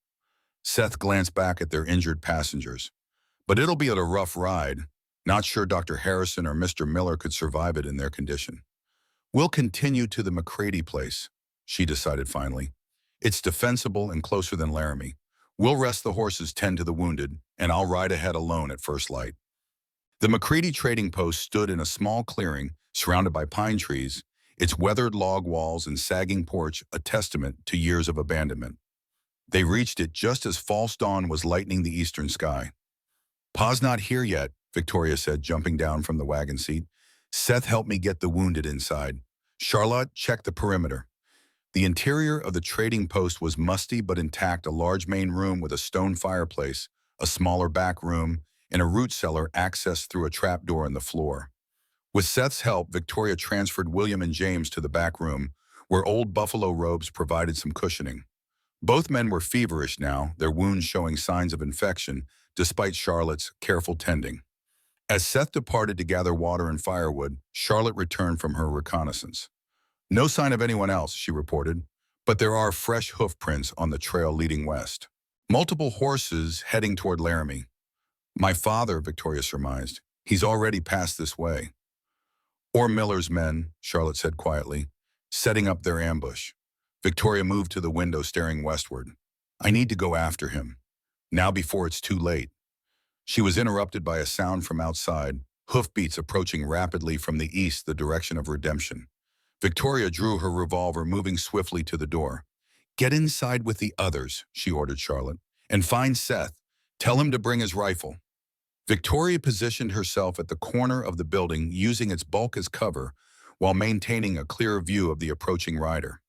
Seth glanced back at their injured passengers. But it'll be a rough ride. Not sure Dr. Harrison or Mr. Miller could survive it in their condition. We'll continue to the McCready place, she decided finally. It's defensible and closer than Laramie. We'll rest the horses, tend to the wounded, and I'll ride ahead alone at first light. The McCready trading post stood in a small clearing surrounded by pine trees, its weathered log walls and sagging porch a testament to years of abandonment. They reached it just as false dawn was lightening the eastern sky. Pa's not here yet, Victoria said, jumping down from the wagon seat. Seth helped me get the wounded inside. Charlotte, check the perimeter. The interior of the trading post was musty but intact, a large main room with a stone fireplace, a smaller back room, and a root cellar accessed through a trapdoor in the floor. With Seth's help, Victoria transferred William and James to the back room, where old buffalo robes provided some cushioning. Both men were feverish now, their wounds showing signs of infection, despite Charlotte's careful tending. As Seth departed to gather water and firewood, Charlotte returned from her reconnaissance. No sign of anyone else, she reported, but there are fresh hoof prints on the trail leading west. Multiple horses heading toward Laramie. My father, Victoria surmised. He's already passed this way. Or Miller's men, Charlotte said quietly, setting up their ambush. Victoria moved to the window, staring westward. I need to go after him. Now before it's too late. She was interrupted by a sound from outside, hoofbeats approaching rapidly from the east, the direction of Redemption. Victoria drew her revolver, moving swiftly to the door. Get inside with the others, she ordered Charlotte, and find Seth. Tell him to bring his rifle. Victoria positioned herself at the corner of the building, using its bulk as cover, while maintaining a clear view of the approaching rider.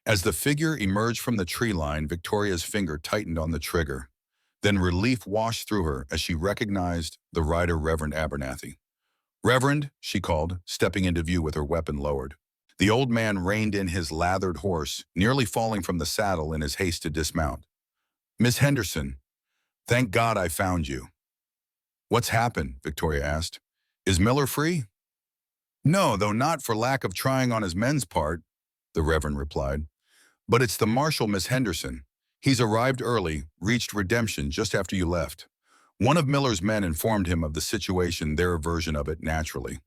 As the figure emerged from the tree line, Victoria's finger tightened on the trigger. Then relief washed through her as she recognized the rider, Reverend Abernathy. Reverend, she called, stepping into view with her weapon lowered. The old man reined in his lathered horse, nearly falling from the saddle in his haste to dismount. Miss Henderson, thank God I found you. What's happened? Victoria asked. Is Miller free? No, though not for lack of trying on his men's part, the Reverend replied. But it's the Marshal, Miss Henderson. He's arrived early, reached Redemption just after you left. One of Miller's men informed him of the situation, their version of it, naturally.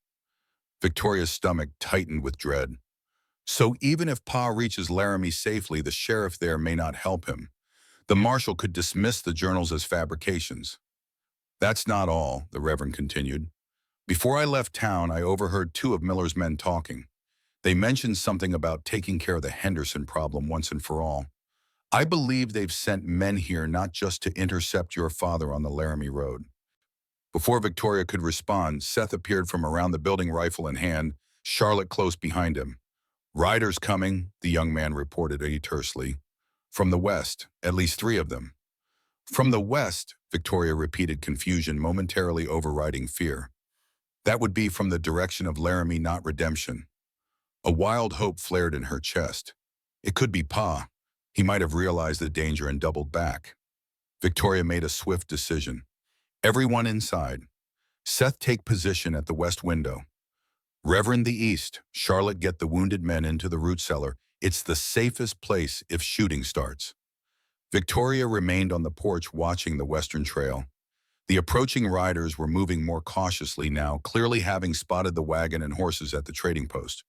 Victoria's stomach tightened with dread. So even if Pa reaches Laramie safely, the sheriff there may not help him. The Marshal could dismiss the journals as fabrications. That's not all, the Reverend continued. Before I left town, I overheard 2 of Miller's men talking. They mentioned something about taking care of the Henderson problem once and for all. I believe they've sent men here not just to intercept your father on the Laramie Road. Before Victoria could respond, Seth appeared from around the building, rifle in hand, Charlotte close behind him. Riders coming, the young man reported tersely. From the west, at least 3 of them. From the west, Victoria repeated, confusion momentarily overriding fear. That would be from the direction of Laramie, not Redemption. A wild hope flared in her chest. It could be Pa. He might have realized the danger and doubled back. Victoria made a swift decision. Everyone inside. Seth, take position at the west window. Reverend the east. Charlotte, get the wounded men into the root cellar. It's the safest place if shooting starts. Victoria remained on the porch watching the western trail. The approaching riders were moving more cautiously now, clearly having spotted the wagon and horses at the trading post.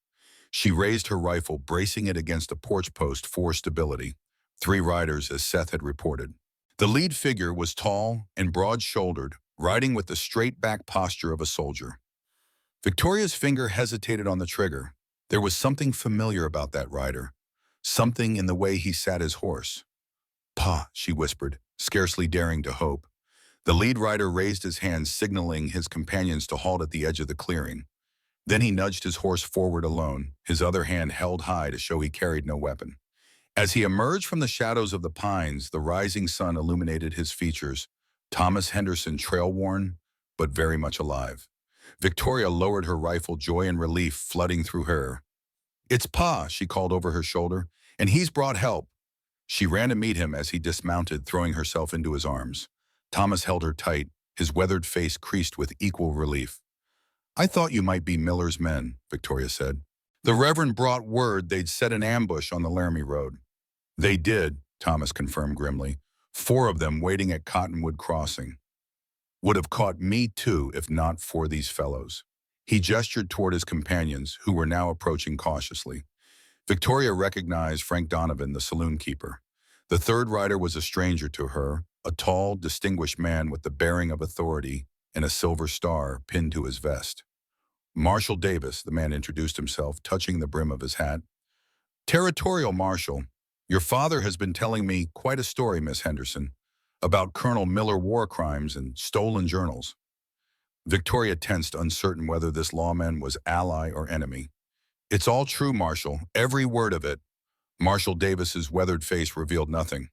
She raised her rifle, bracing it against a porch post for stability. 3 riders, as Seth had reported. The lead figure was tall and broad-shouldered, riding with the straight-back posture of a soldier. Victoria's finger hesitated on the trigger. There was something familiar about that rider, something in the way he sat his horse. "Pa," she whispered, scarcely daring to hope. The lead rider raised his hand, signaling his companions to halt at the edge of the clearing. Then he nudged his horse forward alone, his other hand held high to show he carried no weapon. As he emerged from the shadows of the pines, the rising sun illuminated his features. Thomas Henderson, trail-worn, but very much alive. Victoria lowered her rifle, joy and relief flooding through her. "It's Pa," she called over her shoulder, "and he's brought help." She ran to meet him as he dismounted, throwing herself into his arms. Thomas held her tight, his weathered face creased with equal relief. "I thought you might be Miller's men," Victoria said. "The Reverend brought word they'd set an ambush on the Laramie Road." "They did," Thomas confirmed grimly. 4 of them waiting at Cottonwood Crossing. "Would have caught me too if not for these fellows." He gestured toward his companions, who were now approaching cautiously. Victoria recognized Frank Donovan, the saloon keeper. The 3rd rider was a stranger to her, a tall, distinguished man with the bearing of authority and a silver star pinned to his vest. "Marshal Davis," the man introduced himself, touching the brim of his hat. "Territorial Marshal. Your father has been telling me quite a story, Miss Henderson, about Colonel Miller war crimes and stolen journals." Victoria tensed, uncertain whether this lawman was ally or enemy. "It's all true, Marshal, every word of it." Marshal Davis's weathered face revealed nothing.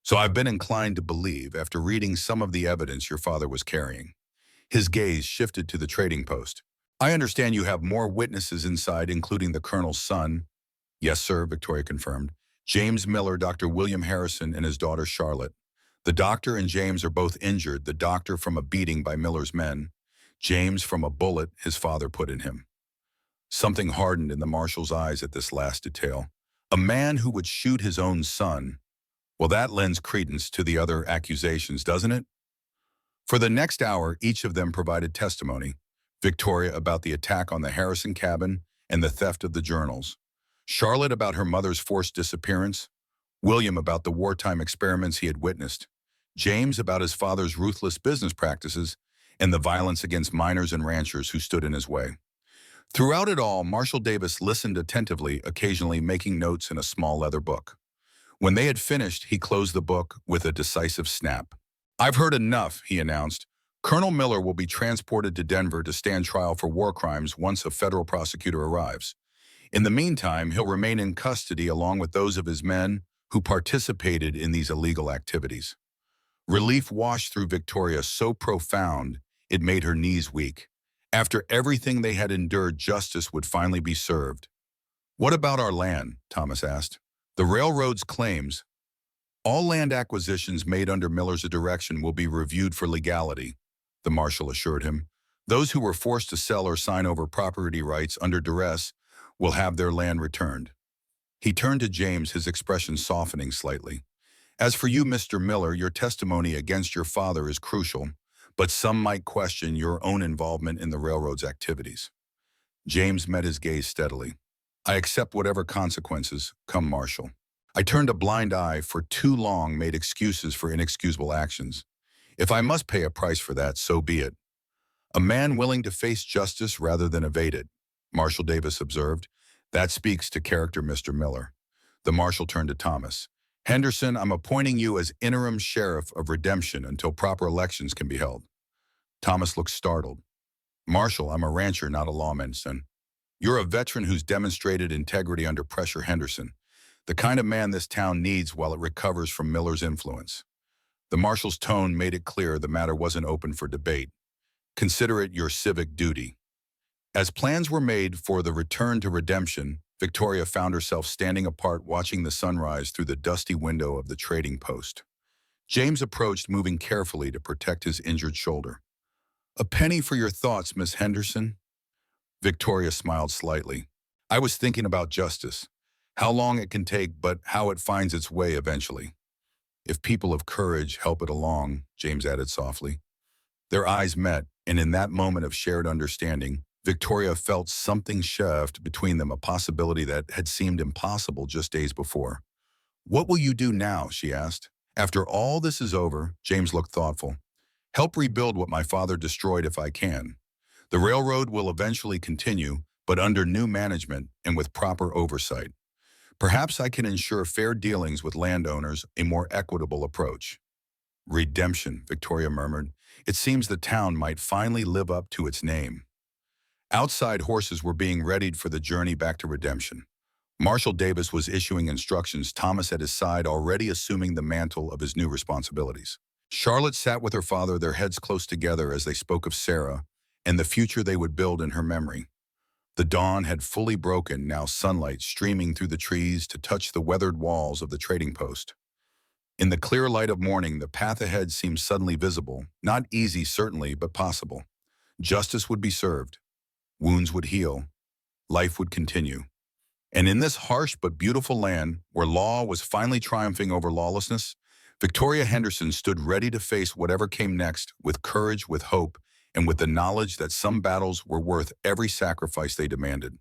"So I've been inclined to believe, after reading some of the evidence your father was carrying." His gaze shifted to the trading post. "I understand you have more witnesses inside, including the Colonel's son." "Yes, sir," Victoria confirmed. "James Miller, Dr. William Harrison, and his daughter Charlotte. The doctor and James are both injured, the doctor from a beating by Miller's men, James from a bullet his father put in him." Something hardened in the marshal's eyes at this last detail. A man who would shoot his own son. Well, that lends credence to the other accusations, doesn't it? For the next hour, each of them provided testimony. Victoria about the attack on the Harrison cabin and the theft of the journals. Charlotte about her mother's forced disappearance. William about the wartime experiments he had witnessed. James about his father's ruthless business practices and the violence against miners and ranchers who stood in his way. Throughout it all, Marshal Davis listened attentively, occasionally making notes in a small leather book. When they had finished, he closed the book with a decisive snap. "I've heard enough," he announced. "Colonel Miller will be transported to Denver to stand trial for war crimes once a federal prosecutor arrives. In the meantime, he'll remain in custody along with those of his men who participated in these illegal activities." Relief washed through Victoria, so profound it made her knees weak. After everything they had endured, justice would finally be served. "What about our land?" Thomas asked. "The railroad's claims." "All land acquisitions made under Miller's direction will be reviewed for legality," the marshal assured him. "Those who were forced to sell or sign over property rights under duress will have their land returned." He turned to James, his expression softening slightly. "As for you, Mr. Miller, your testimony against your father is crucial, but some might question your own involvement in the railroad's activities." James met his gaze steadily. "I accept whatever consequences come, Marshal. I turned a blind eye for too long, made excuses for inexcusable actions. If I must pay a price for that, so be it." "A man willing to face justice rather than evade it," Marshal Davis observed. "That speaks to character, Mr. Miller." The marshal turned to Thomas. "Henderson, I'm appointing you as interim sheriff of redemption until proper elections can be held." Thomas looked startled. "Marshal, I'm a rancher, not a lawman, son. You're a veteran who's demonstrated integrity under pressure, Henderson. The kind of man this town needs while it recovers from Miller's influence." The marshal's tone made it clear the matter wasn't open for debate. "Consider it your civic duty." As plans were made for the return to redemption, Victoria found herself standing apart watching the sunrise through the dusty window of the trading post. James approached, moving carefully to protect his injured shoulder. A penny for your thoughts, Miss Henderson. Victoria smiled slightly. I was thinking about justice. How long it can take, but how it finds its way eventually. If people of courage help it along, James added softly. Their eyes met, and in that moment of shared understanding, Victoria felt something shift between them, a possibility that had seemed impossible just days before. What will you do now? She asked. After all this is over, James looked thoughtful. Help rebuild what my father destroyed if I can. The railroad will eventually continue, but under new management and with proper oversight. Perhaps I can ensure fair dealings with landowners, a more equitable approach. Redemption, Victoria murmured. It seems the town might finally live up to its name. Outside, horses were being readied for the journey back to redemption. Marshal Davis was issuing instructions, Thomas at his side already assuming the mantle of his new responsibilities. Charlotte sat with her father, their heads close together as they spoke of Sarah and the future they would build in her memory. The dawn had fully broken, now sunlight streaming through the trees to touch the weathered walls of the trading post. In the clear light of morning, the path ahead seemed suddenly visible, not easy certainly, but possible. Justice would be served, wounds would heal, life would continue. And in this harsh but beautiful land, where law was finally triumphing over lawlessness, Victoria Henderson stood ready to face whatever came next with courage, with hope, and with the knowledge that some battles were worth every sacrifice they demanded.